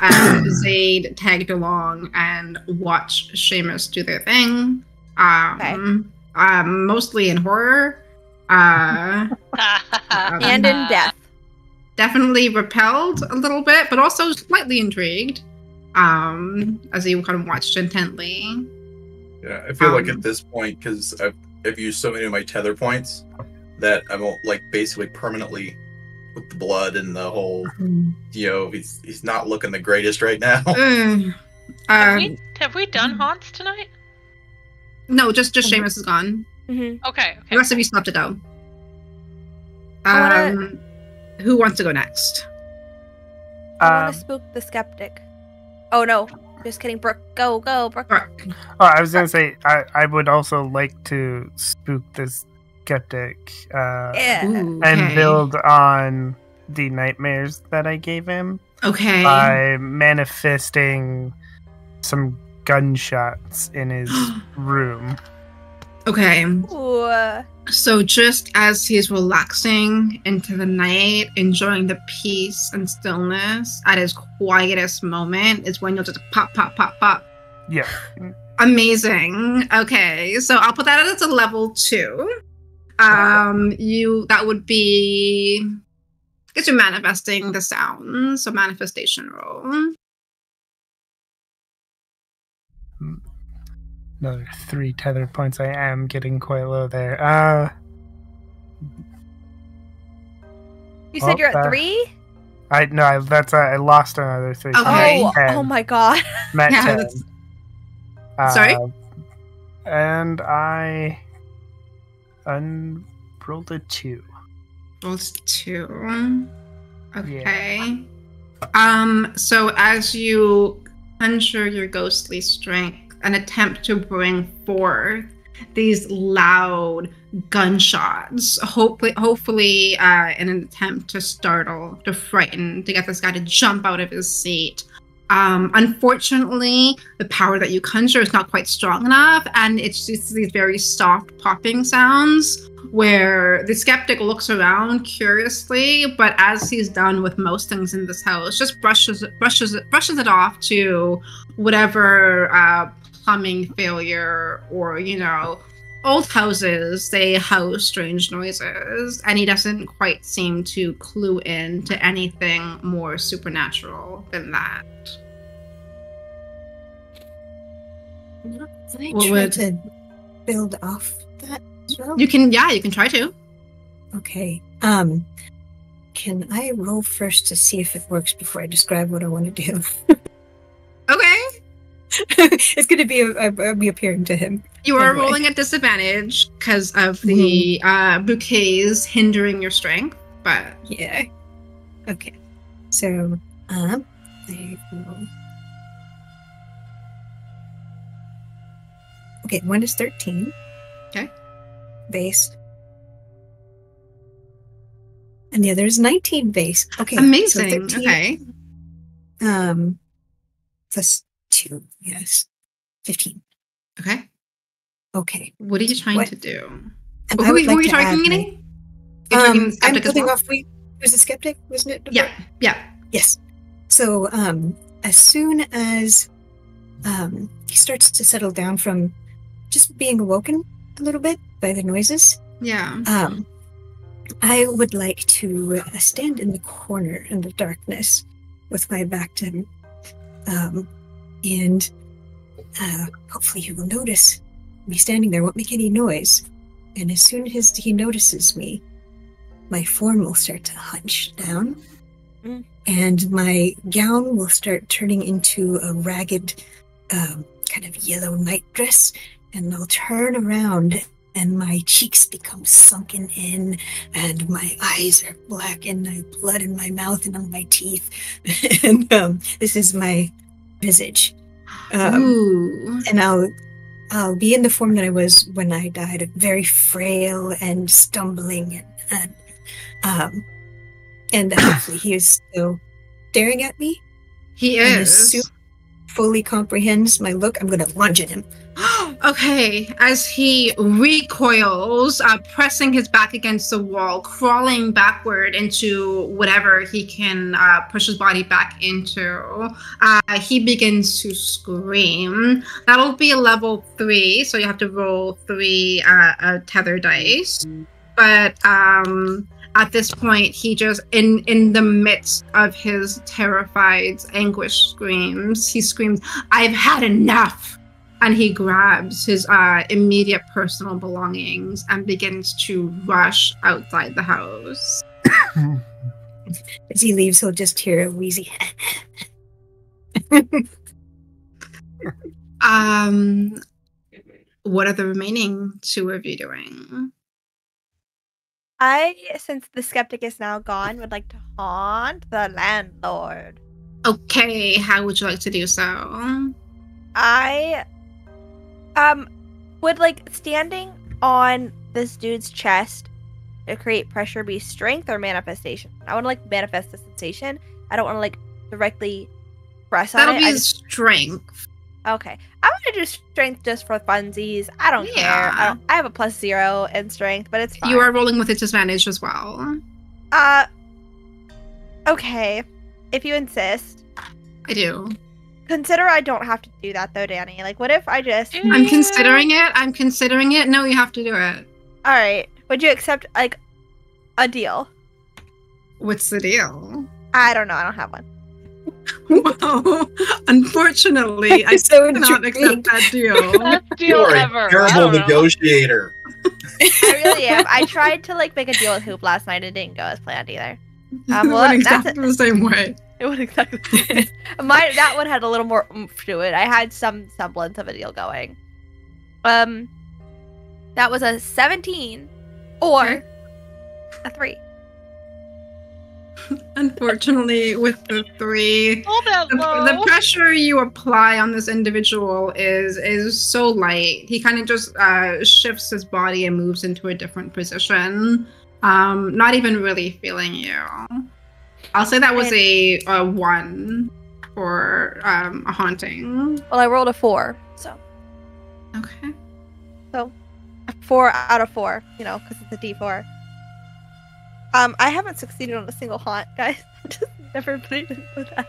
Zaid tagged along and watched Seamus do their thing. Mostly in horror. And in death. Definitely repelled a little bit, but also slightly intrigued. As he kind of watched intently. Yeah, I feel like at this point, because I've used so many of my tether points, that I'm like basically permanently with the blood and the whole, he's not looking the greatest right now. Have we done haunts tonight? No, just Seamus is gone. Mm-hmm. Okay. The rest of you still have to go. I wanna- Who wants to go next? I want to spook the skeptic. Oh no. Just kidding, Brooke. Go, Brooke. Brooke. Oh, I was gonna say I would also like to spook this skeptic Yeah. Ooh, and okay. build on the nightmares that I gave him Okay. by manifesting some gunshots in his room. Okay. Ooh. So just as he's relaxing into the night, enjoying the peace and stillness at his quietest moment is when you'll just pop, pop, pop, pop. Yeah. Amazing. Okay, so I'll put that as a level 2. That would be, I guess you're manifesting the sound, so manifestation roll. Another 3 tethered points. I am getting quite low there. You said you're at that- 3? I lost another 3. so I'm Okay. at 10. Oh my god. I'm at Yeah, 10. that's- Sorry? And I rolled a 2. Rolls 2. Okay. So as you conjure your ghostly strength and attempt to bring forth these loud gunshots, hopefully in an attempt to startle, to frighten, to get this guy to jump out of his seat. Unfortunately, the power that you conjure is not quite strong enough, and it's just these very soft popping sounds where the skeptic looks around curiously, but as he's done with most things in this house, just brushes it off to whatever plumbing failure or, old houses, they house strange noises, and he doesn't quite seem to clue in to anything more supernatural than that. Can I What try would- to build off that as well? You can try to. Okay. Can I roll first to see if it works before I describe what I want to do? Okay. It's going to be appearing to him. You are Anyway. rolling at disadvantage because of the bouquets hindering your strength, but Yeah. Okay. So, I roll. Okay, one is 13. Okay. Base. And the other is 19 base. Okay. so amazing. 13, Okay. Plus 2, yes. 15. Okay. Okay. What are you trying What- to do? And Who I would are like you to add targeting? my- You're targeting I'm skeptic as building well? off. Was it skeptic? Wasn't it? Yeah. Yes. So, as soon as he starts to settle down from just being awoken a little bit by the noises, Yeah. I would like to stand in the corner in the darkness with my back to him, and hopefully he will notice me standing there, won't make any noise. And as soon as he notices me, my form will start to hunch down, and my gown will start turning into a ragged, kind of yellow nightdress, and I'll turn around and my cheeks become sunken in, and my eyes are black, and I have blood in my mouth and on my teeth. And this is my visage. Ooh. And I'll be in the form that I was when I died, very frail and stumbling, and hopefully he is still staring at me. He And as is. soon fully comprehends my look, I'm going to lunge at him. Okay, as he recoils, pressing his back against the wall, crawling backward into whatever he can push his body back into, he begins to scream. That'll be a level 3, so you have to roll 3 tether dice. But at this point, he just, in the midst of his terrified, anguished screams, he screams, "I've had enough!" And he grabs his immediate personal belongings and begins to rush outside the house. As he leaves, he'll just hear a wheezy. What are the remaining 2 of you doing? I, since the skeptic is now gone, would like to haunt the landlord. Okay, how would you like to do so? I would like standing on this dude's chest to create pressure be strength or manifestation. I want to like manifest the sensation. I don't want to like directly press on it. That'll be strength. Okay, I'm gonna do strength just for funsies. I don't care. Yeah. I have a +0 in strength, but it's fine. You are rolling with a disadvantage as well. Okay, if you insist. I do. Consider I don't have to do that though, Danny. Like, what if I just? I'm considering it. I'm considering it. No, you have to do it. All right. Would you accept like a deal? What's the deal? I don't know. I don't have one. Well, unfortunately, I So cannot intrigued. accept that deal. Best You deal are ever. a I terrible don't know. negotiator. I really am. I tried to like make a deal with Hoop last night. It didn't go as planned either. It Well, went that's exactly the same way. It was exactly. That one had a little more oomph to it. I had some semblance of a deal going. That was a 17 or a 3. Unfortunately, with the 3, Hold that low. the pressure you apply on this individual is so light. He kind of just shifts his body and moves into a different position, not even really feeling you. I'll say that was a 1 for a haunting. Well, I rolled a 4, so Okay. 4 out of 4. You know, because it's a D4. I haven't succeeded on a single haunt, guys. Just never been able to do that.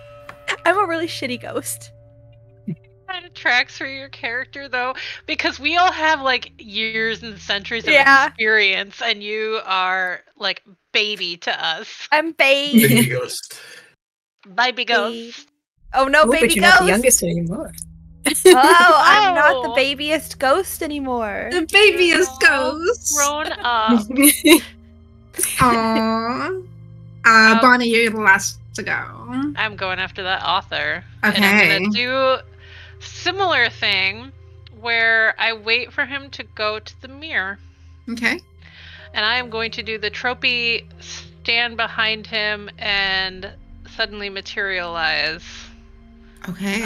I'm a really shitty ghost. Kind of tracks for your character though, because we all have like years and centuries of Yeah. experience, and you are like baby to us, I'm baby. Baby ghost. baby ghost. Oh no, Oh, baby but you're not the ghost. youngest anymore. Oh, I'm not the Oh. babyest ghost anymore. The babyest Aw, ghost. Grown up. Aww. Bonnie, you're the last to go. I'm going after that author. Okay. And I'm gonna do similar thing where I wait for him to go to the mirror. Okay. And I am going to do the tropey stand behind him and suddenly materialize. Okay.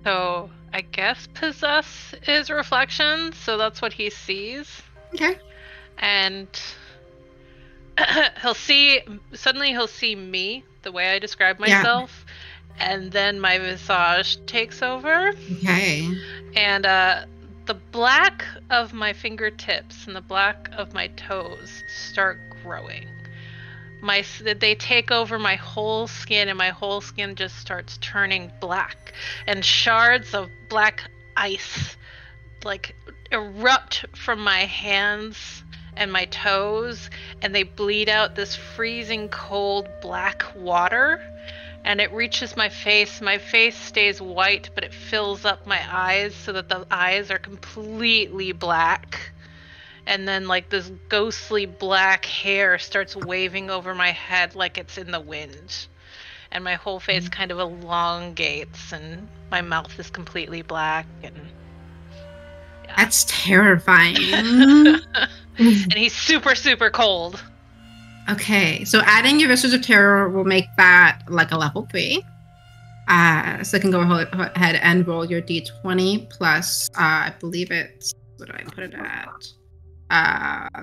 So I guess possess is reflection, so that's what he sees. Okay. And he'll see me the way I describe Yeah. myself, and then my visage takes over, Okay. and the black of my fingertips and the black of my toes start growing. They take over my whole skin, and my whole skin just starts turning black, and shards of black ice like erupt from my hands and my toes, and they bleed out this freezing cold black water, and it reaches my face. My face stays white, but it fills up my eyes so that the eyes are completely black. And then like this ghostly black hair starts waving over my head like it's in the wind. And my whole face kind of elongates, and my mouth is completely black, and That's terrifying. and he's super, super cold. Okay, so adding your Visage of Terror will make that like a level 3. So you can go ahead and roll your d20 plus, I believe it's, what do I put it at?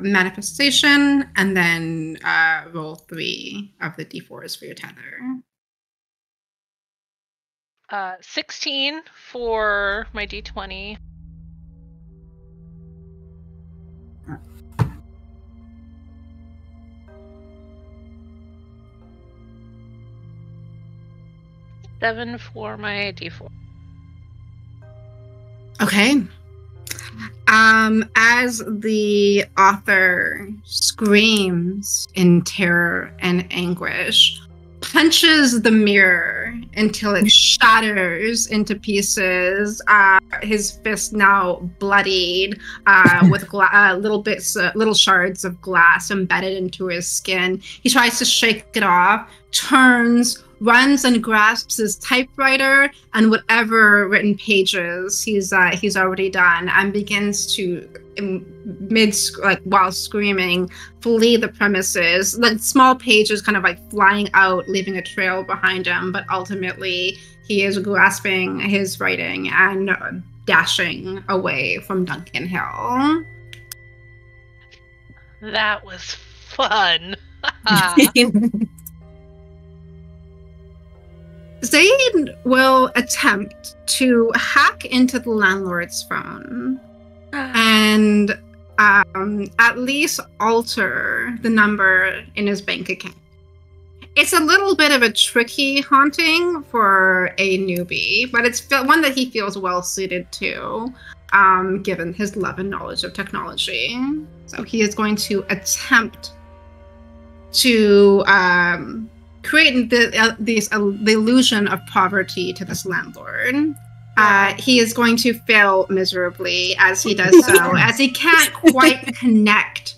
Manifestation, and then roll 3 of the d4s for your tether. 16 for my d20. Seven for my d4. Okay. As the author screams in terror and anguish, punches the mirror until it shatters into pieces. His fist now bloodied, with little shards of glass embedded into his skin. He tries to shake it off, turns, runs and grasps his typewriter and whatever written pages he's already done, and begins to while screaming, flee the premises. Like small pages kind of like flying out, leaving a trail behind him, but ultimately he is grasping his writing and dashing away from Duncan Hill. That was fun. Zaid will attempt to hack into the landlord's phone and at least alter the number in his bank account. It's a little bit of a tricky haunting for a newbie, but it's one that he feels well suited to, given his love and knowledge of technology. So he is going to attempt to create the illusion of poverty to this landlord. He is going to fail miserably as he does so, as he can't quite connect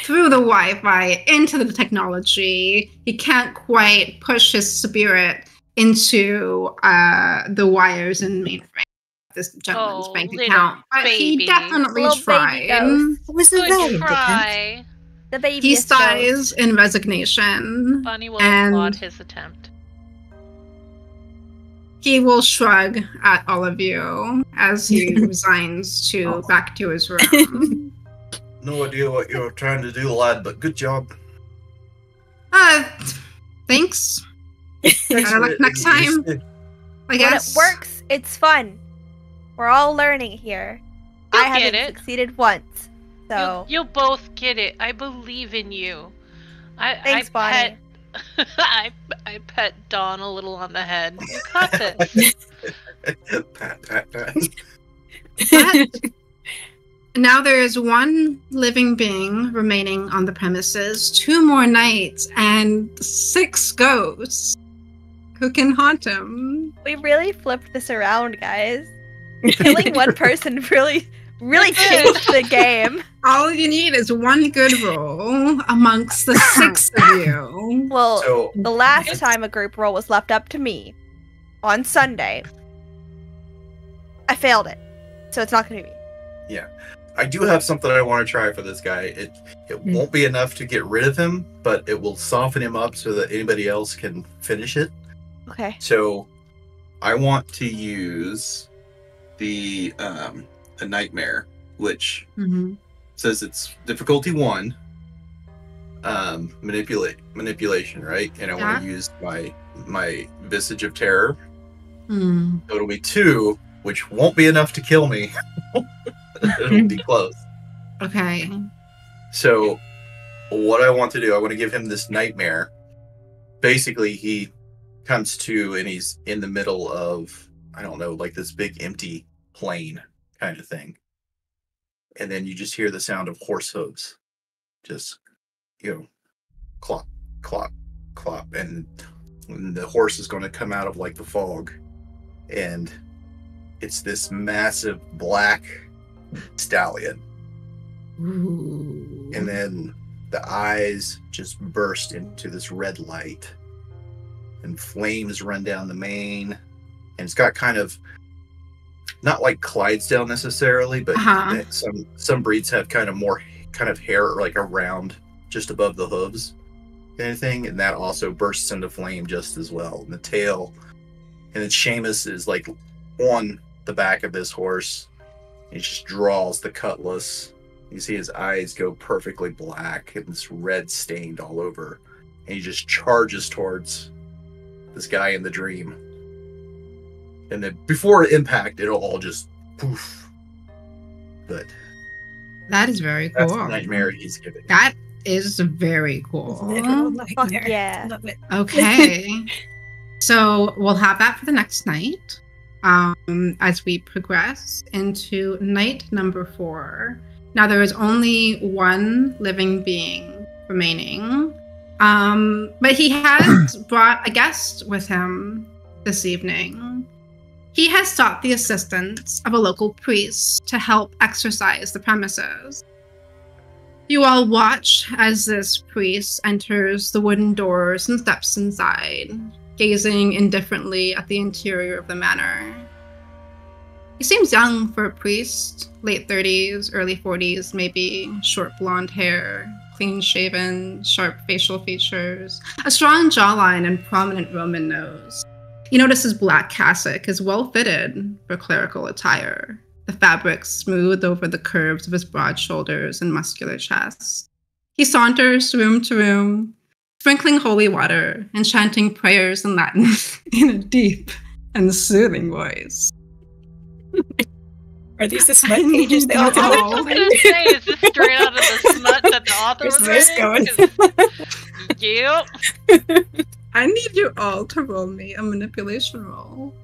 through the Wi-Fi into the technology. He can't quite push his spirit into the wires and mainframe of this gentleman's bank account. But he definitely Little tried. baby ghost. What was the Good value? try. The baby. He sighs in resignation. Bunny will And- applaud his attempt. He will shrug at all of you as he resigns to back to his room. No idea what you were trying to do, lad, but good job. Thanks. Better luck next time, I When guess. it works, it's fun. We're all learning here. You'll I get haven't it. succeeded once, so You'll both get it. I believe in you. thanks, Bonnie. I pet Dawn a little on the head. You got this. Pat, pat, pat. But now there is one living being remaining on the premises, 2 more nights, and 6 ghosts who can haunt him. We really flipped this around, guys. Killing one person really changed the game. All you need is one good roll amongst the 6 of you. Well, So, the last time a group roll was left up to me on Sunday, I failed it. So it's not going to be me. I do have something I want to try for this guy. It won't be enough to get rid of him, but it will soften him up so that anybody else can finish it. Okay. So, I want to use the a nightmare, which says it's difficulty 1, manipulation, right? And I want to use my visage of terror. So it'll be 2, which won't be enough to kill me. It'll be close. Okay. So what I want to do, I want to give him this nightmare. Basically, he comes to and he's in the middle of, I don't know, like this big empty plain kind of thing. And then you just hear the sound of horse hooves. Just, clop, clop, clop. And the horse is going to come out of like the fog. And it's this massive black stallion. Ooh. And then the eyes just burst into this red light. And flames run down the mane. And it's got kind of, not like Clydesdale necessarily, but some breeds have kind of more kind of hair like around just above the hooves kind of thing, and that also bursts into flame just as well. And the tail, and then Seamus is like on the back of this horse. He just draws the cutlass. You see his eyes go perfectly black and this red stained all over, and he just charges towards this guy in the dream. And then before impact, it'll all just poof. But That is very cool. that's the nightmare he's giving. That is very cool. Literal Fuck nightmare. yeah. Love it. Okay. So we'll have that for the next night. As we progress into night number 4. Now there is only one living being remaining. But he has brought a guest with him this evening. He has sought the assistance of a local priest to help exorcise the premises. You all watch as this priest enters the wooden doors and steps inside. gazing indifferently at the interior of the manor. He seems young for a priest, late 30s, early 40s, maybe, short blonde hair, clean-shaven, sharp facial features, a strong jawline and prominent Roman nose. You notice his black cassock is well-fitted for clerical attire, the fabric smooth over the curves of his broad shoulders and muscular chest. He saunters room to room, sprinkling holy water and chanting prayers in Latin in a deep and soothing voice. Are these the smut pages the I author I know. was just gonna say, is this straight out of the smut that the author Where's was this writing? going? 'Cause- Yep. I need you all to roll me a manipulation roll.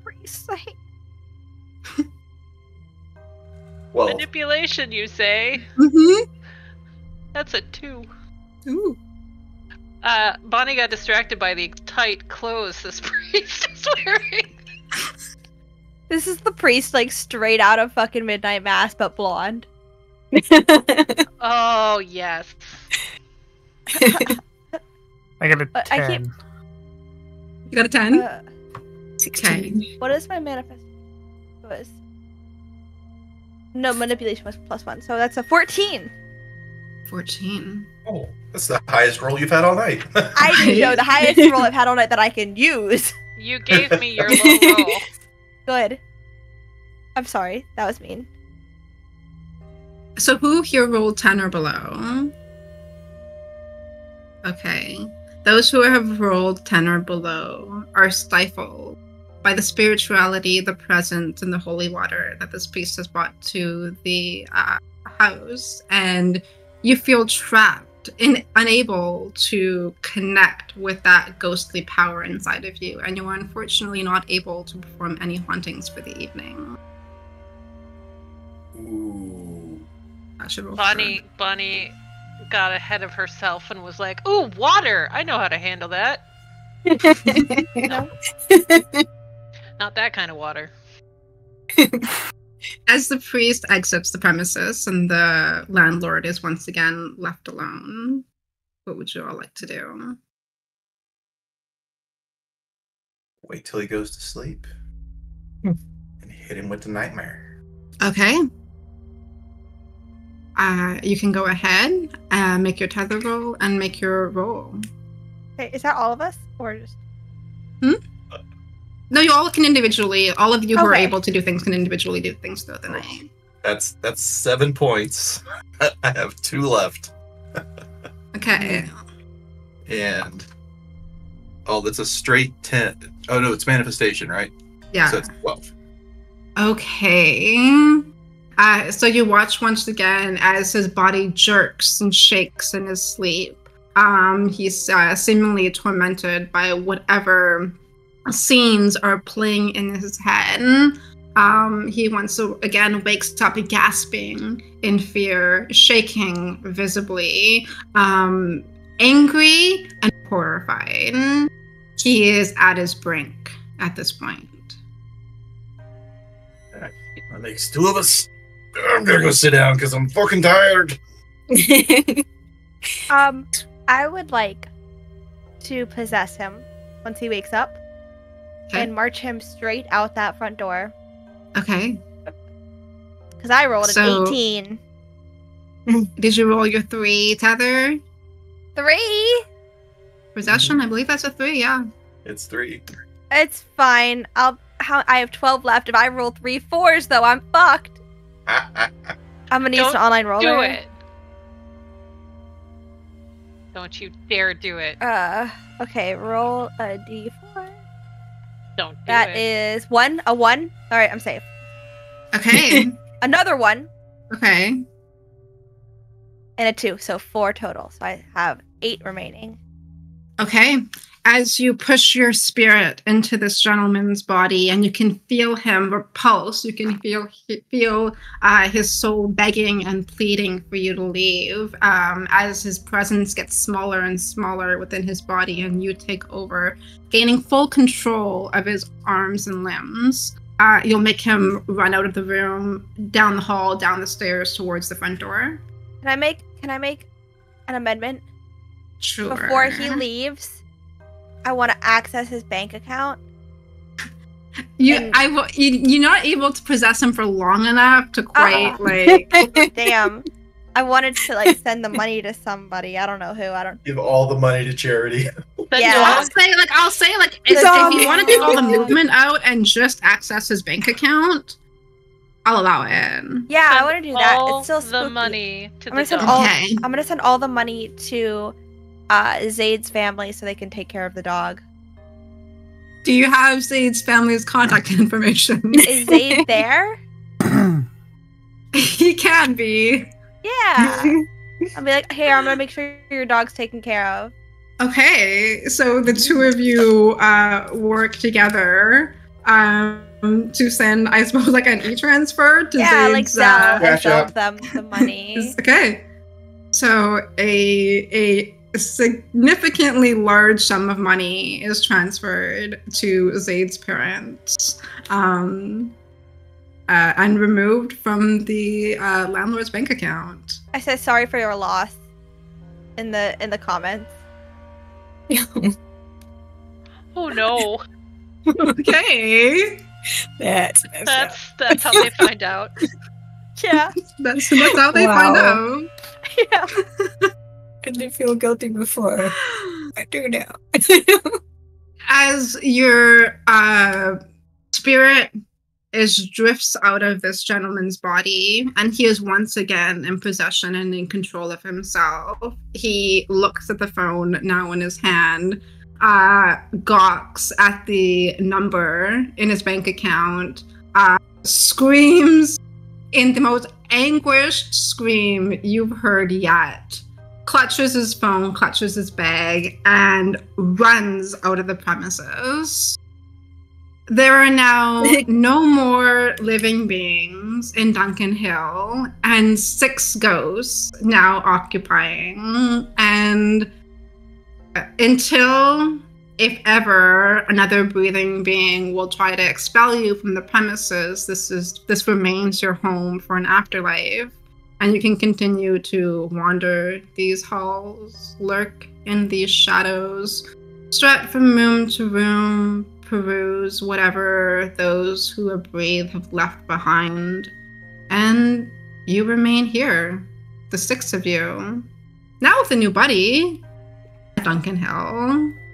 Priest, I hate- Well, Manipulation, you say? Mm-hmm. That's a 2. Ooh. Bonnie got distracted by the tight clothes this priest is wearing. This is the priest, like, straight out of fucking Midnight Mass, but blonde. Oh, yes. I got a I 10. keep- You got a 10? 16. What is my manifest? Was no manipulation was +1, so that's a 14. 14. oh, that's the highest roll you've had all night. I didn't know the highest roll I've had all night that I can use. You gave me your low roll. Good. I'm sorry, that was mean. So who here rolled 10 or below? Okay. Those who have rolled 10 or below are stifled by the spirituality, the presence, and the holy water that this priest has brought to the house. And you feel trapped and unable to connect with that ghostly power inside of you. And you are unfortunately not able to perform any hauntings for the evening. Ooh. That should roll Bonnie got ahead of herself and was like, "Ooh, water! I know how to handle that. No. Not that kind of water." As the priest exits the premises and the landlord is once again left alone, what would you all like to do? Wait till he goes to sleep. Hmm. And hit him with the nightmare. Okay. You can go ahead, make your tether roll, and make your roll. Okay, is that all of us? Or just No, you all can individually. All of you who are Okay. able to do things can individually do things throughout the night. That's 7 points. I have 2 left. Okay. And that's a straight 10. Oh no, it's manifestation, right? Yeah. So it's 12. Okay. So you watch once again as his body jerks and shakes in his sleep. He's seemingly tormented by whatever scenes are playing in his head. He once again wakes up gasping in fear, shaking visibly, angry and horrified. He is at his brink at this point. That makes 2 of us. I'm gonna go sit down because I'm fucking tired. I would like to possess him once he wakes up Okay. and march him straight out that front door. Okay. Because I rolled So- an 18. Did you roll your 3 tether? 3? Possession? I believe that's a 3, yeah. It's 3. It's fine. I have 12 left. If I roll 3 4s, though, I'm fucked. I'm gonna use an Don't online roller. Do it. Don't you dare do it. Okay, roll a d4. Don't do That it. is a 1. Alright, I'm safe. Okay. Another 1 Okay. and a 2, so 4 total. So I have 8 remaining. Okay. As you push your spirit into this gentleman's body and you can feel him repulse, you can feel his soul begging and pleading for you to leave as his presence gets smaller and smaller within his body and you take over, gaining full control of his arms and limbs. You'll make him run out of the room, down the hall, down the stairs towards the front door. Can I make an amendment? Sure. before he leaves, I want to access his bank account. You're not able to possess him for long enough to quite Damn. I wanted to like send the money to somebody. I don't know who. I don't. Give all the money to charity. The Yeah. dog. I'll say if you want to take all the movement out and just access his bank account, I'll allow it. Yeah, I Send want to do that. all It's still the spooky. money to I'm the gonna send dog. all. Okay. I'm gonna send all the money to Zaid's family so they can take care of the dog. Do you have Zaid's family's contact information? Is Zaid there? He can be. Yeah. I'll be like, hey, I'm gonna make sure your dog's taken care of. Okay, so the two of you work together to send, I suppose, like an e-transfer to Yeah, like Zaid's. Zelle Cash and App. them the money. Okay, so a significantly large sum of money is transferred to Zaid's parents, and removed from the landlord's bank account. I said sorry for your loss in the comments. Oh no. Okay, That's That's how they find out. Yeah. that's how they Wow. find out. Yeah. Didn't feel guilty before. I do now. As your spirit drifts out of this gentleman's body, and he is once again in possession and in control of himself, he looks at the phone now in his hand, gawks at the number in his bank account, screams in the most anguished scream you've heard yet, clutches his phone, clutches his bag, and runs out of the premises. There are now no more living beings in Duncan Hill, and 6 ghosts now occupying. And until, if ever, another breathing being will try to expel you from the premises, this remains your home for an afterlife. And you can continue to wander these halls, lurk in these shadows, strut from room to room, peruse whatever those who have breathed have left behind. And you remain here, the 6 of you. Now with a new buddy, Duncan Hill.